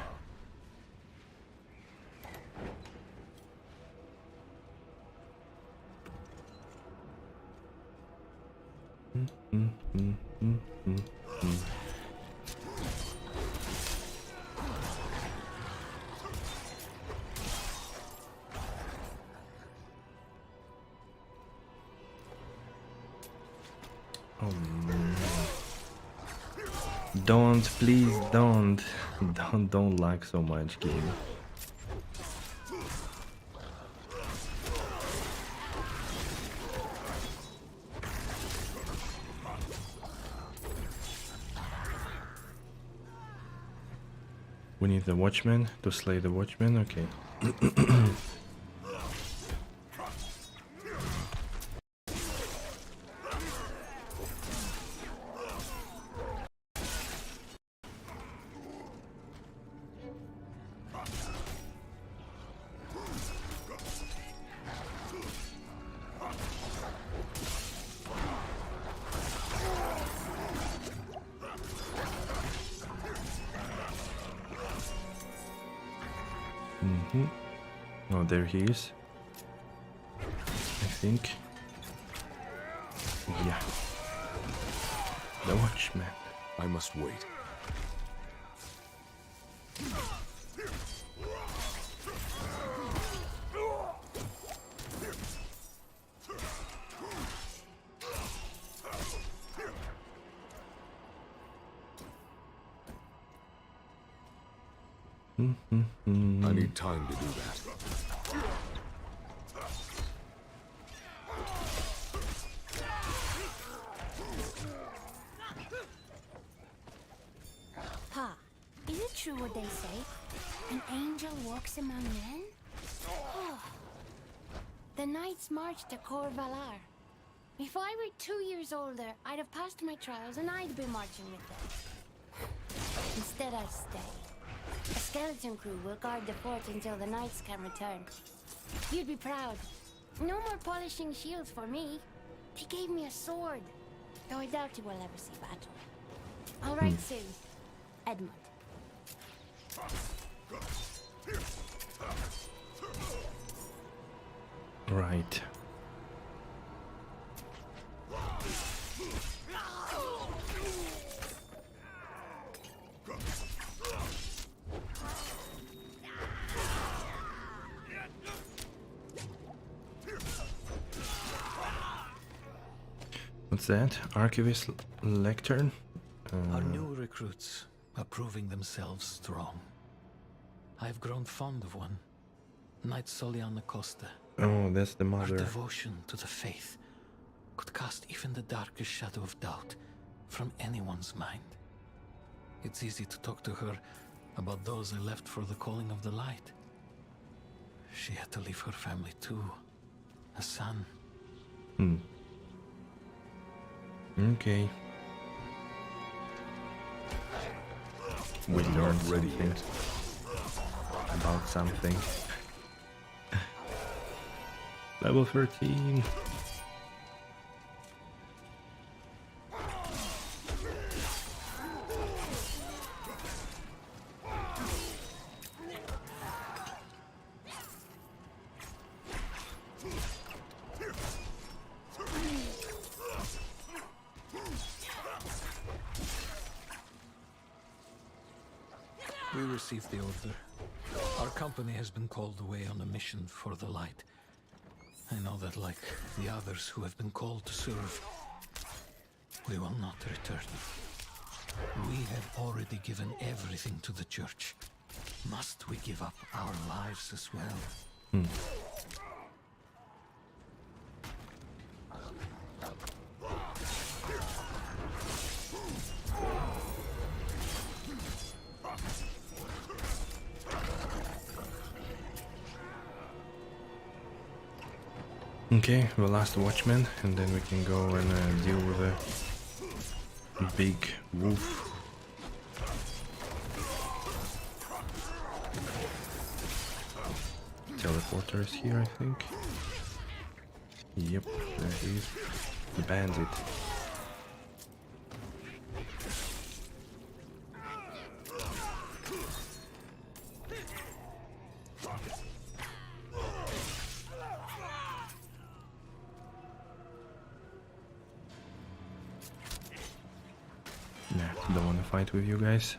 Don't, please don't lag so much, game. We need the watchman to slay the watchman, okay. Oh, there he is. I think. Yeah. The watchman. I must wait. I need time to do that. Pa, is it true what they say? An angel walks among men? Oh. The knights marched to Cor Valar. If I were 2 years older, I'd have passed my trials and I'd be marching with them. Instead, I'd stay. A skeleton crew will guard the fort until the knights can return. You'd be proud. No more polishing shields for me. They gave me a sword. Though I doubt you will ever see battle. I'll write soon. Edmund. Right. What's that? Archivist lectern? Our new recruits are proving themselves strong. I've grown fond of one. Knight Soliana Costa. Oh, that's the Her mother. devotion to the faith could cast even the darkest shadow of doubt from anyone's mind. It's easy to talk to her about those I left for the calling of the light. She had to leave her family too. A son. Okay. We learned something about something. Level 13. We received the order. Our company has been called away on a mission for the light. I know that, like the others who have been called to serve, we will not return. We have already given everything to the church. Must we give up our lives as well? Okay, the last watchman, and then we can go and deal with a big wolf. Teleporter is here, I think. Yep, there he is. The bandit. Nah, don't want to fight with you guys.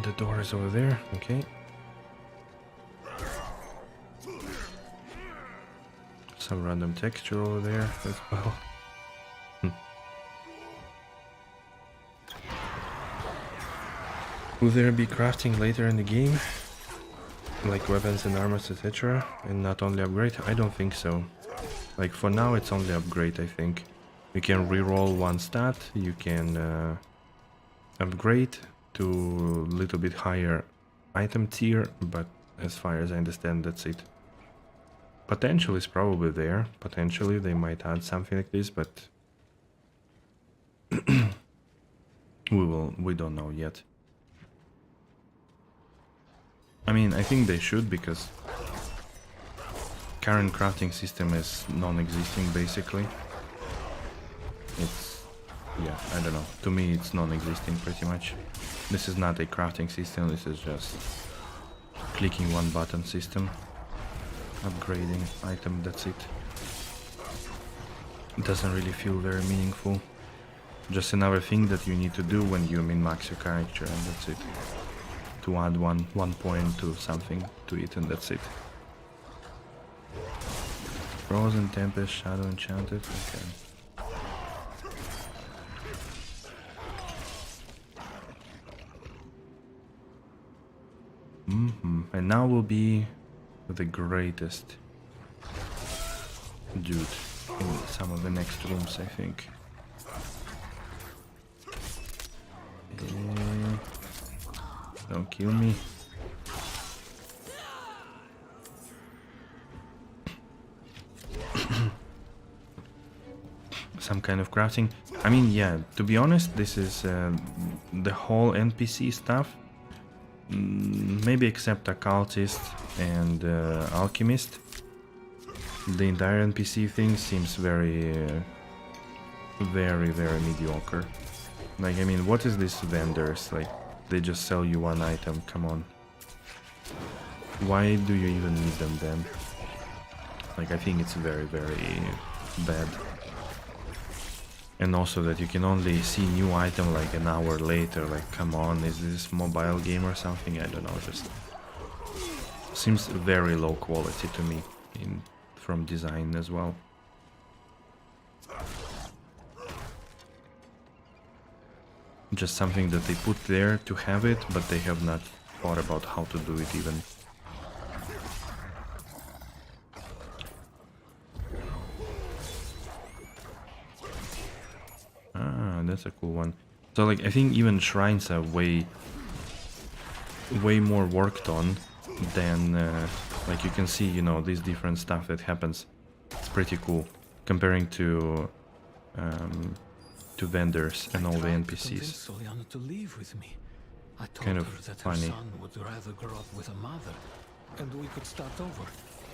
The door is over there, okay. Some random texture over there as well. Will there be crafting later in the game? Like weapons and armors, etc. And not only upgrade? I don't think so. Like for now it's only upgrade, I think. You can reroll one stat, you can upgrade to a little bit higher item tier, but as far as I understand, that's it. Potential is probably there. Potentially they might add something like this, but we don't know yet. I mean, I think they should, because current crafting system is non-existing basically. It's, yeah, I don't know. To me it's non-existing pretty much. This is not a crafting system, this is just clicking one button system. Upgrading item, that's it. It doesn't really feel very meaningful. Just another thing that you need to do when you min-max your character, and that's it. To add one point to something to it, and that's it. Frozen, Tempest, Shadow, Enchanted, okay. And now will be the greatest dude in some of the next rooms, I think. Don't kill me. Some kind of crafting. I mean, yeah, to be honest, this is the whole NPC stuff. Maybe except Occultist and Alchemist. The entire NPC thing seems very mediocre. Like, I mean, what is this vendors? Like, they just sell you one item, come on. Why do you even need them then? Like, I think it's very bad. And also that you can only see new item like an hour later. Like, come on, is this mobile game or something? I don't know, just seems very low quality to me from design as well. Just something that they put there to have it, but they have not thought about how to do it even. Ah, that's a cool one. So like, I think even shrines are way more worked on than like you can see, you know, this different stuff that happens. It's pretty cool comparing to vendors and all the NPCs. To leave with me. I told Kind of her that funny. her son would rather grow up with a mother, and we could start over,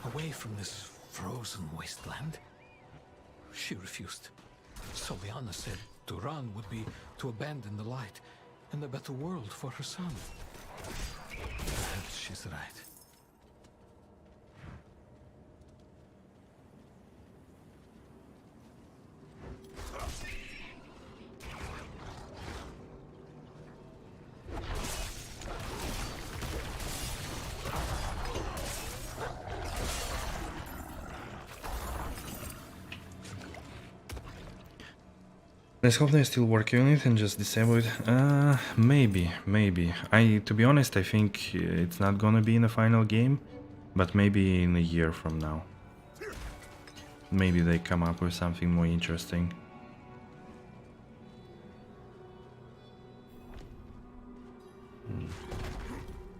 away from this frozen wasteland. She refused. Soliana said to run would be to abandon the light and a better world for her son. Perhaps she's right. Let's hope they're still working on it and just disable it. Maybe. To be honest, I think it's not gonna be in the final game, but maybe in a year from now. Maybe they come up with something more interesting.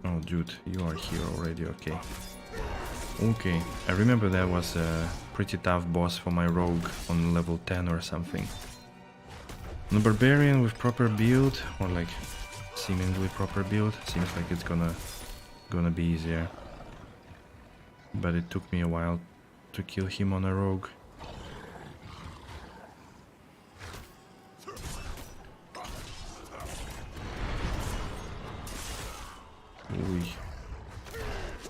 Oh, dude, you are here already, okay. Okay, I remember that was a pretty tough boss for my rogue on level 10 or something. The barbarian with proper build, or like seemingly proper build, seems like it's gonna be easier. But it took me a while to kill him on a rogue. Ooh.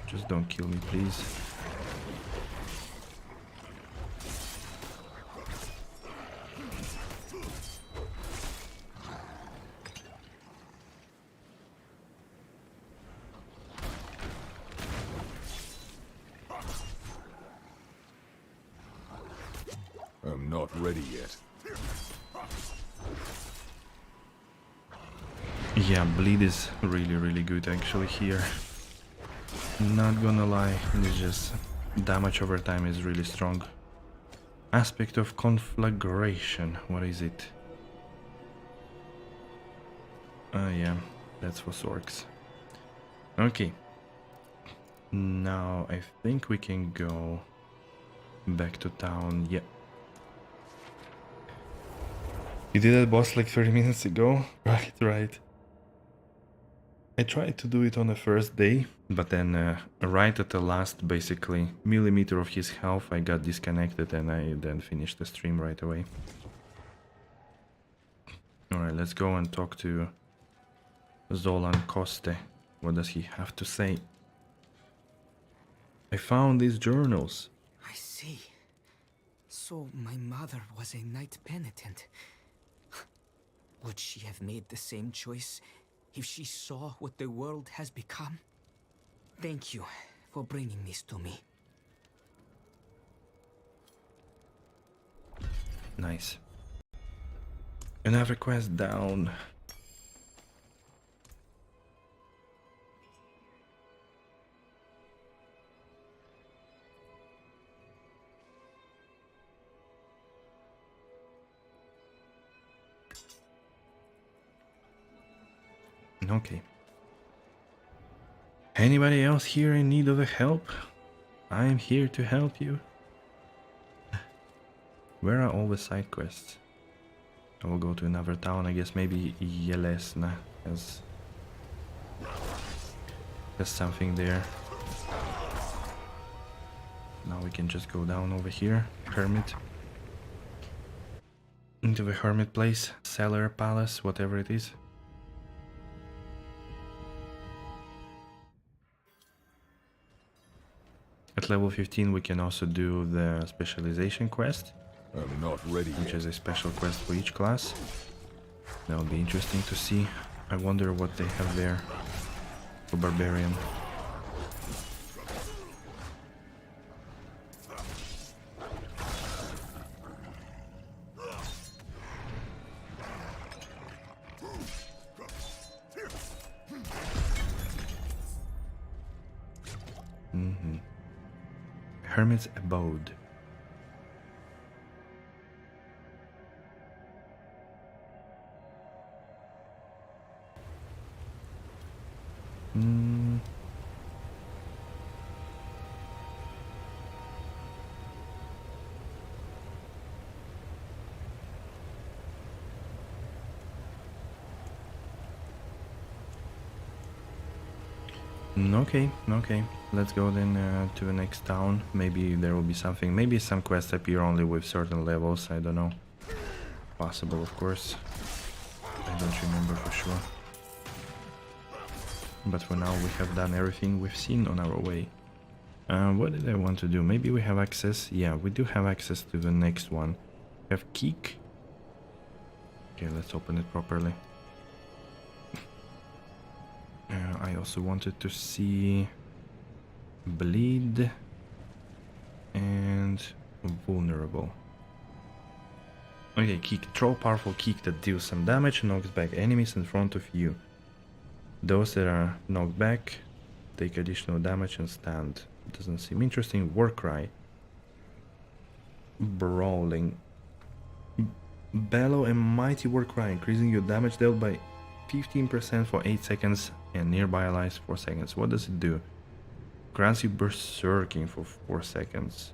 Just don't kill me, please. I'm not ready yet. Yeah, bleed is really good actually here. Not gonna lie, it's just damage over time is really strong. Aspect of conflagration, what is it? Yeah, that's for orcs. Okay. Now I think we can go back to town. Yeah. You did that boss like 30 minutes ago? Right. I tried to do it on the first day, but then right at the last, basically, millimeter of his health, I got disconnected and I then finished the stream right away. Alright, let's go and talk to Zolan Koste. What does he have to say? I found these journals. I see. So my mother was a knight penitent. Would she have made the same choice if she saw what the world has become? Thank you for bringing this to me. Nice. Another quest down. Okay. Anybody else here in need of help? I am here to help you. Where are all the side quests? I will go to another town, I guess maybe Yelesna has something there. Now we can just go down over here, Hermit. Into the Hermit place, cellar, palace, whatever it is. At level 15 we can also do the specialization quest, I'm not ready which yet. is a special quest for each class. That'll be interesting to see. I wonder what they have there for Barbarian. Hermit's Abode. Okay, okay. Let's go then to the next town. Maybe there will be something. Maybe some quests appear only with certain levels. I don't know. Possible, of course. I don't remember for sure. But for now, we have done everything we've seen on our way. What did I want to do? Maybe we have access. Yeah, we do have access to the next one. We have Keek. Okay, let's open it properly. I also wanted to see Bleed and Vulnerable. Okay, Keek. Throw powerful Keek that deals some damage and knocks back enemies in front of you. Those that are knocked back take additional damage and stand. Doesn't seem interesting. Warcry. Brawling. Bellow and Mighty Warcry, increasing your damage dealt by 15% for 8 seconds and nearby allies 4 seconds. What does it do? Grants you Berserking for 4 seconds.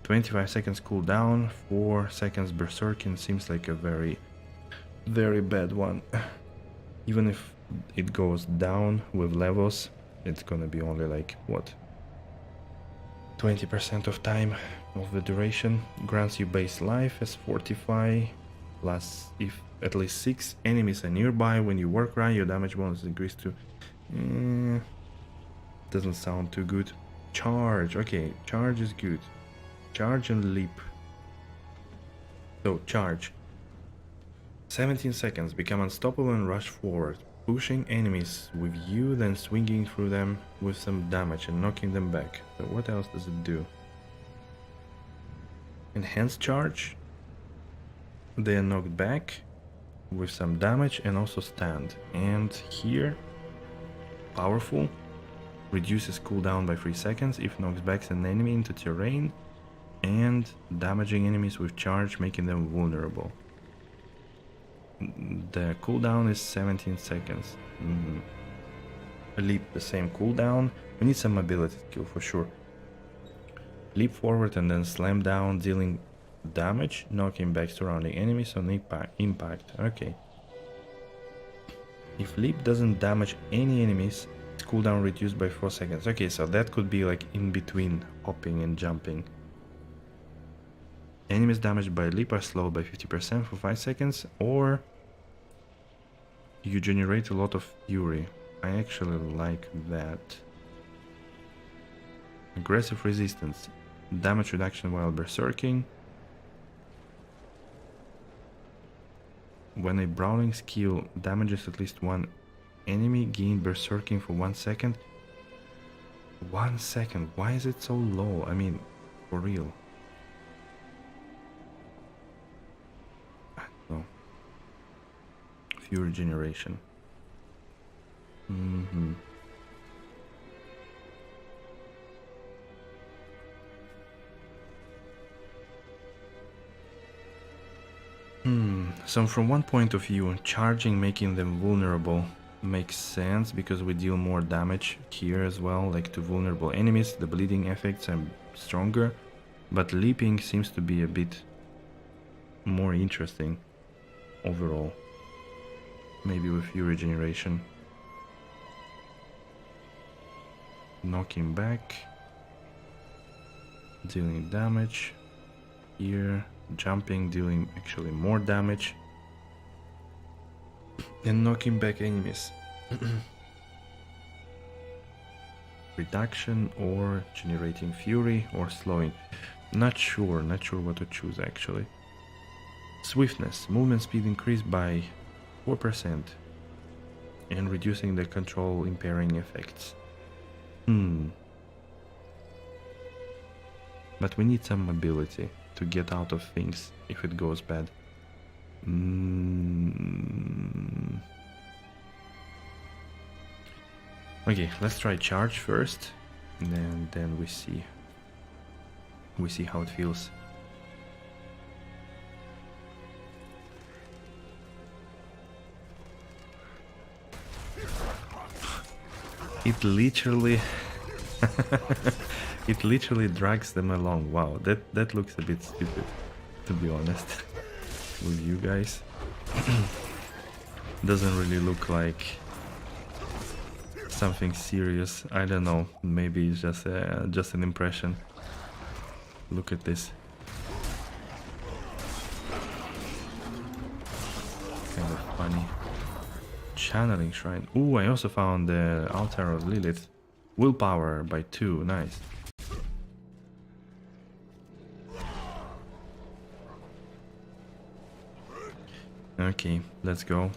25 seconds cooldown, 4 seconds Berserking seems like a very, very bad one. Even if it goes down with levels, it's gonna be only like, what? 20% of time of the duration. Grants you base life as Fortify, plus if at least 6 enemies are nearby when you Warcry, your damage bonus is increased to... doesn't sound too good. Charge, okay, charge is good. Charge and leap. So, charge. 17 seconds, become unstoppable and rush forward, pushing enemies with you, then swinging through them with some damage and knocking them back. So what else does it do? Enhanced charge. They are knocked back with some damage and also stand. And here, powerful, reduces cooldown by 3 seconds if knocks back an enemy into terrain, and damaging enemies with charge, making them vulnerable. The cooldown is 17 seconds. Leap, the same cooldown. We need some ability skill for sure. Leap forward and then slam down, dealing damage, knocking back surrounding enemies on impact. Okay. If leap doesn't damage any enemies, its cooldown reduced by 4 seconds. Okay, so that could be like in between hopping and jumping. Enemies damaged by leap are slowed by 50% for 5 seconds, or you generate a lot of fury. I actually like that. Aggressive resistance. Damage reduction while berserking. When a brawling skill damages at least one enemy, gain berserking for 1 second. 1 second, why is it so low? I mean, for real. Fury generation. So from one point of view, charging, making them vulnerable makes sense because we deal more damage here as well, like to vulnerable enemies. The bleeding effects are stronger, but leaping seems to be a bit more interesting overall. Maybe with Fury generation. Knocking back. Dealing damage. Here. Jumping, dealing actually more damage. And knocking back enemies. Reduction or generating fury or slowing. Not sure what to choose actually. Swiftness, movement speed increased by 4% and reducing the control impairing effects. But we need some ability to get out of things if it goes bad. Okay, let's try charge first, and then we see how it feels. It literally it literally drags them along. Wow, that looks a bit stupid, to be honest, with you guys. Doesn't really look like something serious. I don't know, maybe it's just an impression. Look at this. Kind of funny. Channeling Shrine. Ooh, I also found the Altar of Lilith. Willpower by 2, nice. Okay, let's go.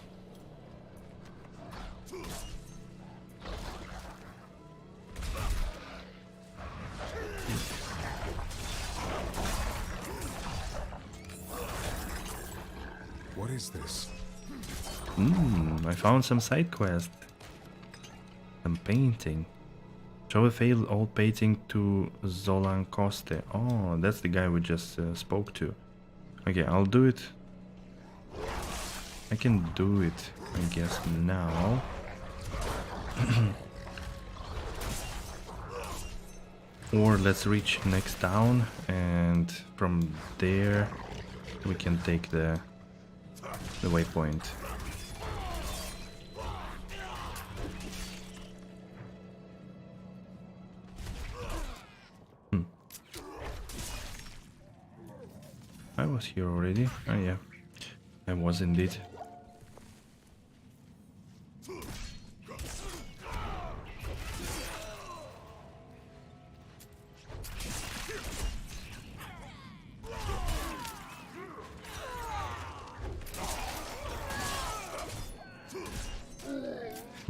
What is this? I found some side quest. Some painting. Show a failed old painting to Zolan Coste. Oh, that's the guy we just spoke to. Okay, I'll do it. I can do it, I guess, now. Or let's reach next town, and from there we can take the waypoint. I was here already. Oh yeah, I was indeed.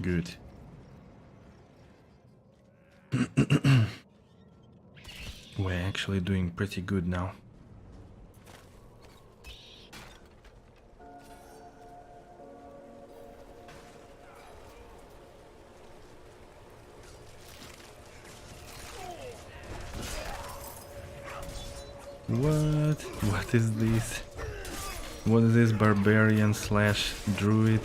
Good. We're actually doing pretty good now. What? What is this? What is this barbarian slash druid?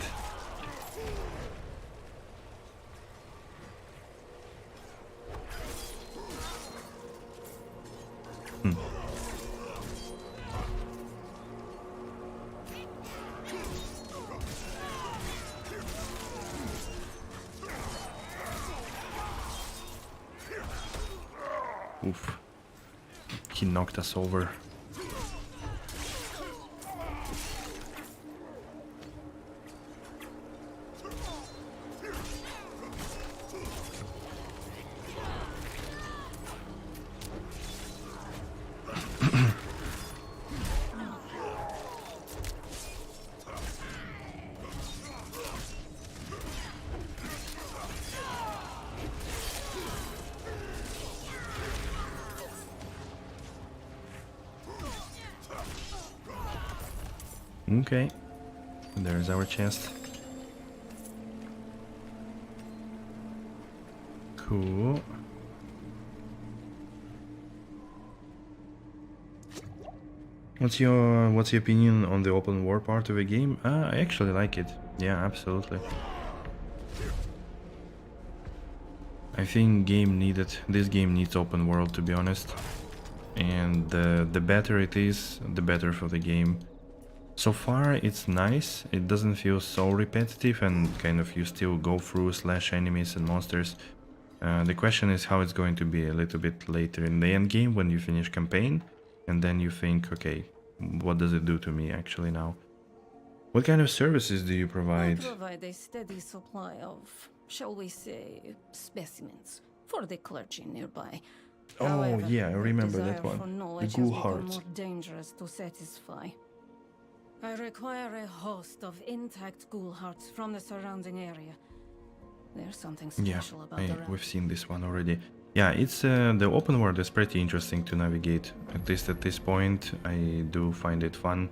Oof. He knocked us over. Okay, there's our chest. Cool. What's your opinion on the open world part of the game? I actually like it. Yeah, absolutely. I think this game needs open world, to be honest. And the better it is, the better for the game. So far it's nice, it doesn't feel so repetitive and kind of you still go through slash enemies and monsters. The question is how it's going to be a little bit later in the end game when you finish campaign and then you think, okay, what does it do to me actually now? What kind of services do you provide? I provide a steady supply of, shall we say, specimens for the clergy nearby. Oh However, yeah, I the remember desire that one. for The knowledge ghoul has become hearts. more dangerous to satisfy. I require a host of intact ghoul hearts from the surrounding area. There's something special about the We've seen this one already. Yeah, it's the open world is pretty interesting to navigate. At least at this point, I do find it fun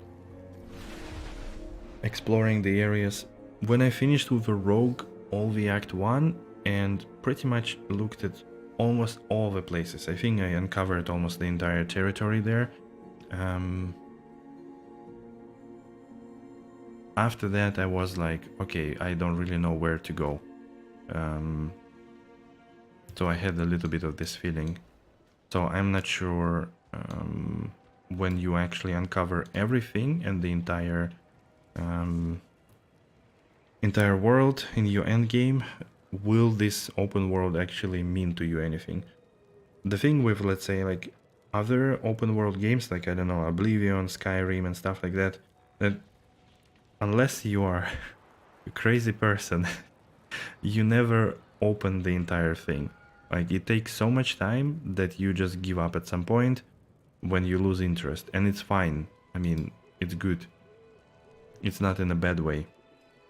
exploring the areas. When I finished with the rogue, all the Act 1, and pretty much looked at almost all the places. I think I uncovered almost the entire territory there. After that, I was like, okay, I don't really know where to go. So I had a little bit of this feeling. So I'm not sure when you actually uncover everything and the entire world in your endgame, will this open world actually mean to you anything? The thing with, let's say, like other open world games, like, I don't know, Oblivion, Skyrim and stuff like that, that unless you are a crazy person, you never open the entire thing. Like, it takes so much time that you just give up at some point when you lose interest, and it's fine. I mean, it's good. It's not in a bad way.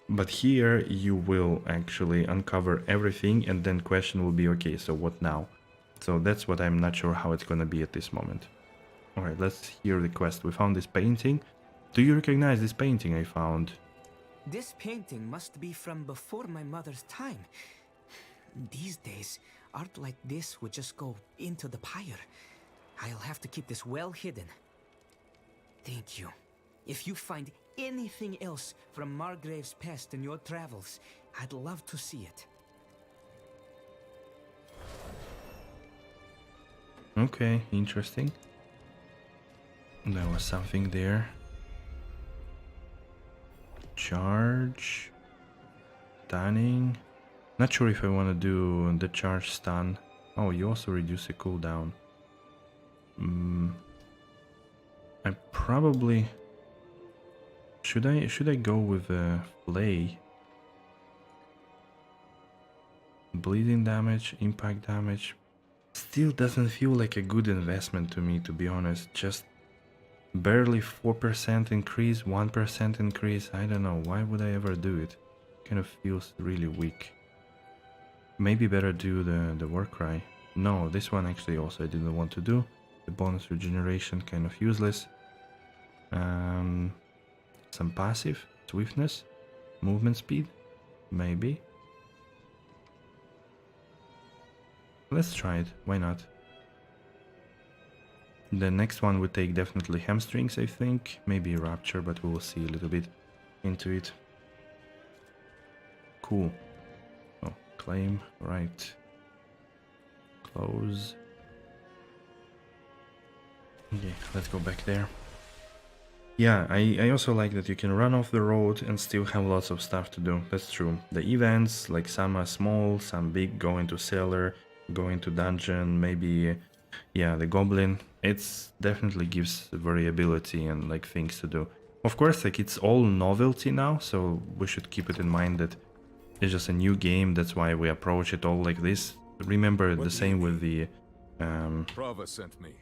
But here you will actually uncover everything, and then question will be, okay, so what now? So that's what I'm not sure how it's gonna be at this moment. Alright, let's hear the quest. We found this painting. Do you recognize this painting I found? This painting must be from before my mother's time. These days, art like this would just go into the Pyre. I'll have to keep this well hidden. Thank you. If you find anything else from Margrave's past in your travels, I'd love to see it. Okay, interesting. There was something there. Charge. Stunning. Not sure if I want to do the charge stun. Oh, you also reduce the cooldown. I probably... Should I go with a flay? Bleeding damage, impact damage. Still doesn't feel like a good investment to me, to be honest. Just barely 4% increase, 1% increase. I don't know, why would I ever do it? Kind of feels really weak. Maybe better do the war cry. No, this one actually also I didn't want to do. The bonus regeneration, kind of useless. Some passive, swiftness, movement speed, maybe. Let's try it, why not? The next one would take definitely hamstrings, I think. Maybe rapture, but we will see a little bit into it. Cool. Oh, claim, right. Close. Okay, let's go back there. Yeah, I also like that you can run off the road and still have lots of stuff to do. That's true. The events, like some are small, some big, go into cellar, go into dungeon, maybe, yeah, the goblin. It's definitely gives variability and like things to do. Of course, like it's all novelty now, so we should keep it in mind that it's just a new game. That's why we approach it all like this. Remember the same with the Prava sent me.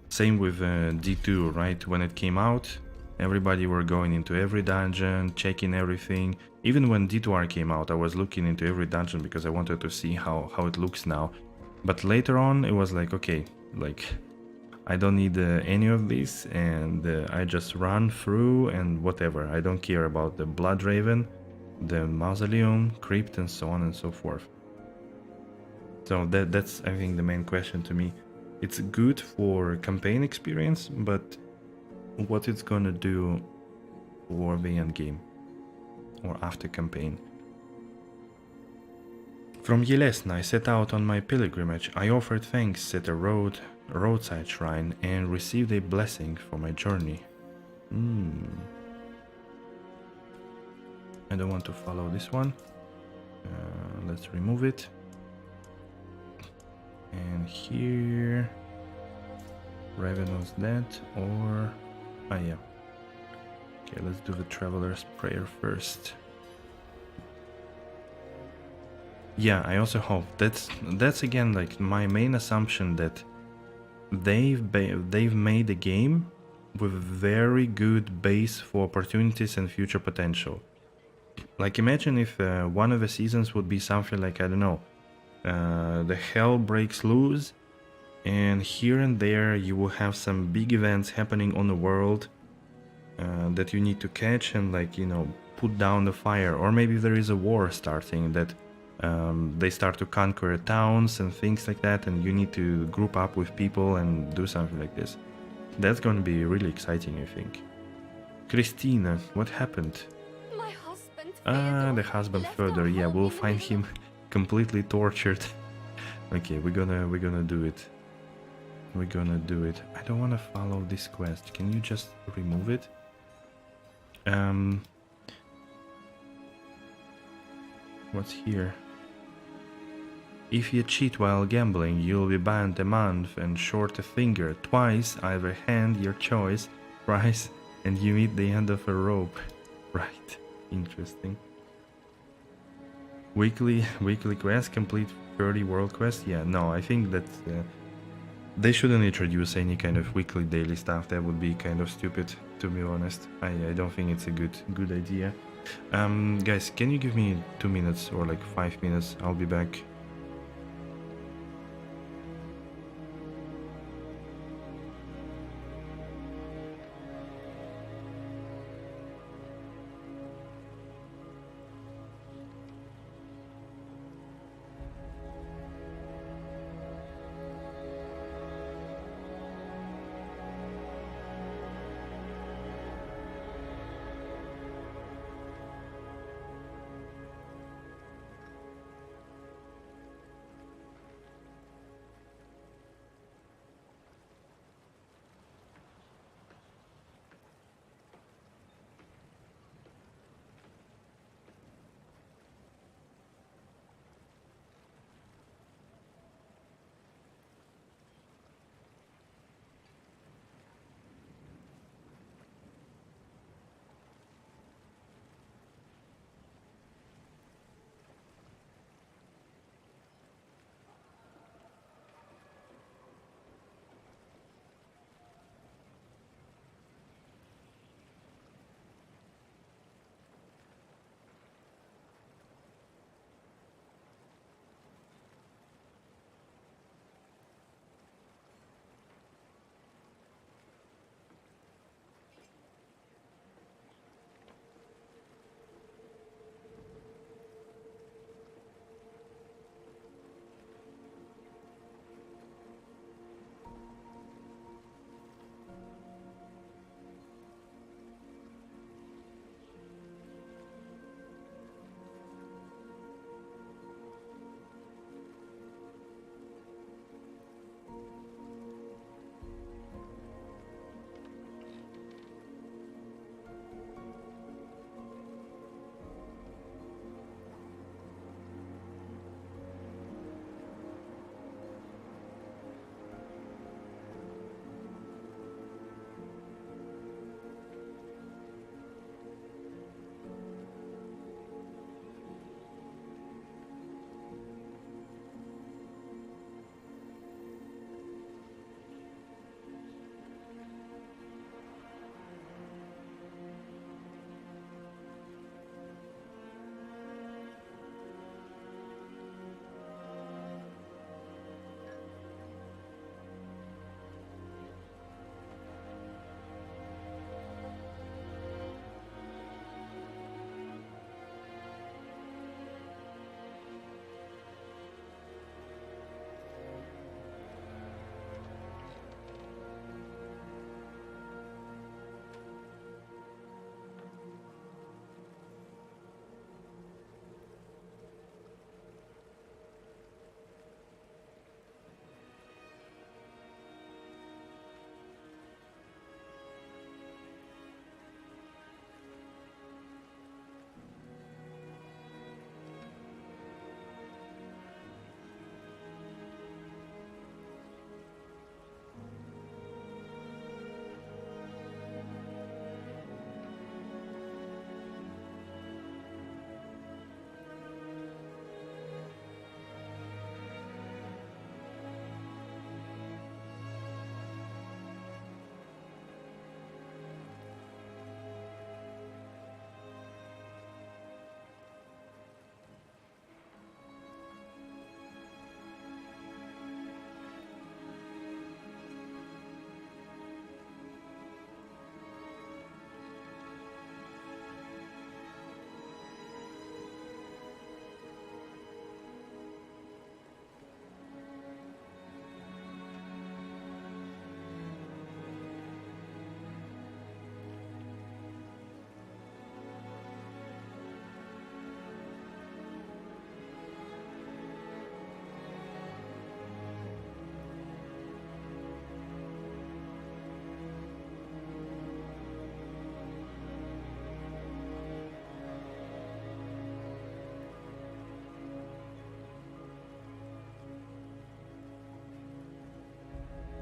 same with D2, right? When it came out, everybody were going into every dungeon, checking everything. Even when D2R came out, I was looking into every dungeon because I wanted to see how it looks now. But later on, it was like, okay, like I don't need any of this, and I just run through and whatever. I don't care about the Blood Raven, the Mausoleum, Crypt, and so on and so forth. So that's, I think, the main question to me. It's good for campaign experience, but what it's gonna do for the end game or after campaign. From Yelesna, I set out on my pilgrimage. I offered thanks at a roadside shrine and received a blessing for my journey. I don't want to follow this one. Let's remove it. And here, Ravenous Dead, or ah yeah. Okay, let's do the Traveler's Prayer first. Yeah, I also hope that's again like my main assumption, that they've made a game with very good base for opportunities and future potential. Like imagine if one of the seasons would be something like, I don't know, the hell breaks loose, and here and there you will have some big events happening on the world that you need to catch and, like, you know, put down the fire. Or maybe there is a war starting, that they start to conquer towns and things like that, and you need to group up with people and do something like this. That's going to be really exciting, I think. Christina, what happened? My husband. The husband further. Yeah, we'll find him completely tortured. Okay, we're gonna do it. We're gonna do it. I don't want to follow this quest. Can you just remove it? What's here? If you cheat while gambling, you'll be banned a month and short a finger twice, either hand, your choice, price, and you meet the end of a rope. Right, interesting. Weekly quest, complete 30 world quests. Yeah, no, I think that they shouldn't introduce any kind of weekly daily stuff. That would be kind of stupid, to be honest. I don't think it's a good idea. Guys, can you give me 2 minutes or like 5 minutes? I'll be back.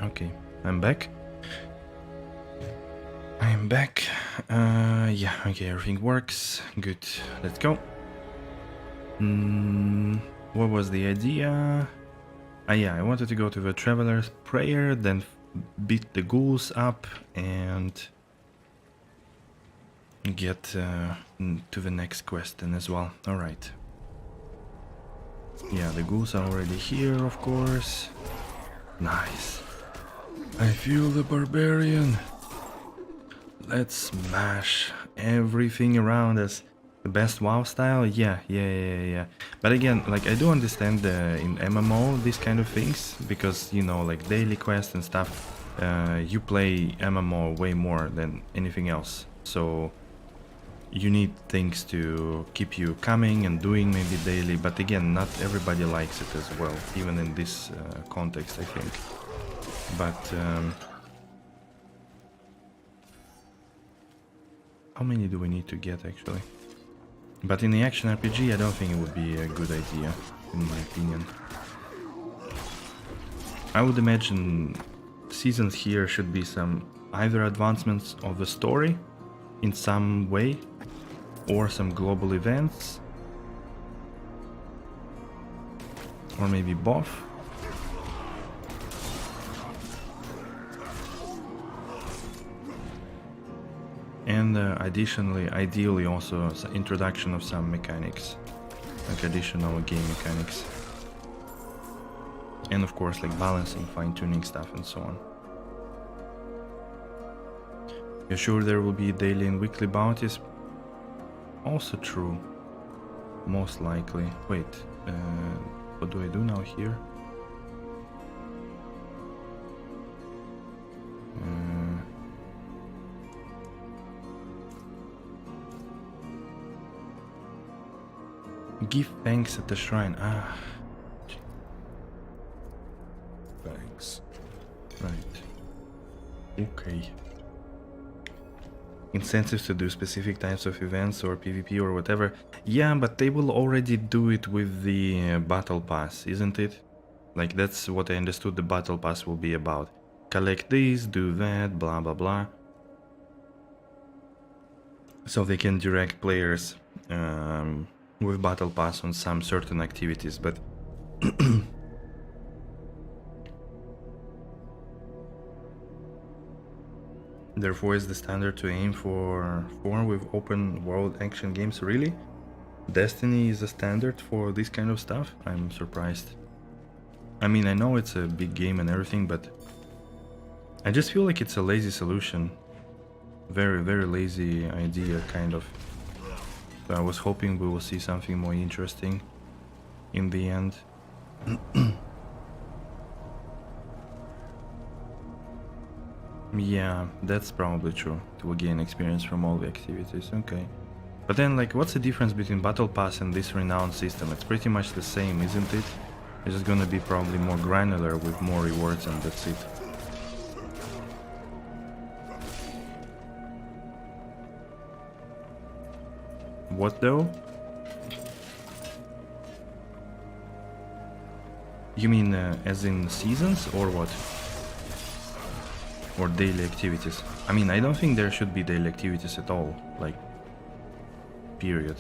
Okay, I'm back. I'm back. Yeah, okay, everything works. Good, let's go. What was the idea? Yeah, I wanted to go to the Traveler's Prayer, then beat the ghouls up and get to the next quest then as well. Alright. Yeah, the ghouls are already here, of course. Nice. I feel the barbarian. Let's smash everything around us. The best WoW style? Yeah. But again, like, I do understand in MMO these kind of things, because, you know, like daily quests and stuff, you play MMO way more than anything else. So you need things to keep you coming and doing maybe daily, but again, not everybody likes it as well, even in this context, I think. But how many do we need to get actually? But in the action RPG, I don't think it would be a good idea, in my opinion. I would imagine seasons here should be some either advancements of the story in some way, or some global events, or maybe both. And additionally, ideally also introduction of some mechanics, like additional game mechanics. And of course, like balancing, fine-tuning stuff and so on. You're sure there will be daily and weekly bounties? Also true. Most likely. Wait, what do I do now here? Give thanks at the shrine. Ah. Thanks. Right. Okay. Incentives to do specific types of events or PvP or whatever. Yeah, but they will already do it with the Battle Pass, isn't it? Like, that's what I understood the Battle Pass will be about. Collect this, do that, blah blah blah. So they can direct players with Battle Pass on some certain activities, but therefore is the standard to aim for with open world action games. Really? Destiny is a standard for this kind of stuff? I'm surprised. I mean, I know it's a big game and everything, but I just feel like it's a lazy solution. Very, very lazy idea, kind of. So I was hoping we will see something more interesting in the end. Yeah, that's probably true. To gain experience from all the activities, okay. But then, like, what's the difference between Battle Pass and this renowned system? It's pretty much the same, isn't it? It's just gonna be probably more granular with more rewards and that's it. What though? You mean as in seasons or what? Or daily activities? I mean, I don't think there should be daily activities at all, like, period.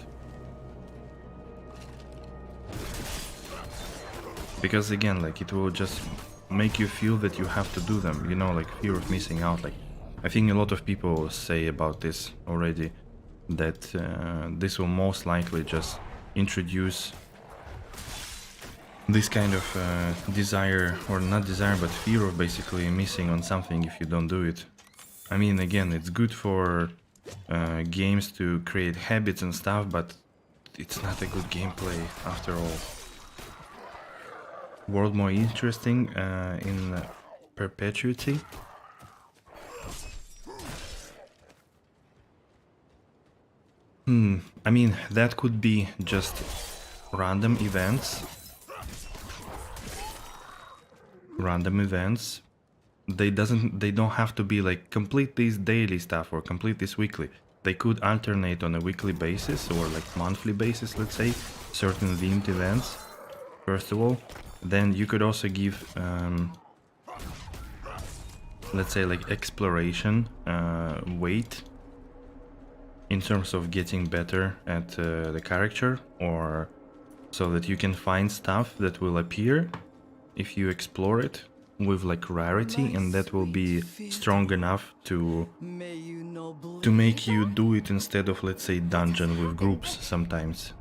Because again, like, it will just make you feel that you have to do them, you know, like fear of missing out. Like, I think a lot of people say about this already, that this will most likely just introduce this kind of desire, or not desire, but fear of basically missing on something if you don't do it. I mean, again, it's good for games to create habits and stuff, but it's not a good gameplay after all. World more interesting in perpetuity. I mean, that could be just random events. They don't have to be like complete this daily stuff or complete this weekly. They could alternate on a weekly basis or like monthly basis, let's say, certain themed events. First of all, then you could also give let's say, like exploration weight in terms of getting better at the character, or so that you can find stuff that will appear if you explore it with like rarity, and that will be strong enough to make you do it instead of, let's say, dungeon with groups sometimes.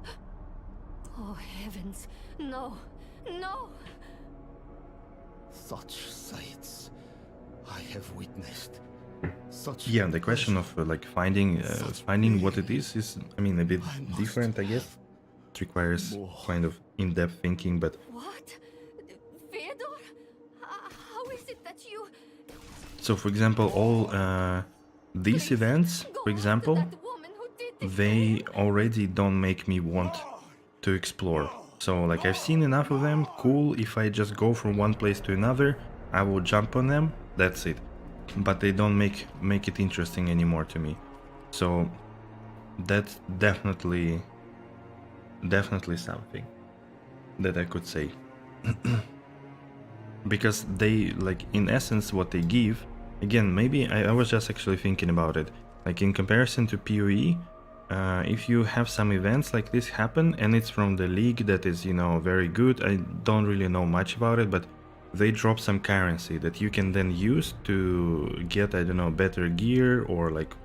Oh heavens, no, no! Such sights I have witnessed. Such Yeah, the question of like finding what it is, I mean, a bit different, I guess. It requires kind of in-depth thinking, but What? Fyodor? How is it that you... so, for example, all these events, for example, they already don't make me want to explore. So, like, I've seen enough of them. Cool, if I just go from one place to another, I will jump on them. That's it. But they don't make it interesting anymore to me. So, that's definitely something that I could say. Because they, like, in essence, what they give, again, maybe I was just actually thinking about it, like in comparison to PoE, if you have some events like this happen and it's from the league that is, you know, very good, I don't really know much about it, but they drop some currency that you can then use to get, I don't know, better gear or like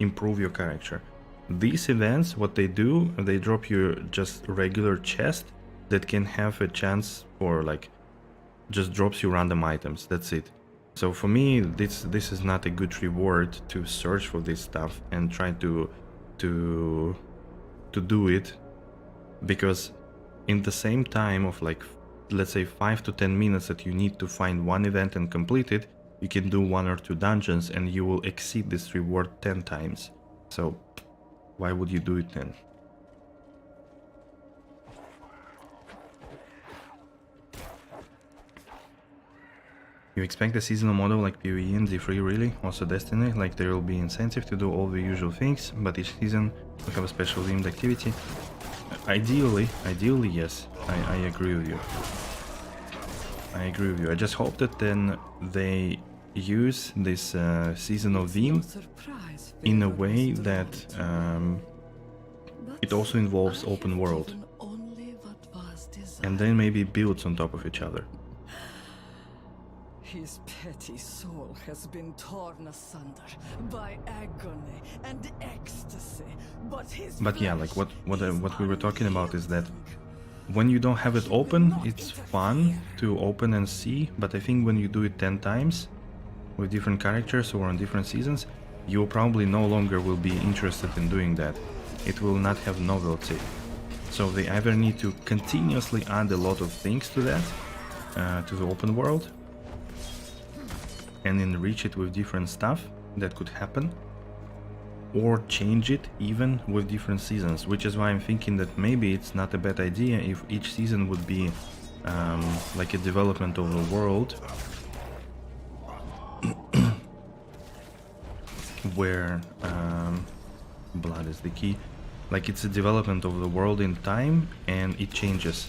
improve your character. These events, what they do, they drop you just regular chest that can have a chance for, like, just drops you random items. That's it. So for me, this is not a good reward to search for this stuff and try to do it, because in the same time of, like, let's say 5 to 10 minutes that you need to find one event and complete it, you can do 1 or 2 dungeons and you will exceed this reward 10 times. So why would you do it then? You expect a seasonal model like PoE and Z3 really? Also Destiny? Like there will be incentive to do all the usual things, but each season will have a special themed activity? Ideally yes, I agree with you. I just hope that then they use this seasonal theme in a way that it also involves open world, and then maybe builds on top of each other. His petty soul has been torn asunder by agony and ecstasy, but yeah, like what we were talking about is that when you don't have it open, it's fun to open and see, but I think when you do it 10 times with different characters or on different seasons, you probably no longer will be interested in doing that. It will not have novelty. So they either need to continuously add a lot of things to that, to the open world, and enrich it with different stuff that could happen, or change it even with different seasons, which is why I'm thinking that maybe it's not a bad idea if each season would be like a development of the world where blood is the key, like it's a development of the world in time and it changes.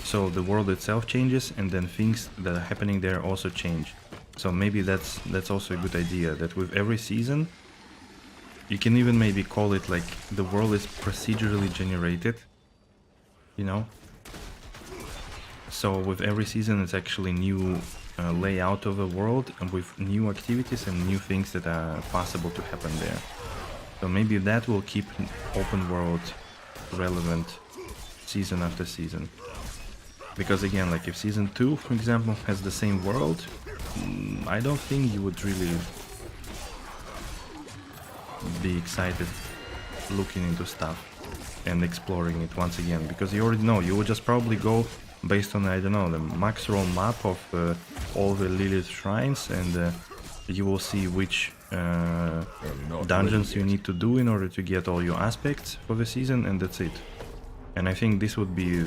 So the world itself changes and then things that are happening there also change. So maybe that's also a good idea, that with every season you can even maybe call it like the world is procedurally generated, you know? So with every season it's actually new layout of the world and with new activities and new things that are possible to happen there. So maybe that will keep open world relevant season after season. Because again, like if season 2, for example, has the same world, I don't think you would really be excited looking into stuff and exploring it once again, because you already know, you would just probably go based on, I don't know, the max roll map of all the Lilith shrines, and you will see which dungeons you need to do in order to get all your aspects for the season, and that's it. And I think this would be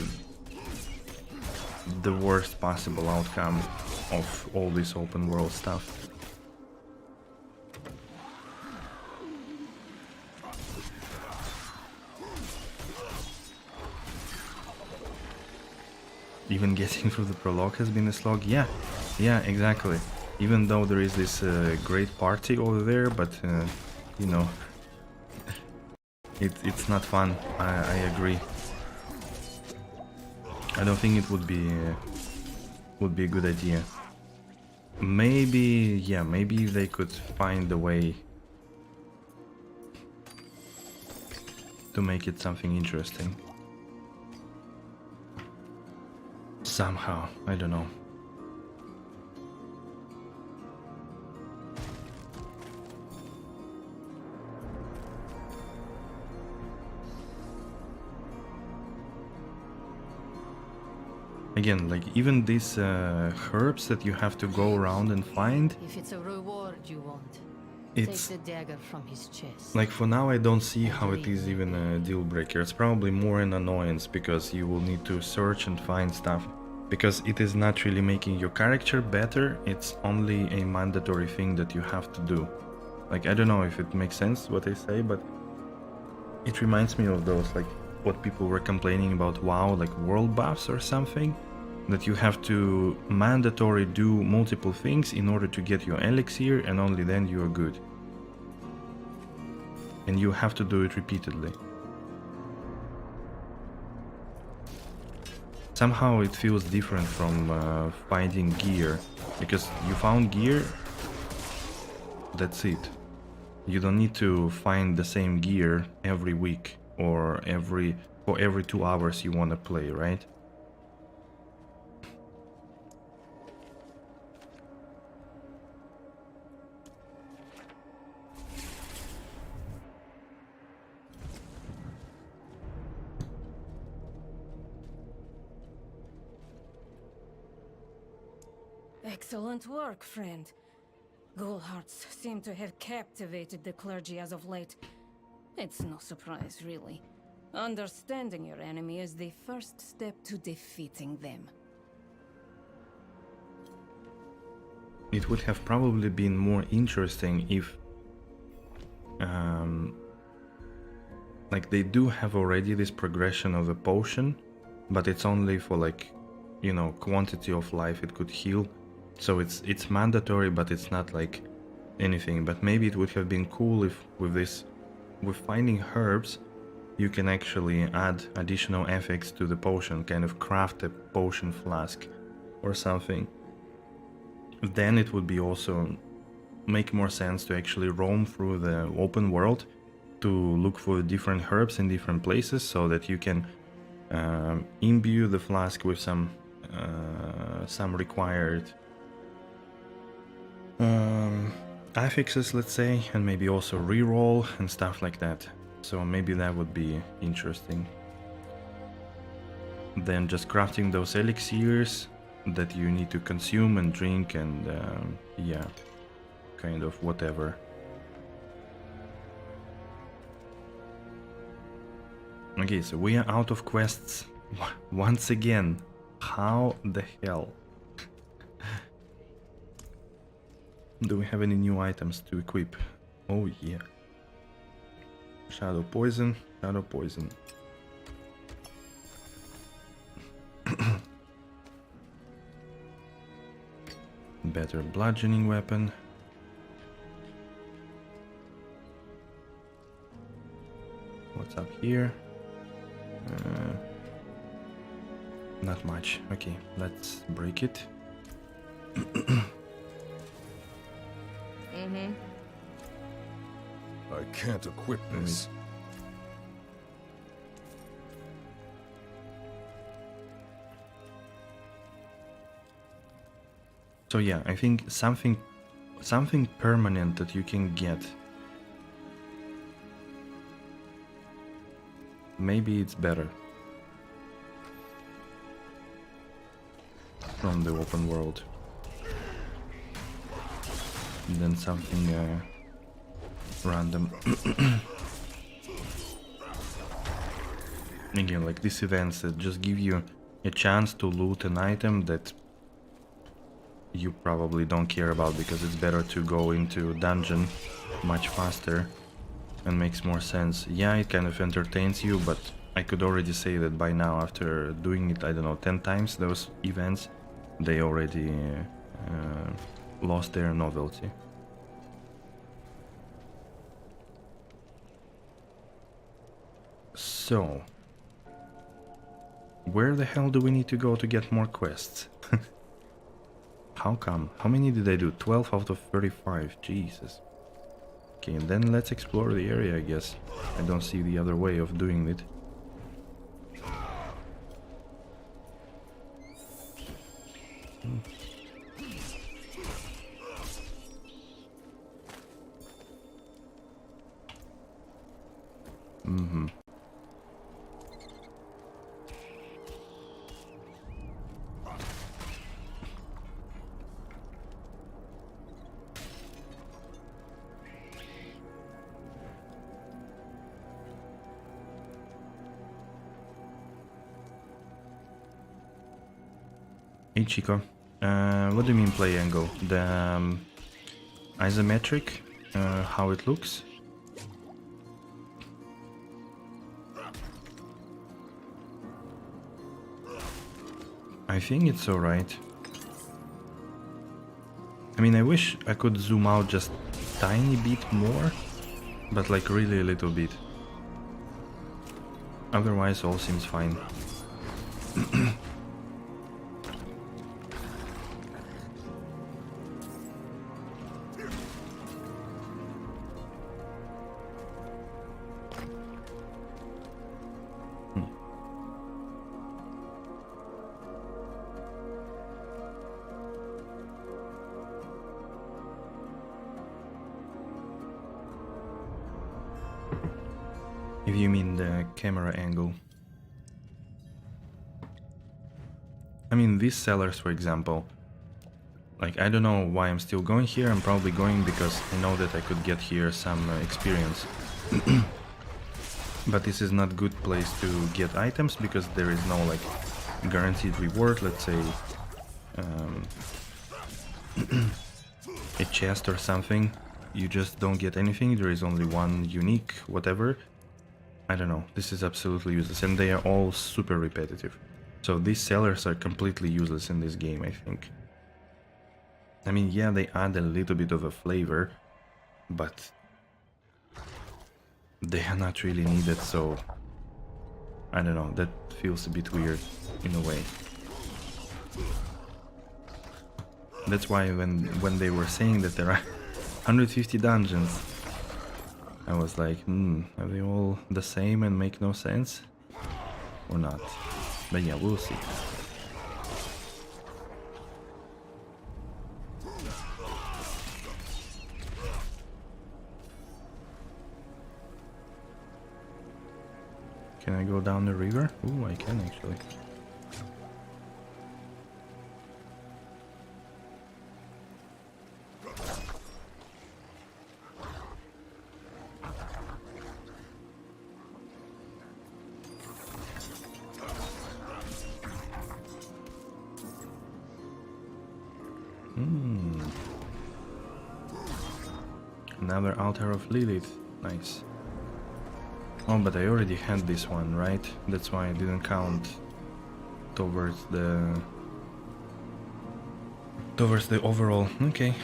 the worst possible outcome of all this open world stuff. Even getting through the prologue has been a slog. Yeah, exactly. Even though there is this great party over there, but you know, it's not fun. I agree. I don't think it would be a good idea. Maybe, yeah, maybe they could find a way to make it something interesting. Somehow, I don't know. Again, like even these herbs that you have to go around and find, If it's a reward you want, it's take the dagger from his chest. like for now I don't see how it is even a deal breaker. It's probably more an annoyance because you will need to search and find stuff. Because it is not really making your character better, it's only a mandatory thing that you have to do. Like, I don't know if it makes sense what I say, but it reminds me of those, like, what people were complaining about WoW, like world buffs or something. That you have to mandatory do multiple things in order to get your elixir, and only then you are good. And you have to do it repeatedly. Somehow it feels different from finding gear, because you found gear, that's it. You don't need to find the same gear every week or for every 2 hours you want to play, right? Excellent work, friend. Ghoul-hearts seem to have captivated the clergy as of late. It's no surprise, really. Understanding your enemy is the first step to defeating them. It would have probably been more interesting if like they do have already this progression of the potion, but it's only for, like, you know, quantity of life it could heal. So it's mandatory, but it's not like anything. But maybe it would have been cool if with finding herbs, you can actually add additional effects to the potion, kind of craft a potion flask or something. Then it would be also make more sense to actually roam through the open world to look for different herbs in different places, so that you can imbue the flask with some required affixes, let's say, and maybe also reroll and stuff like that. So maybe that would be interesting. Then just crafting those elixirs that you need to consume and drink, and yeah, kind of whatever. Okay, so we are out of quests once again. How the hell? Do we have any new items to equip? Oh yeah. Shadow poison, shadow poison. Better bludgeoning weapon. What's up here? Not much. Okay, let's break it. I can't equip this. So yeah, I think something permanent that you can get. Maybe it's better from the open world than something random. Again, like these events that just give you a chance to loot an item that you probably don't care about, because it's better to go into dungeon much faster and makes more sense. Yeah, it kind of entertains you, but I could already say that by now, after doing it, I don't know, 10 times, those events, they already lost their novelty. So, where the hell do we need to go to get more quests? How come? How many did I do? 12 out of 35. Jesus. Okay, and then let's explore the area, I guess. I don't see the other way of doing it. Mm-hmm. Hey Chico, what do you mean play angle? The isometric, how it looks? I think it's alright. I mean, I wish I could zoom out just tiny bit more, but like really a little bit. Otherwise all seems fine. If you mean the camera angle. I mean, these sellers, for example. Like, I don't know why I'm still going here. I'm probably going because I know that I could get here some experience. But this is not good place to get items because there is no, like, guaranteed reward. Let's say a chest or something. You just don't get anything. There is only one unique whatever. I don't know, this is absolutely useless, and they are all super repetitive. So these sellers are completely useless in this game, I think. I mean, yeah, they add a little bit of a flavor, but they are not really needed, so I don't know, that feels a bit weird in a way. That's why when they were saying that there are 150 dungeons, I was like, are they all the same and make no sense? Or not? But yeah, we'll see. Can I go down the river? Ooh, I can actually. Another altar of Lilith. Nice. Oh, but I already had this one, right? That's why I didn't count towards the overall. Okay.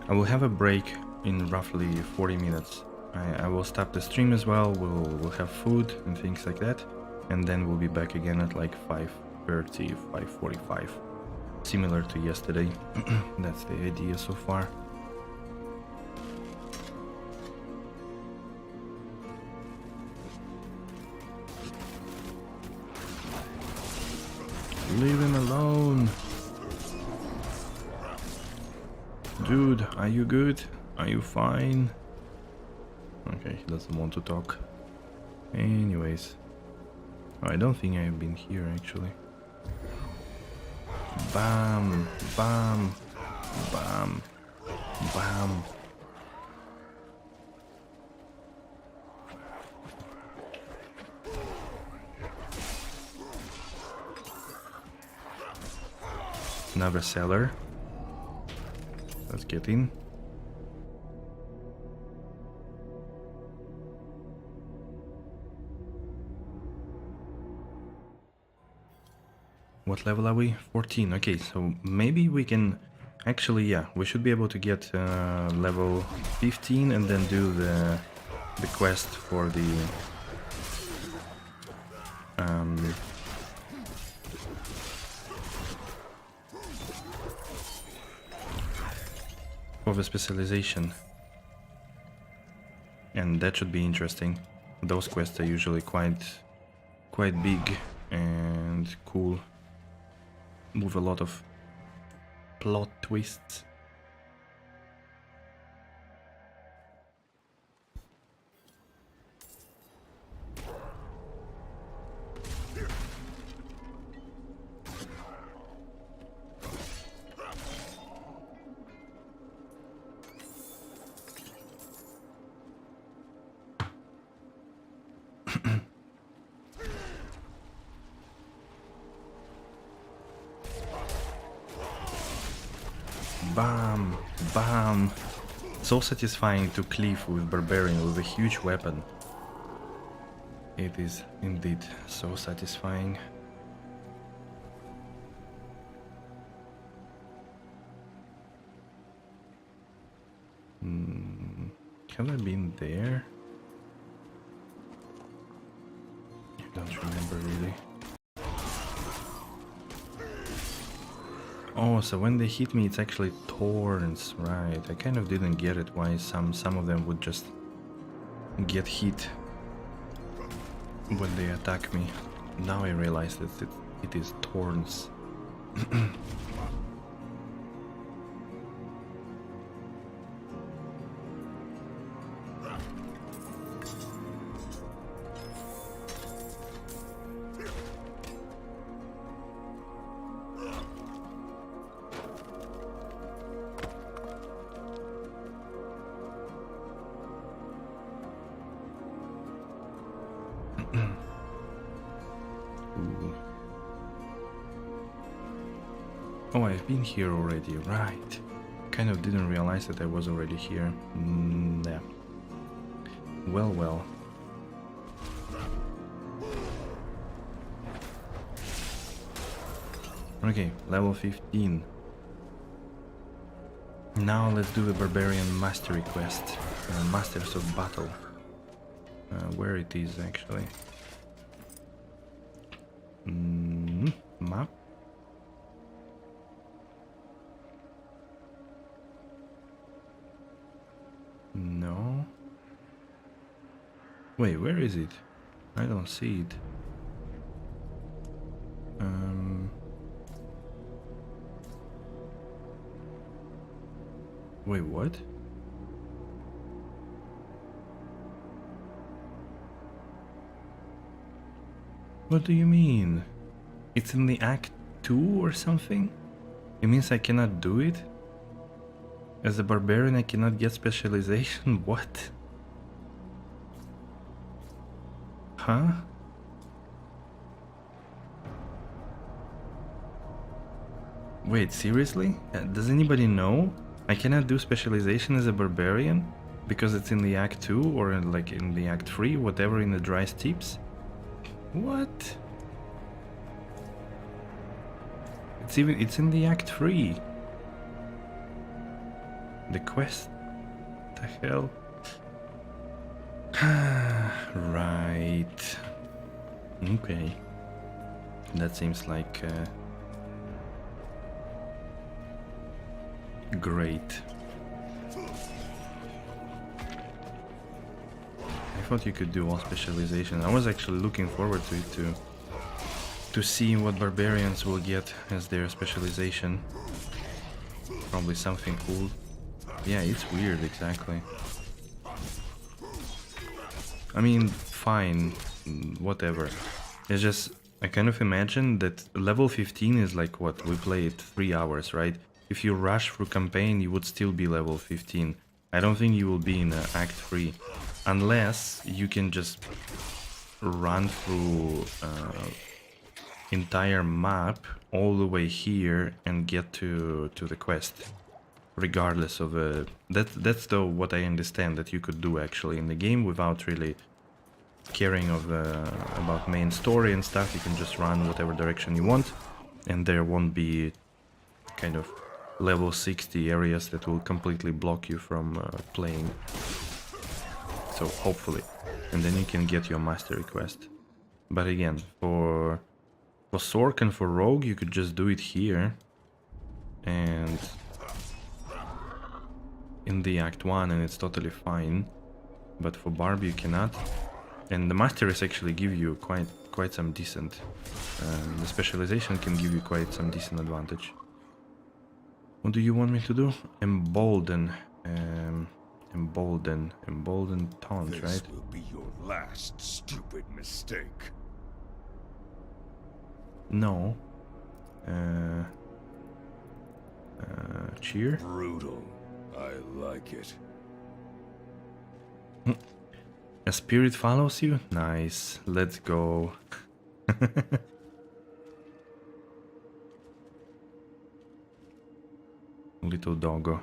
I will have a break in roughly 40 minutes. I will stop the stream as well. We'll have food and things like that, and then we'll be back again at like 5:30, 5:45, similar to yesterday. That's the idea so far. Leave him alone, dude. Are you good? Are you fine? Okay, he doesn't want to talk. Anyways. Oh, I don't think I've been here actually. Bam! Bam! Bam! Bam! Another cellar. Let's get in. What level are we? 14. Okay, so maybe we can actually, yeah, we should be able to get level 15 and then do the quest for the specialization, and that should be interesting. Those quests are usually quite big and cool, with a lot of plot twists. Bam! Bam! So satisfying to cleave with Barbarian with a huge weapon. It is indeed so satisfying. Have I been there? I don't remember really. Oh, so when they hit me, it's actually thorns, right? I kind of didn't get it why some of them would just get hit when they attack me. Now I realize that it is thorns. Oh, I've been here already, right. Kind of didn't realize that I was already here. Yeah. Well, well. Okay, level 15. Now let's do the Barbarian Mastery quest. Masters of Battle. Where it is actually. Map? No. Wait, where is it? I don't see it. Wait, what? What do you mean? It's in the Act 2 or something? It means I cannot do it? As a barbarian I cannot get specialization? What? Huh? Wait, seriously? Does anybody know? I cannot do specialization as a barbarian? Because it's in the Act 2 or like in the Act 3, whatever, in the Dry Steeps? What? It's in the Act 3. The quest? The hell? Right. Okay. That seems like great. I thought you could do all specialization. I was actually looking forward to it to see what barbarians will get as their specialization. Probably something cool. Yeah, it's weird, exactly. I mean, fine, whatever. It's just, I kind of imagine that level 15 is like what, we played 3 hours, right? If you rush through campaign, you would still be level 15. I don't think you will be in Act 3. Unless you can just run through entire map all the way here and get to the quest. Regardless of that's though what I understand that you could do actually in the game without really caring of about main story and stuff. You can just run whatever direction you want and there won't be kind of level 60 areas that will completely block you from playing. So hopefully, and then you can get your mastery quest. But again, for Sork and for Rogue, you could just do it here and in the Act 1, and it's totally fine. But for Barb you cannot, and the masteries actually give you quite some decent. The specialization can give you quite some decent advantage. What do you want me to do? Embolden, embolden taunt, right? This will be your last stupid mistake. No. Cheer? Brutal. I like it. A spirit follows you? Nice. Let's go. Little doggo.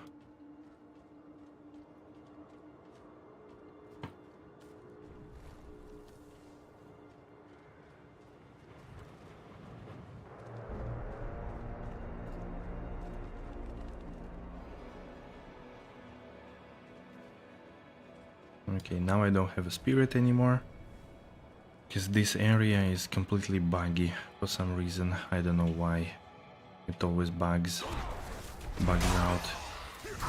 Okay, now I don't have a spirit anymore, because this area is completely buggy for some reason. I don't know why. It always bugs out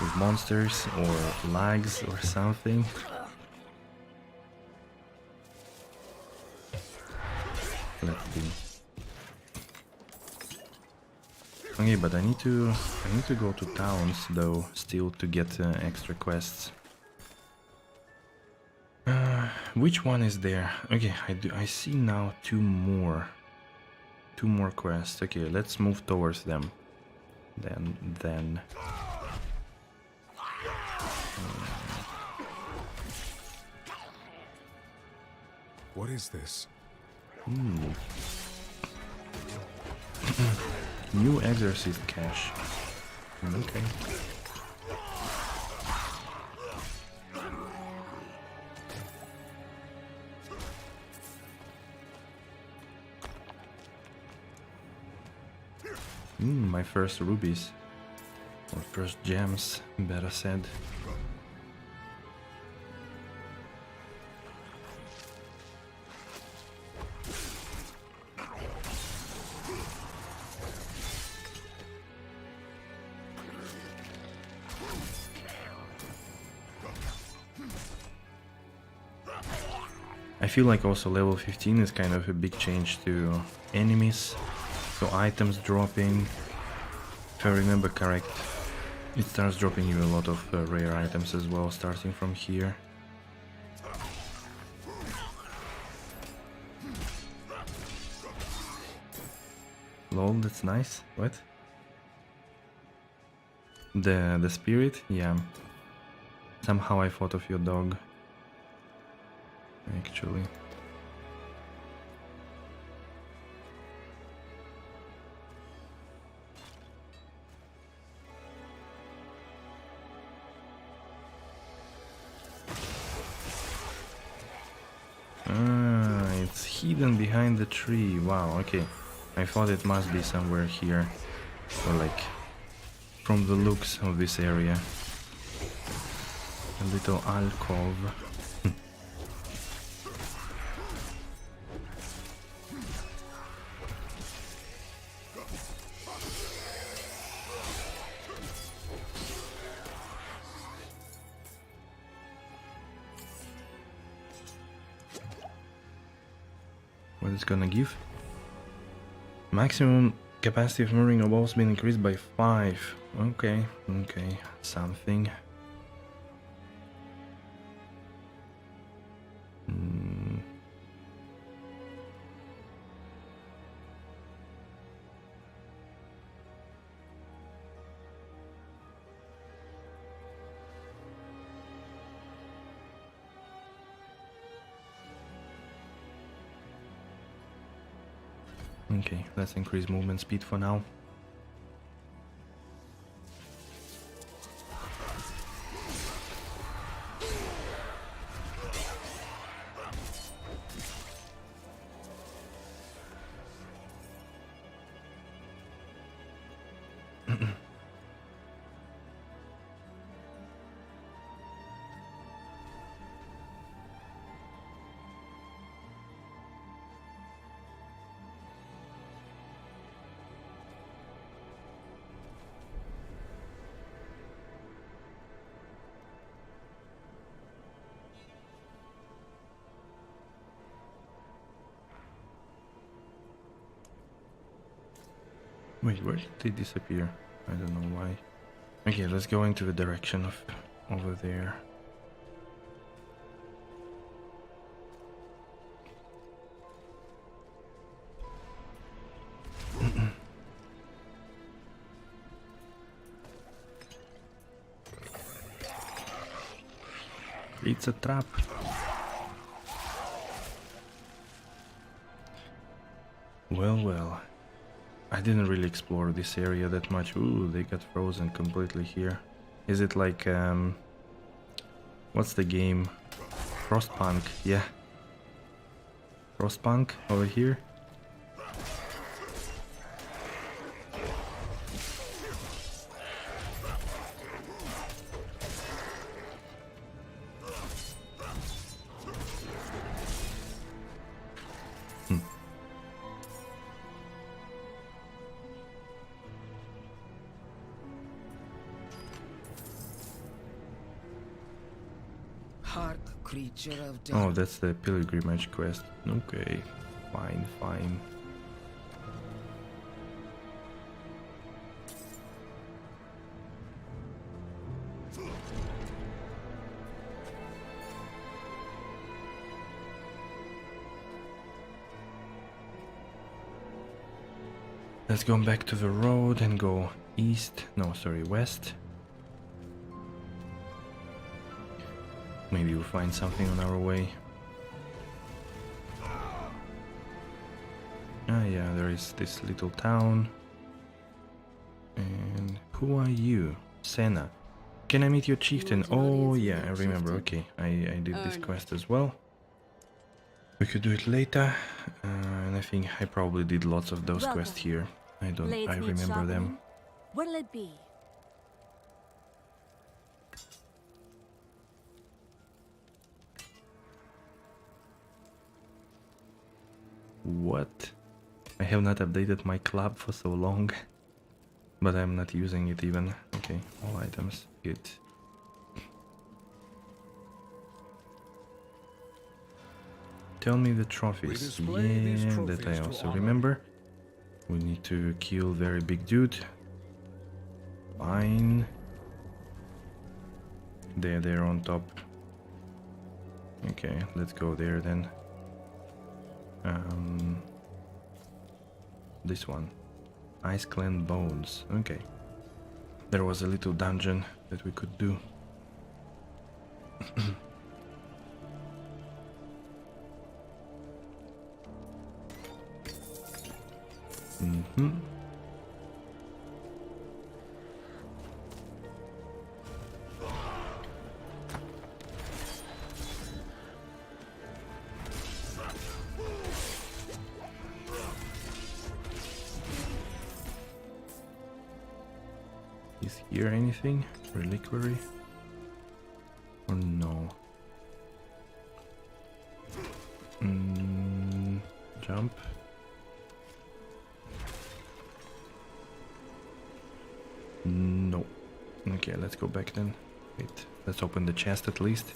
with monsters or lags or something. Let's see. Okay, but I need to go to towns though still to get extra quests. Which one is there? Okay, I see now two more quests. Okay, let's move towards them. Then What is this? New exorcist cache. Okay. My first rubies. Or first gems, better said. I feel like also level 15 is kind of a big change to enemies. So items dropping, if I remember correct, it starts dropping you a lot of rare items as well, starting from here. Lol, that's nice. What? The spirit? Yeah. Somehow I thought of your dog. Actually. It's hidden behind the tree. Wow, okay. I thought it must be somewhere here. Or like from the looks of this area. A little alcove. What it's gonna give? Maximum capacity of mirroring of walls been increased by 5. Okay, something. Okay, let's increase movement speed for now. Wait, where did they disappear? I don't know why. Okay, let's go into the direction of over there. It's a trap. Well, well. I didn't really explore this area that much. Ooh, they got frozen completely here. Is it like, what's the game? Frostpunk, yeah. Frostpunk over here. Oh, that's the pilgrimage quest. Okay, fine, fine. Let's go back to the road and go east. No, sorry, west. Maybe we'll find something on our way. Ah yeah, there is this little town. And who are you? Senna. Can I meet your chieftain? Oh yeah, I remember. Okay, I did this quest as well. We could do it later. And I think I probably did lots of those quests here. I remember them. What'll it be? What? I have not updated my club for so long, but I'm not using it even. Okay, all items, good. Tell me the trophies. Yeah, that I also remember. We need to kill very big dude. Fine. They're on top. Okay, let's go there then. This one. Ice Clan Bones. Okay. There was a little dungeon that we could do. Mm-hmm. Is here anything? Reliquary? Or no? Jump. No. Okay, let's go back then. Wait, let's open the chest at least.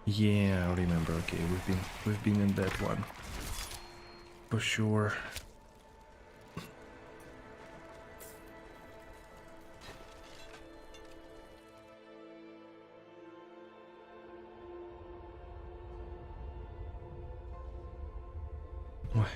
Yeah, I remember. Okay, we've been in that one for sure. What?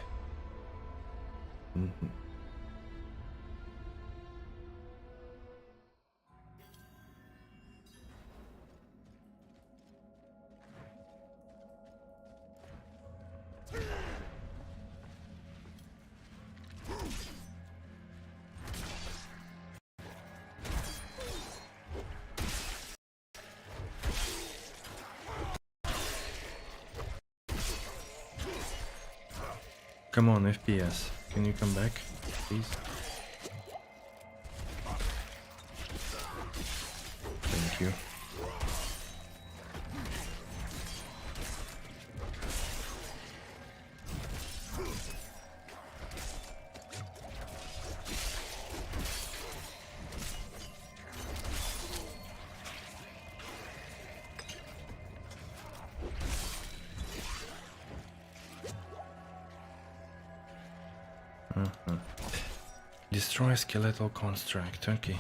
Come on, FPS. Can you come back, please? Thank you. Destroy skeletal construct, okay.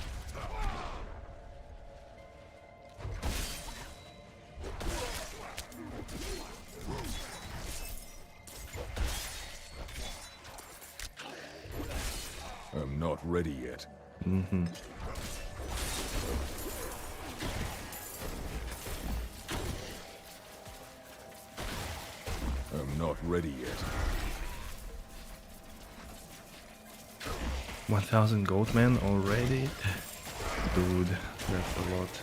I'm not ready yet. Mm-hmm. I'm not ready yet. 1000 goatmen already? Dude, that's a lot.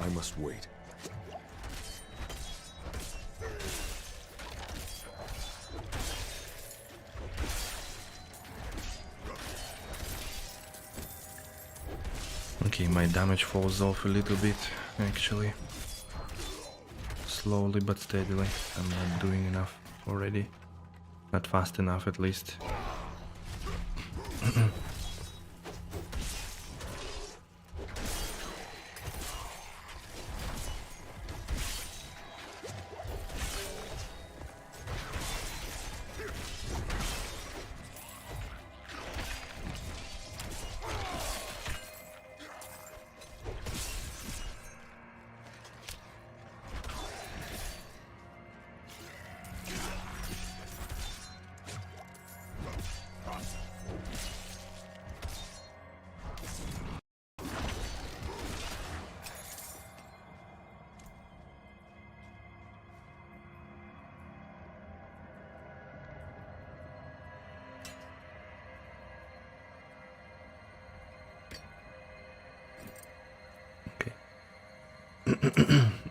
I must wait. Okay, my damage falls off a little bit, actually. Slowly but steadily. I'm not doing enough already. Not fast enough, at least.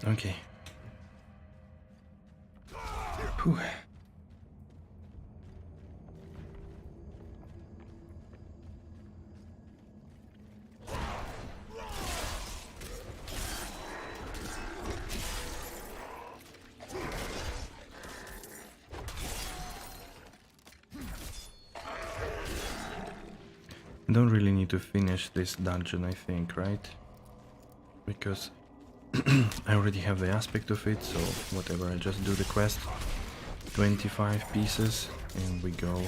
Okay. Whew. I don't really need to finish this dungeon, I think, right? Because I already have the aspect of it, so whatever, I just do the quest. 25 pieces, and we go.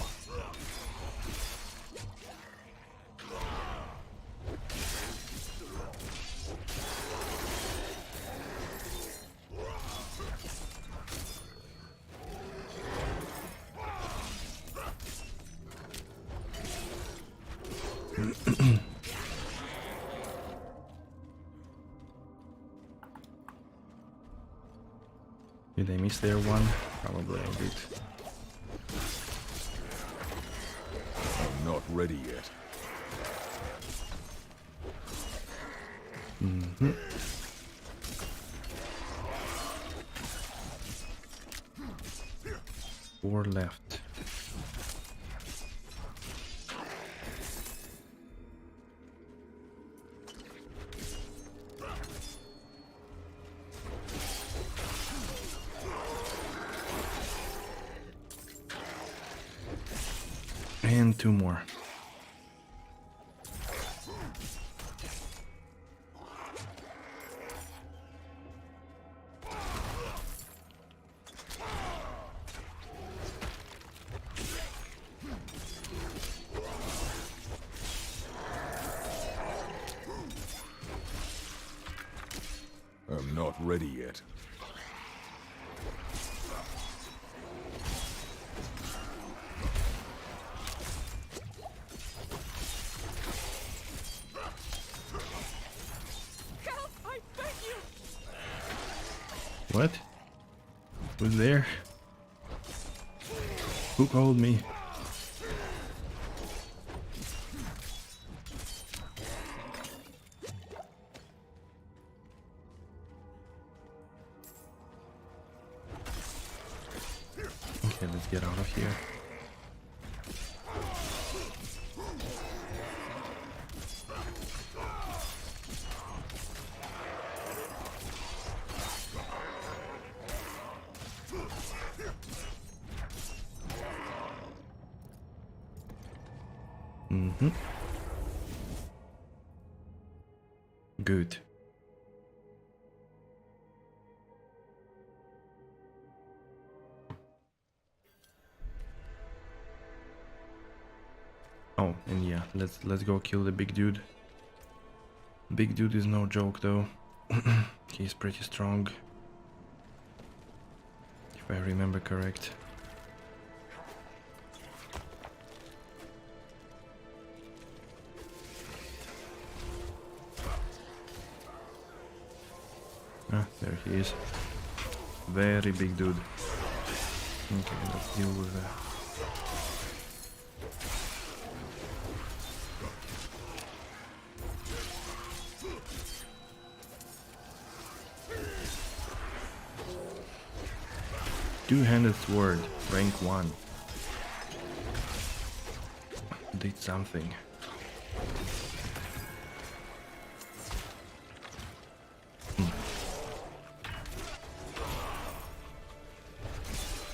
Did I miss there one? Probably I did. I'm not ready yet. Mm-hmm. Four left. And two more. I'm not ready yet. What? Who's there? Who called me? Okay, let's get out of here. Good. Oh, and yeah, let's go kill the big dude. Big dude is no joke though. He's pretty strong, if I remember correct. Ah, there he is. Very big dude. Okay, let's deal with that. Two-handed sword, rank 1. Did something.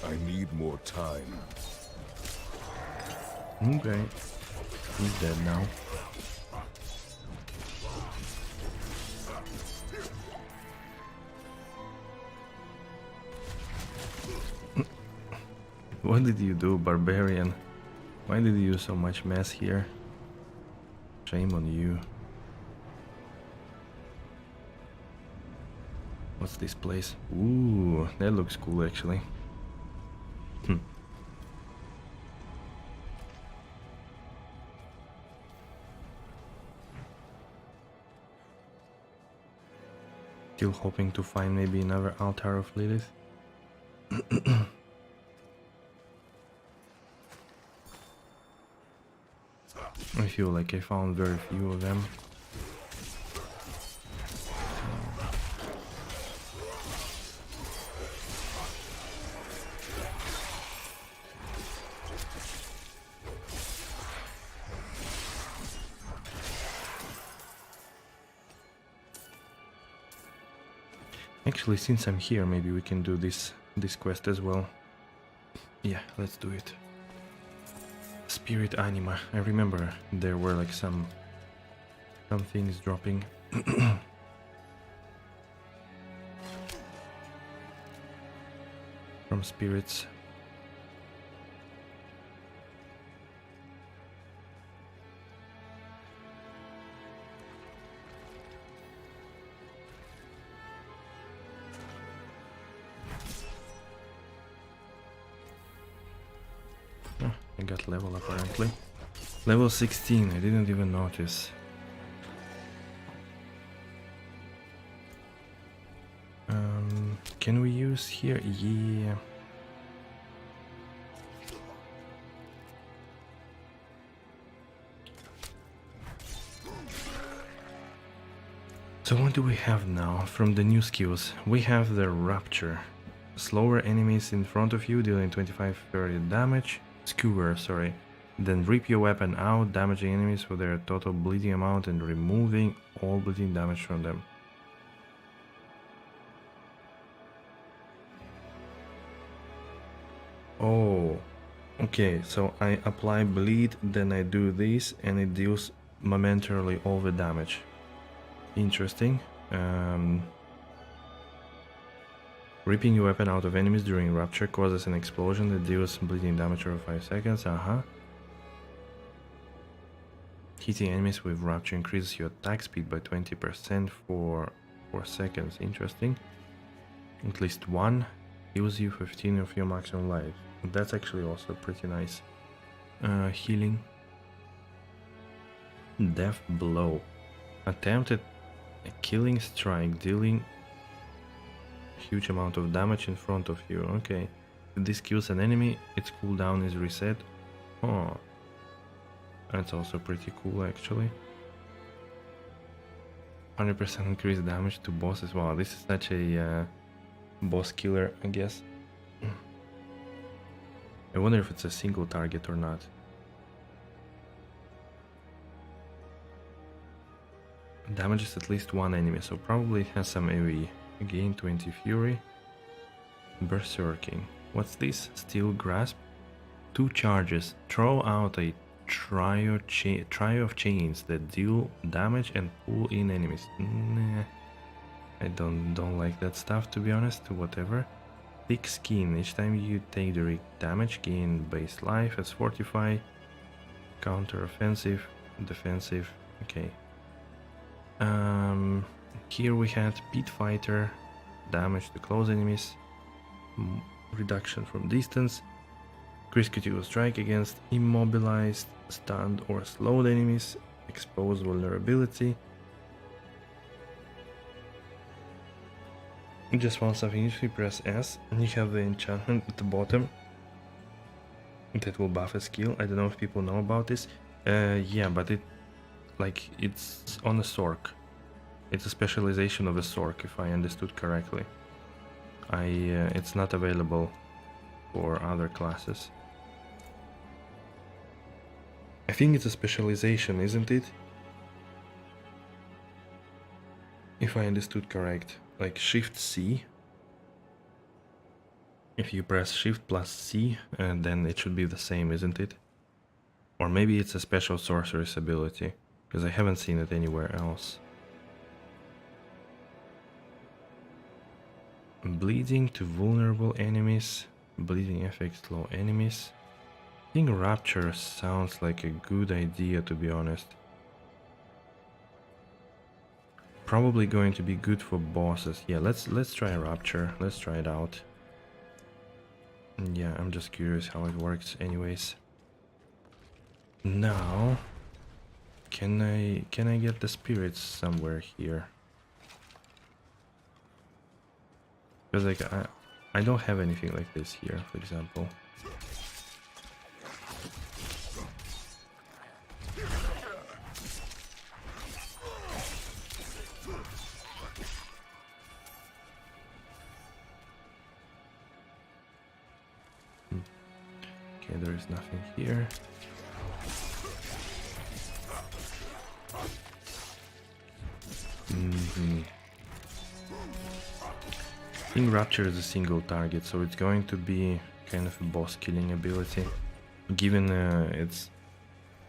I need more time. Okay. He's dead now. What did you do, barbarian? Why did you do so much mess here? Shame on you. What's this place? Ooh, that looks cool actually. Still hoping to find maybe another altar of Lilith. I feel like I found very few of them. Actually, since I'm here, maybe we can do this quest as well. Yeah, let's do it. Spirit Anima. I remember there were like some things dropping. From spirits. I got level apparently. Level 16, I didn't even notice. Can we use here? Yeah. So what do we have now from the new skills? We have the Rapture. Slower enemies in front of you, dealing 25-30 damage. Skewer, sorry. Then rip your weapon out, damaging enemies for their total bleeding amount and removing all bleeding damage from them. Oh, okay, so I apply bleed, then I do this and it deals momentarily all the damage. Interesting. Ripping your weapon out of enemies during Rapture causes an explosion that deals bleeding damage over 5 seconds. Hitting enemies with Rapture increases your attack speed by 20% for 4 seconds. Interesting. At least one heals you 15 of your maximum life. That's actually also pretty nice. Healing. Death Blow. Attempted a killing strike, dealing huge amount of damage in front of you. Okay. If this kills an enemy, its cooldown is reset. Oh. That's also pretty cool, actually. 100% increased damage to bosses. Wow, this is such a boss killer, I guess. I wonder if it's a single target or not. Damages at least one enemy, so probably it has some AoE. Gain 20 fury. Berserking. What's this? Steel grasp. 2 charges. Throw out a trio of chains that deal damage and pull in enemies. Nah, I don't like that stuff, to be honest. Whatever. Thick skin. Each time you take direct damage, gain base life as fortify. Counter offensive, defensive. Okay. Here we had Pit Fighter, damage to close enemies, reduction from distance, critical strike against immobilized, stunned or slowed enemies, expose vulnerability. Just found something useful, press S and you have the enchantment at the bottom that will buff a skill. I don't know if people know about this. Yeah, but it's on a Sork. It's a specialization of a Sork, if I understood correctly. It's not available for other classes. I think it's a specialization, isn't it? If I understood correct. Like Shift C. If you press Shift plus C, then it should be the same, isn't it? Or maybe it's a special sorceress ability, because I haven't seen it anywhere else. Bleeding to vulnerable enemies. Bleeding affects slow enemies. I think Rapture sounds like a good idea, to be honest. Probably going to be good for bosses. Yeah, let's try Rapture. Let's try it out. Yeah, I'm just curious how it works anyways. Now, can I get the spirits somewhere here? Because like I don't have anything like this here, for example. Okay, there is nothing here. I think Rapture is a single target, so it's going to be kind of a boss killing ability, given it's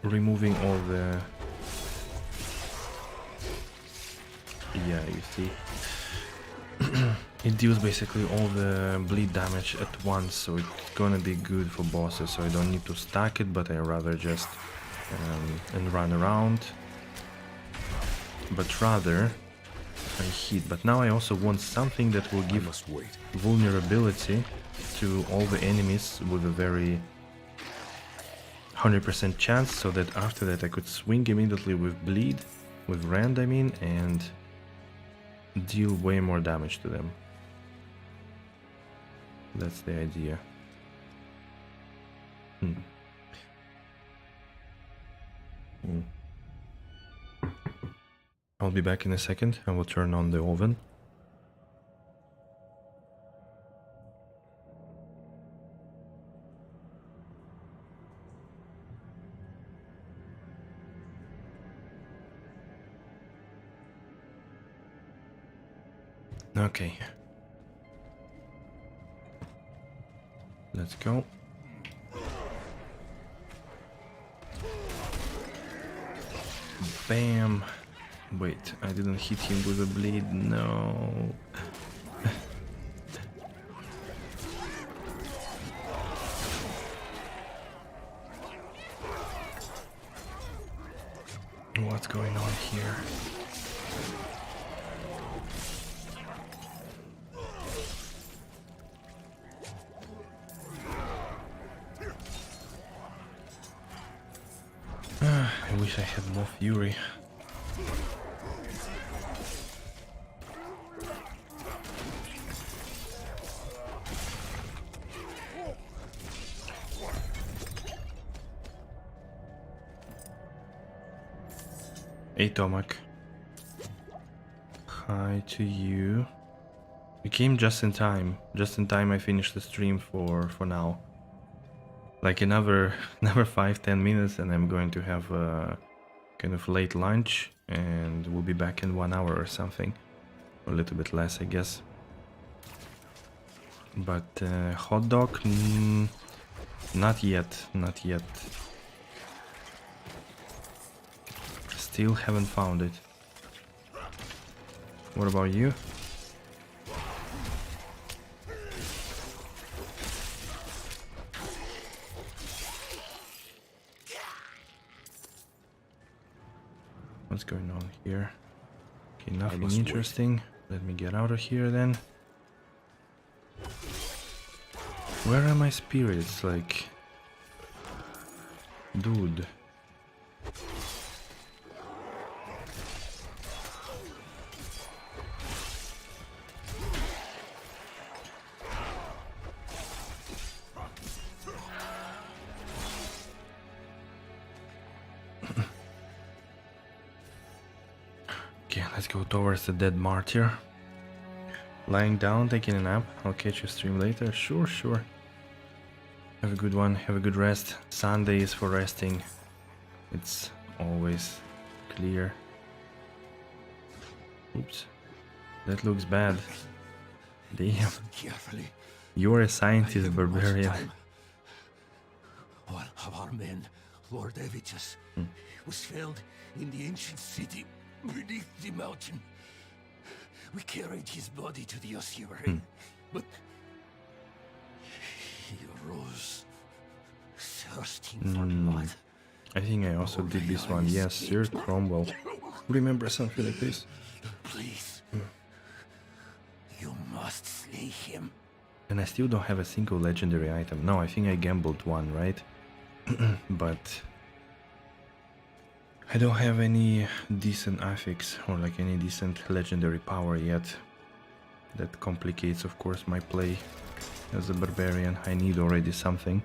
removing all the... Yeah, you see. It deals basically all the bleed damage at once, so it's gonna be good for bosses, so I don't need to stack it, but I rather just and run around. But rather I hit. But now I also want something that will give vulnerability to all the enemies with a very 100% chance, so that after that I could swing immediately with bleed, with rend I mean, and deal way more damage to them. That's the idea. I'll be back in a second. I will turn on the oven. Okay. Let's go. Bam. Wait, I didn't hit him with a bleed. No. What's going on here? I wish I had more fury. Hey Tomac. Hi to you. You came just in time. Just in time I finished the stream for now. Like another 5-10 minutes and I'm going to have a kind of late lunch and we'll be back in 1 hour or something. Or a little bit less, I guess. But hot dog? Not yet, not yet. Still haven't found it. What about you? What's going on here? Okay, nothing interesting. Let me get out of here then. Where are my spirits? Like... Dude. Okay, let's go towards the dead martyr. Lying down, taking a nap. I'll catch you stream later. Sure, sure. Have a good one. Have a good rest. Sunday is for resting. It's always clear. Oops. That looks bad. Damn. Carefully. You're a scientist, barbarian. One of our men, Lord Evichus, was felled in the ancient city beneath the mountain. We carried his body to the ossuary, but he arose, thirsting for blood. I think I also did this one. Yes, Sir Cromwell. Remember something like this? Please, you must slay him. And I still don't have a single legendary item. No, I think I gambled one, right? But I don't have any decent affix or like any decent legendary power yet. That complicates, of course, my play as a barbarian. I need already something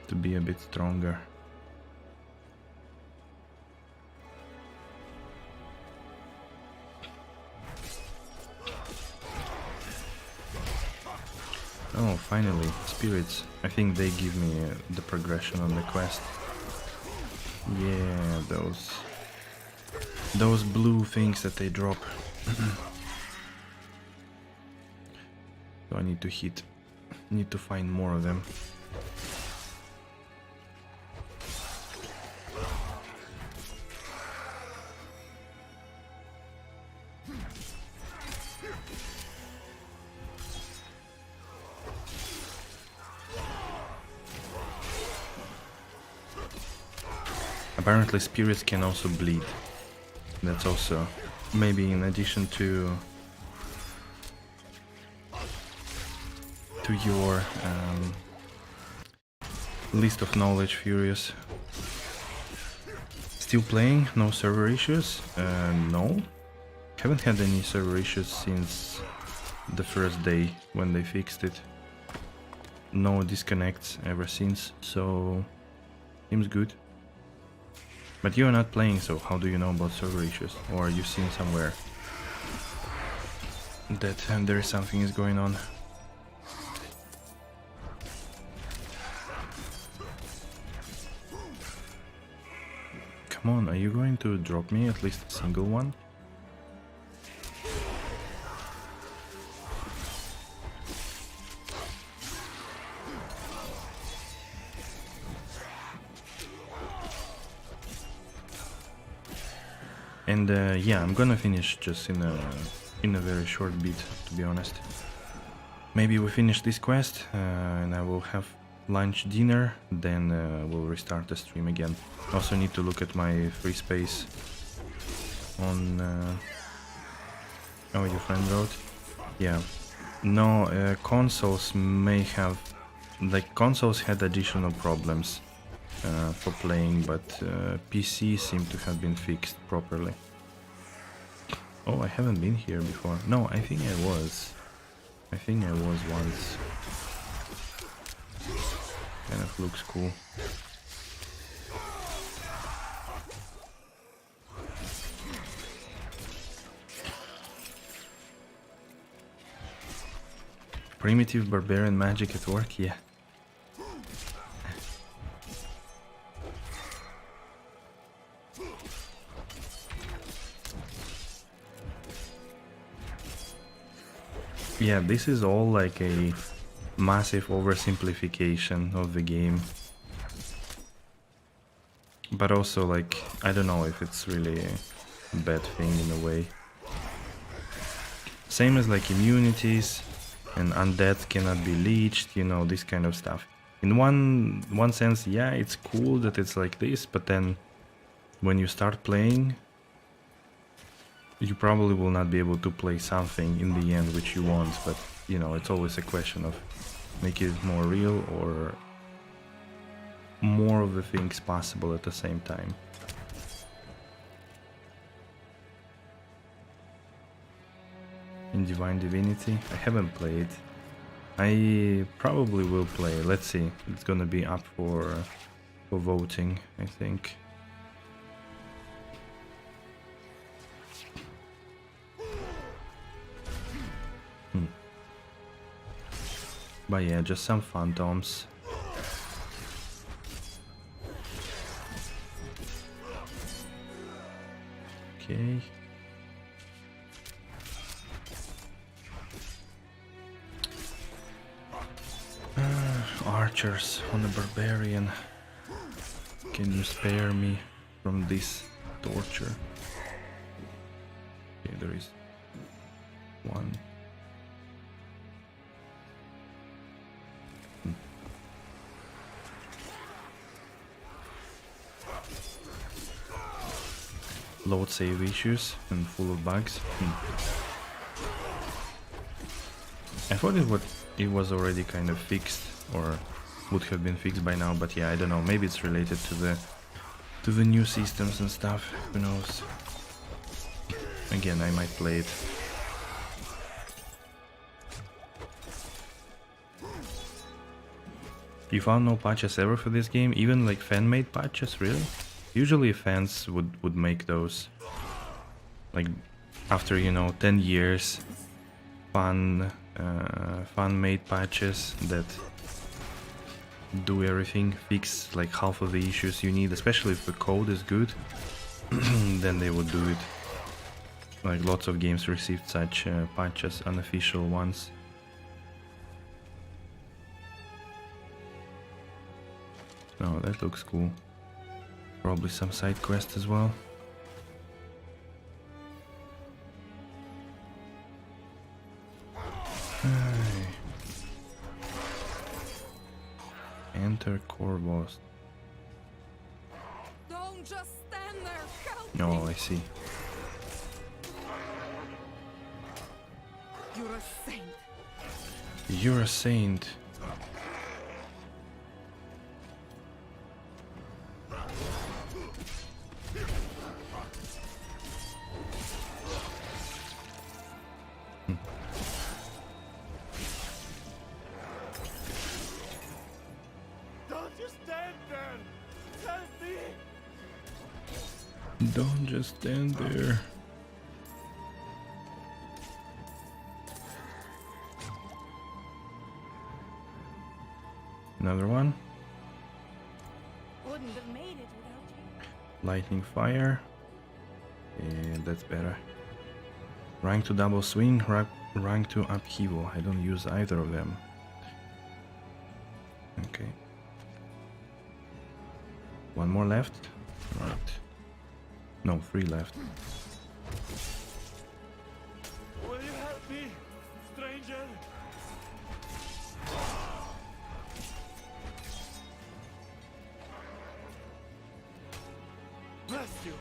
to be a bit stronger. Oh, finally, spirits. I think they give me the progression on the quest. Yeah, those blue things that they drop. So I need to find more of them. Apparently spirits can also bleed. That's also maybe in addition to your list of knowledge, Furious. Still playing? No server issues? No. Haven't had any server issues since the first day when they fixed it. No disconnects ever since, so seems good. But you're not playing, so how do you know about server issues? Or you've seen somewhere that there is something is going on? Come on, are you going to drop me at least a single one? And yeah, I'm gonna finish just in a very short bit, to be honest. Maybe we finish this quest and I will have lunch, dinner, then we'll restart the stream again. Also need to look at my free space on... oh, your friend wrote? Yeah. No, consoles may have... like, consoles had additional problems for playing, but PC seem to have been fixed properly. Oh, I haven't been here before. No, I think I was. I think I was once. Kind of looks cool. Primitive barbarian magic at work, yeah. Yeah, this is all like a massive oversimplification of the game. But also, like, I don't know if it's really a bad thing in a way. Same as like immunities and undead cannot be leeched, you know, this kind of stuff. In one sense, yeah, it's cool that it's like this, but then when you start playing, you probably will not be able to play something in the end which you want, but you know, it's always a question of making it more real or more of the things possible at the same time. In Divine Divinity, I haven't played. I probably will play. Let's see. It's gonna be up for voting, I think. But yeah, just some phantoms. Okay. Archers on the barbarian. Can you spare me from this torture? Okay, there is one. Load save issues and full of bugs. I thought it was already kind of fixed, or would have been fixed by now, but yeah, I don't know. Maybe it's related to the new systems and stuff. Who knows? Again, I might play it. You found no patches ever for this game? Even like fan-made patches, really? Usually fans would make those, like, after, you know, 10 years, fan-made patches that do everything, fix like half of the issues you need, especially if the code is good, then they would do it. Like, lots of games received such patches, unofficial ones. Oh, that looks cool. Probably some side quest as well. Enter core boss. Don't just stand there. Help Oh, me. I see. You're a saint. You're a saint. Don't just stand there. Another one. Wouldn't have made it without you. Lightning fire. Yeah, that's better. Rank to double swing, rank to upheaval. I don't use either of them. Okay. One more left. Right. No, 3 left. Will you help me, stranger? Bless you.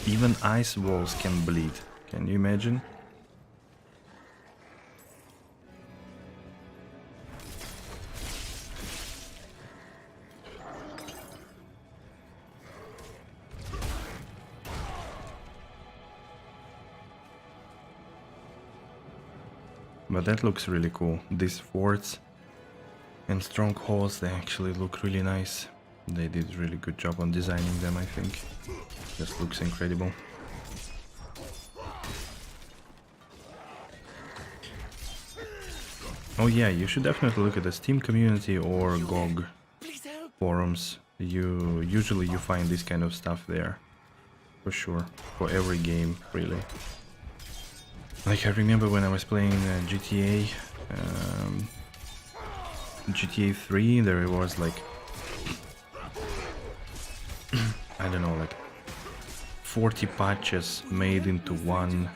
Even ice walls can bleed. Can you imagine? But that looks really cool. These forts and strongholds, they actually look really nice. They did really good job on designing them, I think. Just looks incredible. Oh yeah, you should definitely look at the Steam community or GOG forums. Usually you find this kind of stuff there, for sure, for every game, really. Like I remember when I was playing GTA 3, there was like I don't know, like 40 patches made into one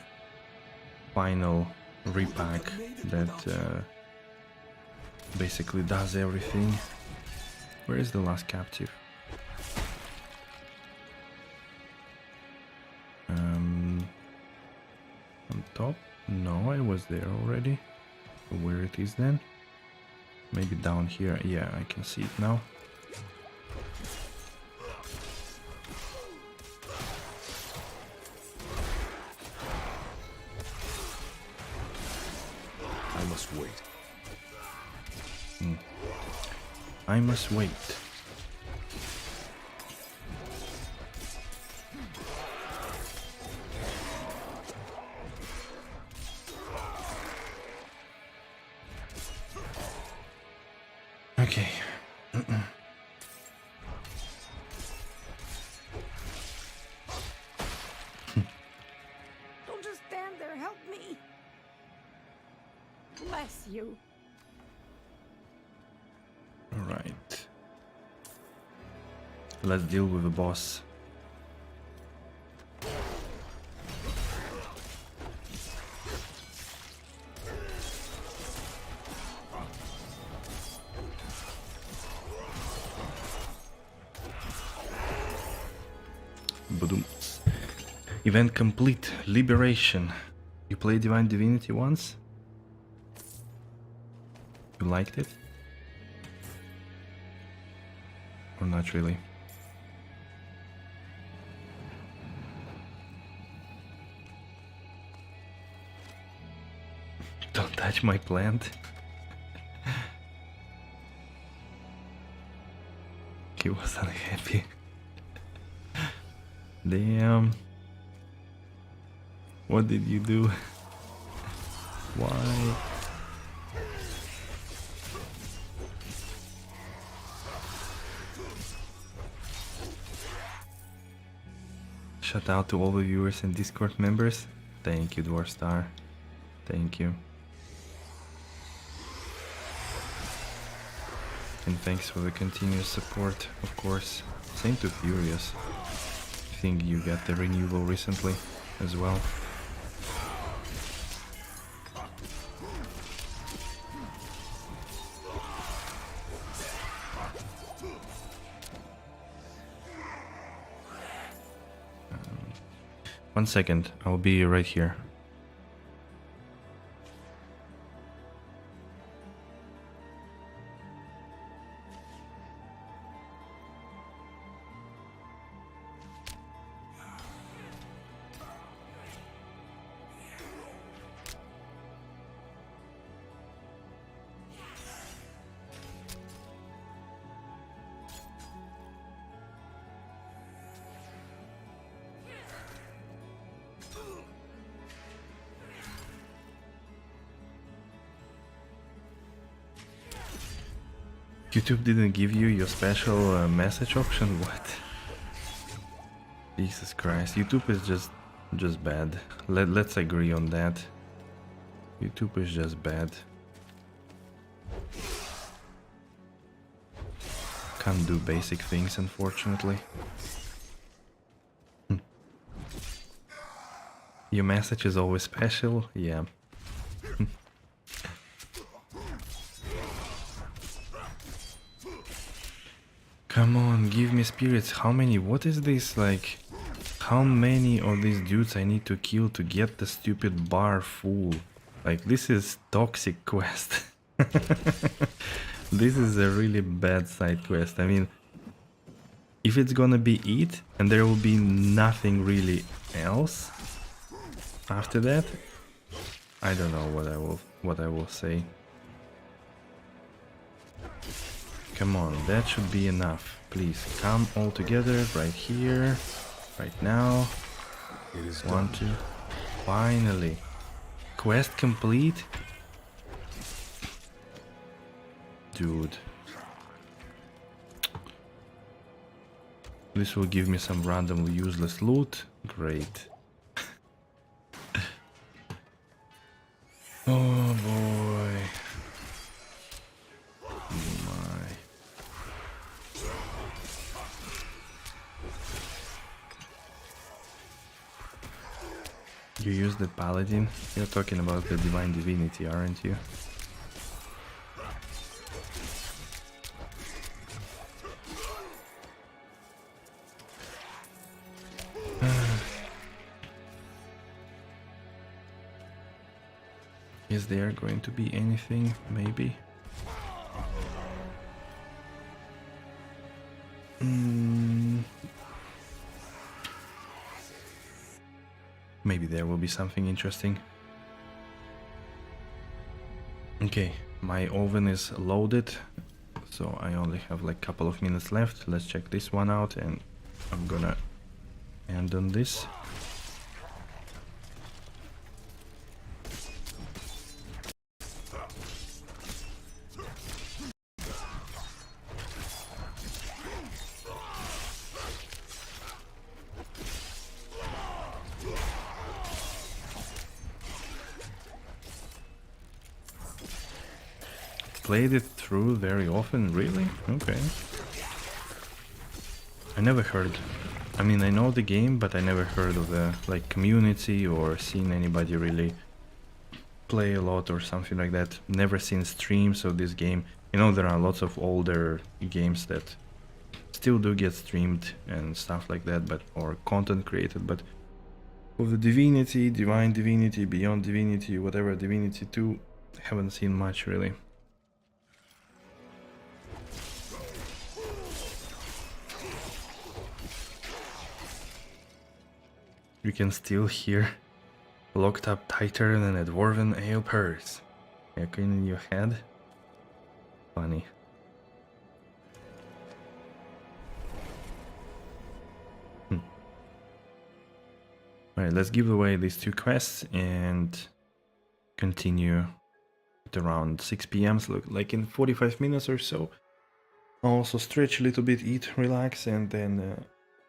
final repack that basically does everything. Where is the last captive? On top? No, I was there already. Where it is then? Maybe down here. Yeah, I can see it now. I must wait. I must wait. Okay. Don't just stand there, help me. Bless you. Alright. Let's deal with the boss. Boom. Event complete. Liberation. You played Divine Divinity once? You liked it? Or not really? Don't touch my plant. He was unhappy. Damn. What did you do? Why? Shout out to all the viewers and Discord members. Thank you, Dwarfstar. Thank you. And thanks for the continuous support, of course. Same to Furious. I think you got the renewal recently as well. One second, I'll be right here. YouTube didn't give you your special message option? What? Jesus Christ, YouTube is just bad. Let's agree on that. YouTube is just bad. Can't do basic things, unfortunately. Your message is always special? Yeah. Come on, give me spirits. How many? What is this? Like, how many of these dudes I need to kill to get the stupid bar full? Like, this is toxic quest. This is a really bad side quest. I mean, if it's gonna be it and there will be nothing really else after that, I don't know what I will say. Come on, that should be enough. Please come all together right here, right now. It is One, two. Finally. Quest complete? Dude. This will give me some randomly useless loot. Great. Oh boy. My. You use the paladin? You're talking about the divine divinity, aren't you? Is there going to be anything? Maybe. Maybe there will be something interesting. Okay, my oven is loaded, so I only have like a couple of minutes left. Let's check this one out, and I'm gonna end on this. Played it through very often, really? Okay. I never heard. I mean, I know the game, but I never heard of the like community or seen anybody really play a lot or something like that. Never seen streams of this game. You know, there are lots of older games that still do get streamed and stuff like that, but or content created, but of the Divinity, Divine Divinity, Beyond Divinity, whatever, Divinity 2, haven't seen much really. You can still hear locked up tighter than a dwarven ale purse echoing in your head. Funny. Alright, let's give away these two quests and continue at around 6 p.m. So like in 45 minutes or so. I'll also stretch a little bit, eat, relax, and then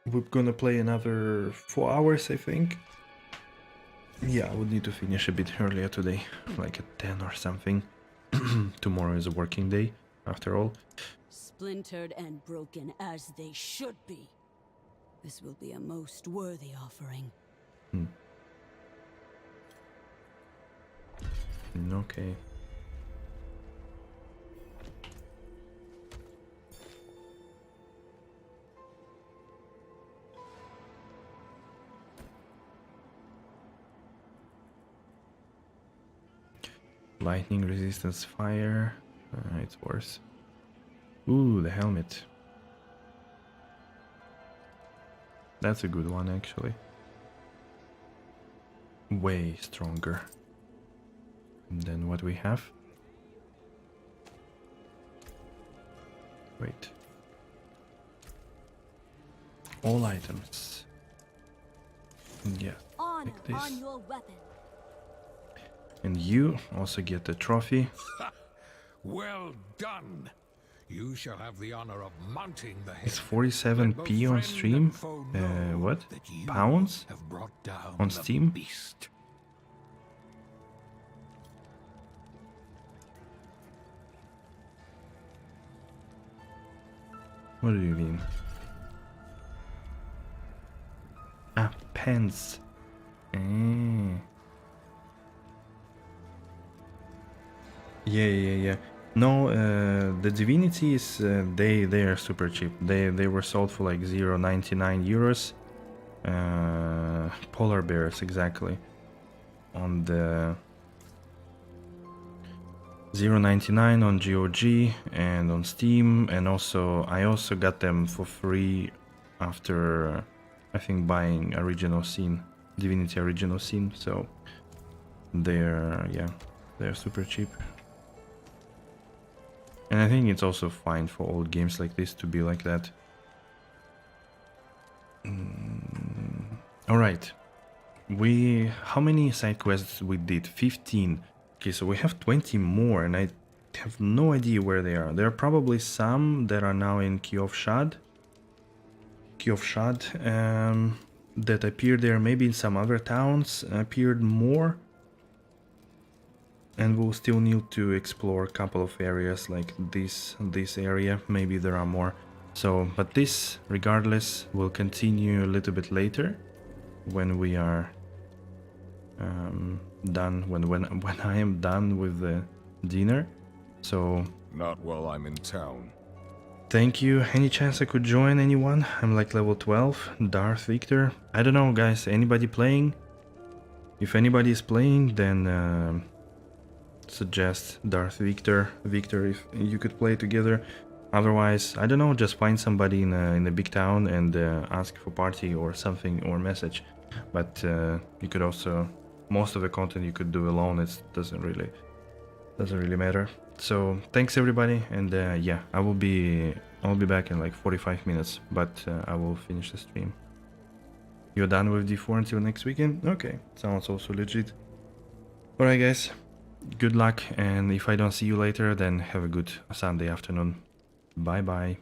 we're gonna play another 4 hours, I think. Yeah, I would need to finish a bit earlier today, like at 10 or something. Tomorrow is a working day, after all. Splintered and broken as they should be. This will be a most worthy offering. Okay. Lightning resistance fire. It's worse. Ooh, the helmet. That's a good one, actually. Way stronger than what we have. Wait. All items. Yeah, like this. On your weapon. And you also get the trophy. Well done. You shall have the honor of mounting the head. It's 47p on stream. What? Pounds? On Steam? Beast. What do you mean? Ah, pence. Yeah. No, the divinities, they are super cheap. They were sold for like 0.99 euros. Polar bears, exactly. On the 0.99 on GOG and on Steam, and also I also got them for free after I think buying Original Sin, Divinity Original Sin. So they're super cheap. And I think it's also fine for old games like this to be like that. Alright. How many side quests we did? 15. Okay, so we have 20 more, and I have no idea where they are. There are probably some that are now in Kyovshad. That appeared there. Maybe in some other towns appeared more. And we'll still need to explore a couple of areas like this area. Maybe there are more. So, but this, regardless, will continue a little bit later when we are done. When I am done with the dinner. So. Not while I'm in town. Thank you. Any chance I could join anyone? I'm like level 12. Darth Victor. I don't know, guys. Anybody playing? If anybody is playing, then suggest Darth Victor. Victor, if you could play together. Otherwise, I don't know. Just find somebody in a big town and ask for party or something or message. But you could also, most of the content you could do alone. It doesn't really matter. So thanks everybody, and yeah, I'll be back in like 45 minutes, but I will finish the stream. You're done with D4 until next weekend? Okay, sounds also legit. Alright guys, good luck, and if I don't see you later, then have a good Sunday afternoon. Bye bye.